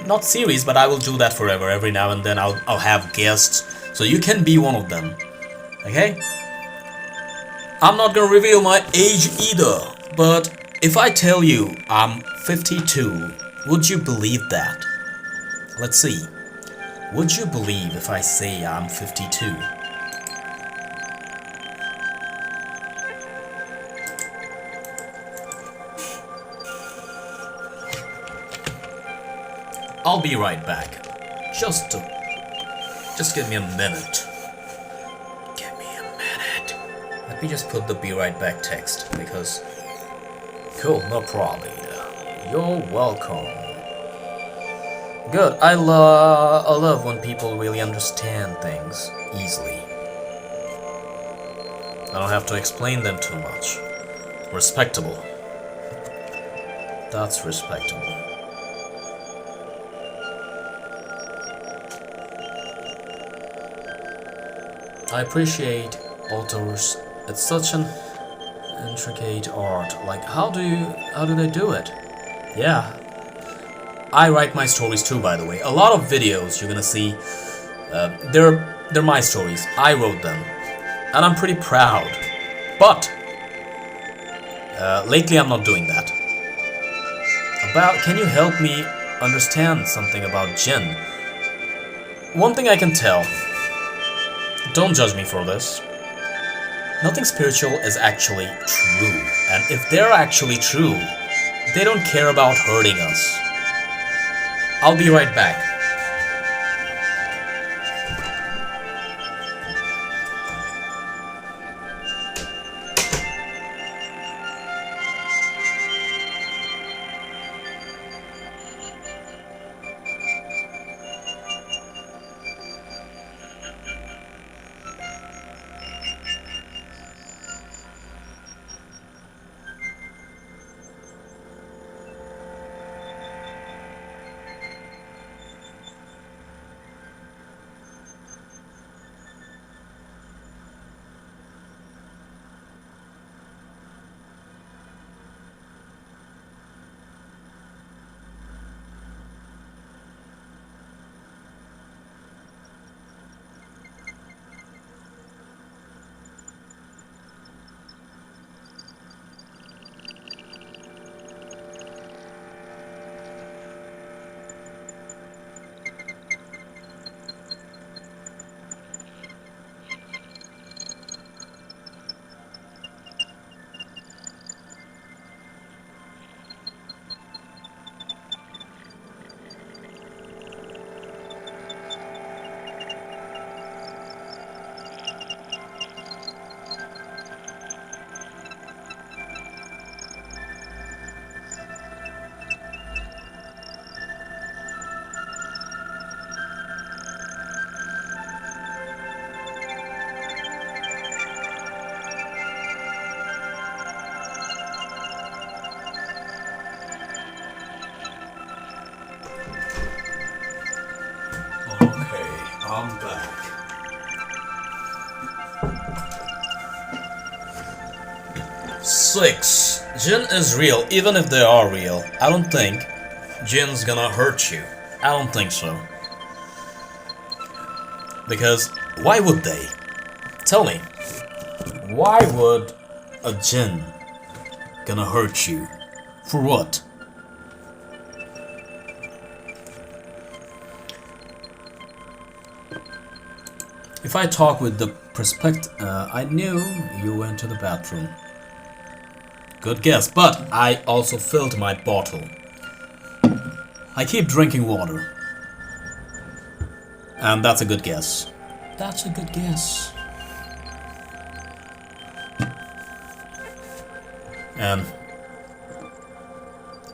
Not series, but I will do that forever. Every now and then I'll have guests. So you can be one of them. Okay? I'm not gonna reveal my age either, but if I tell you I'm 52, would you believe that? Let's see. Would you believe if I say I'm 52? I'll be right back. Just give me a minute. Give me a minute. Let me just put the be right back text because... Cool, no problem. You're welcome. Good. I love when people really understand things easily. I don't have to explain them too much. Respectable. That's respectable. I appreciate authors. It's such an intricate art. Like, how do they do it? Yeah. I write my stories too, by the way. A lot of videos you're gonna see, they're my stories. I wrote them, and I'm pretty proud. But lately, I'm not doing that. Can you help me understand something about jinn? One thing I can tell. Don't judge me for this. Nothing spiritual is actually true, and if they're actually true, they don't care about hurting us. I'll be right back. I'm back. Six. Jinn is real, even if they are real. I don't think Jinn's gonna hurt you. I don't think so. Because why would they? Tell me. Why would a Jinn gonna hurt you? For what? If I talk with the prospect, I knew you went to the bathroom. Good guess, but I also filled my bottle. I keep drinking water. And that's a good guess. That's a good guess.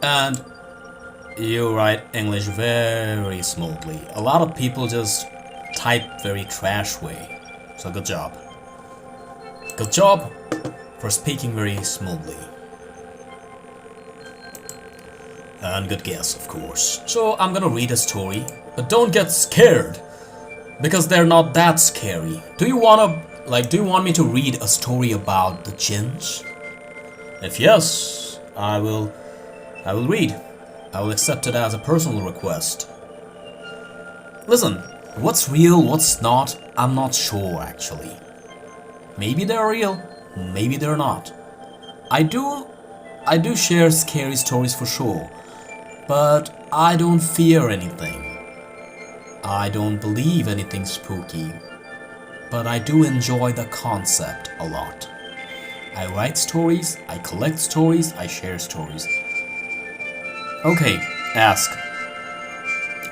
And you write English very smoothly. A lot of people just type very trash way. So good job. Good job for speaking very smoothly. And good guess, of course. So I'm gonna read a story, but don't get scared, because they're not that scary. Do you want me to read a story about the jinns? If yes, I will read. I will accept it as a personal request. Listen, what's real, what's not, I'm not sure actually. Maybe they're real, maybe they're not. I do share scary stories for sure, but I don't fear anything. I don't believe anything spooky, but I do enjoy the concept a lot. I write stories, I collect stories, I share stories. Okay, ask.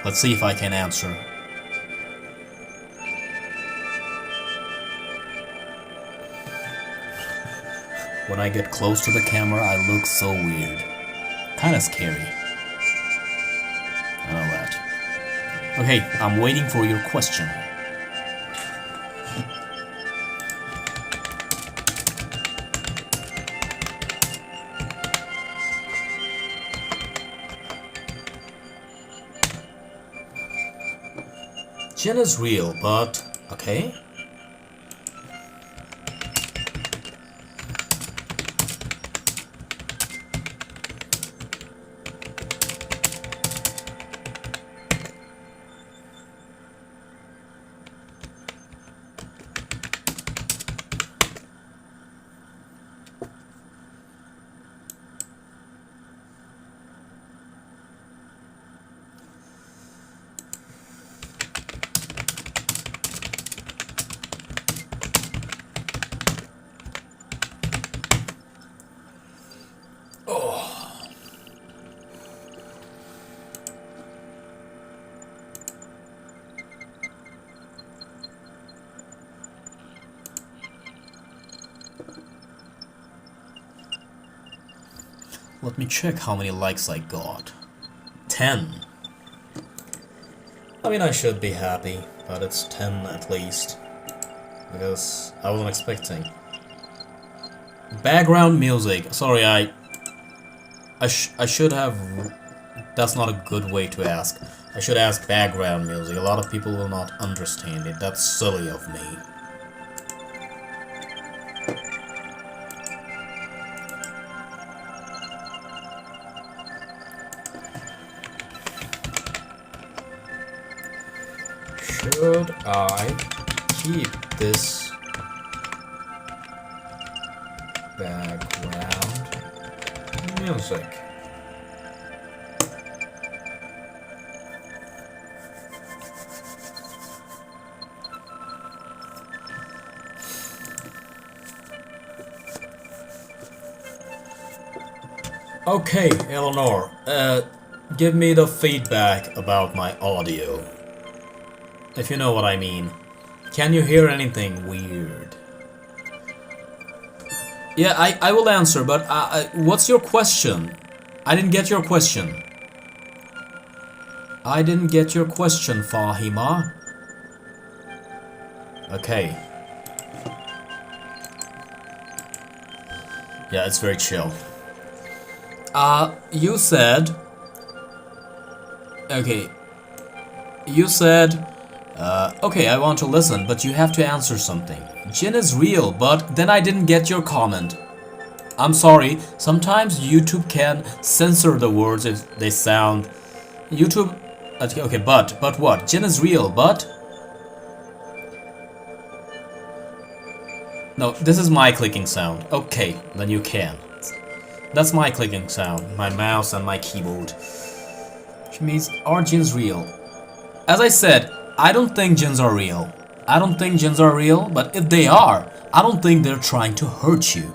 Let's see if I can answer. When I get close to the camera, I look so weird. Kinda scary. I know that. Okay, I'm waiting for your question. Jinn is real, but okay. Let me check how many likes I got. 10. I mean, I should be happy, but it's 10 at least. Because I wasn't expecting. Background music. Sorry, I should have... That's not a good way to ask. I should ask background music. A lot of people will not understand it. That's silly of me. Should I keep this background music? Okay, Eleanor, give me the feedback about my audio. If you know what I mean. Can you hear anything weird? Yeah, I will answer, but what's your question? I didn't get your question. I didn't get your question, Fahima. Okay. Yeah, it's very chill. You said... Okay. You said... Okay, I want to listen, but you have to answer something. Jin is real, but then I didn't get your comment. I'm sorry, sometimes YouTube can censor the words if they sound... YouTube... Okay, but what? Jin is real, but... No, this is my clicking sound. Okay, then you can. That's my clicking sound, my mouse and my keyboard. Which means, are Jins real? As I said, I don't think Jins are real. I don't think Jins are real, but if they are, I don't think they're trying to hurt you.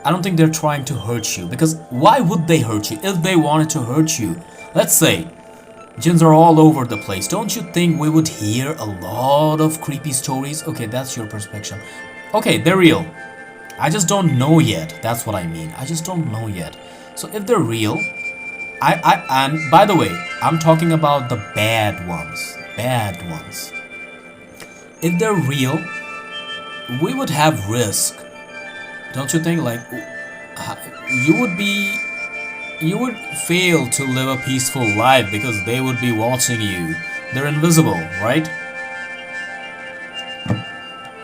I don't think they're trying to hurt you, because why would they hurt you if they wanted to hurt you? Let's say, Jins are all over the place. Don't you think we would hear a lot of creepy stories? Okay, that's your perspective. Okay, they're real. I just don't know yet. That's what I mean. I just don't know yet. So if they're real, and by the way, I'm talking about the bad ones. Bad ones. If they're real, we would have risk. Don't you think? Like, you would fail to live a peaceful life because they would be watching you. They're invisible, right?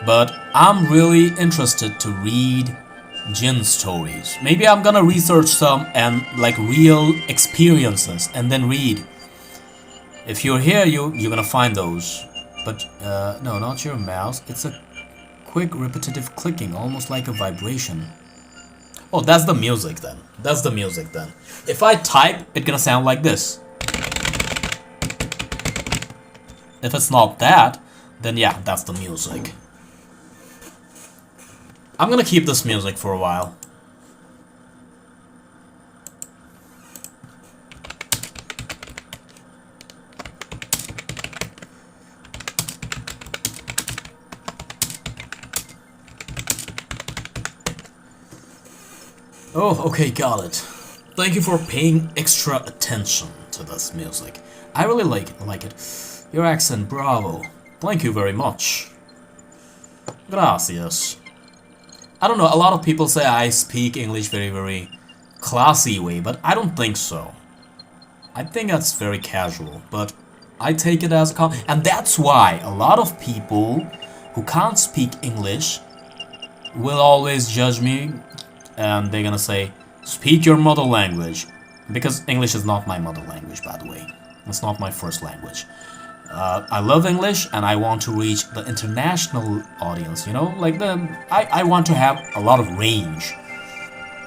But I'm really interested to read Jin stories. Maybe I'm gonna research some and like real experiences and then read. If you're here, you're gonna find those. But no, not your mouse. It's a quick repetitive clicking, almost like a vibration. Oh, that's the music then. That's the music then. If I type, it's gonna sound like this. If it's not that, then yeah, that's the music. I'm gonna keep this music for a while. Oh, okay, got it. Thank you for paying extra attention to this music. I really like it. Your accent, bravo. Thank you very much. Gracias. I don't know, a lot of people say I speak English very classy way, but I don't think so. I think that's very casual, but I take it as a compliment. And that's why a lot of people who can't speak English will always judge me, and they're gonna say, speak your mother language. Because English is not my mother language, by the way. It's not my first language. I love English and I want to reach the international audience, you know, like I want to have a lot of range.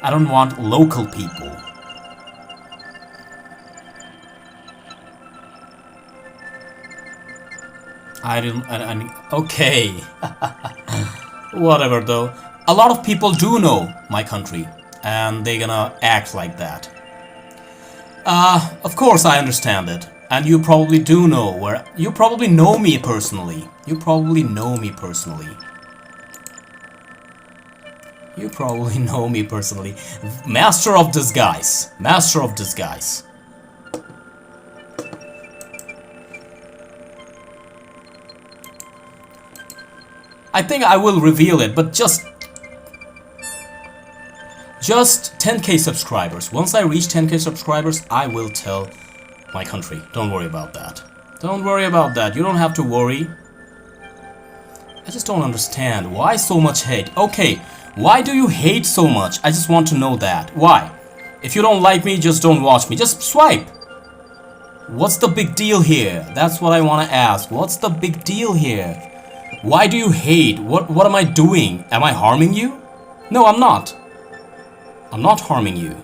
I don't want local people. Okay. Whatever though. A lot of people do know my country and they're gonna act like that. Of course I understand it. And you probably do know where... You probably know me personally. You probably know me personally. You probably know me personally. Master of disguise. Master of disguise. I think I will reveal it, but just 10k subscribers. Once I reach 10k subscribers, I will tell my country. Don't worry about that. Don't worry about that. You don't have to worry. I just don't understand. Why so much hate? Okay, why do you hate so much? I just want to know that. Why? If you don't like me, just don't watch me. Just swipe. What's the big deal here? That's what I want to ask. What's the big deal here? Why do you hate? What am I doing? Am I harming you? No, I'm not. I'm not harming you.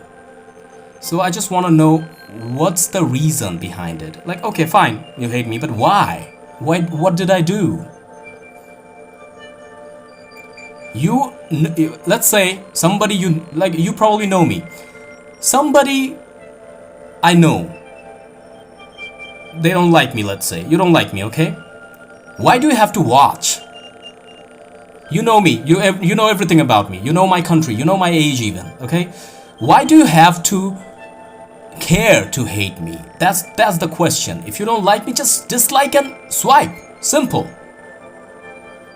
So I just want to know what's the reason behind it. Like, okay, fine, you hate me, but why? What did I do? Let's say somebody you probably know me. Somebody I know. They don't like me, let's say. You don't like me, okay? Why do you have to watch? You know me. You know everything about me. You know my country. You know my age even, okay? Why do you have to care to hate me? That's the question. If you don't like me, just dislike and swipe. Simple.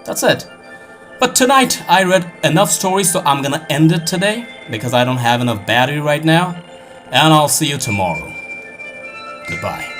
That's it. But tonight I read enough stories, so I'm gonna end it today because I don't have enough battery right now. And I'll see you tomorrow. Goodbye.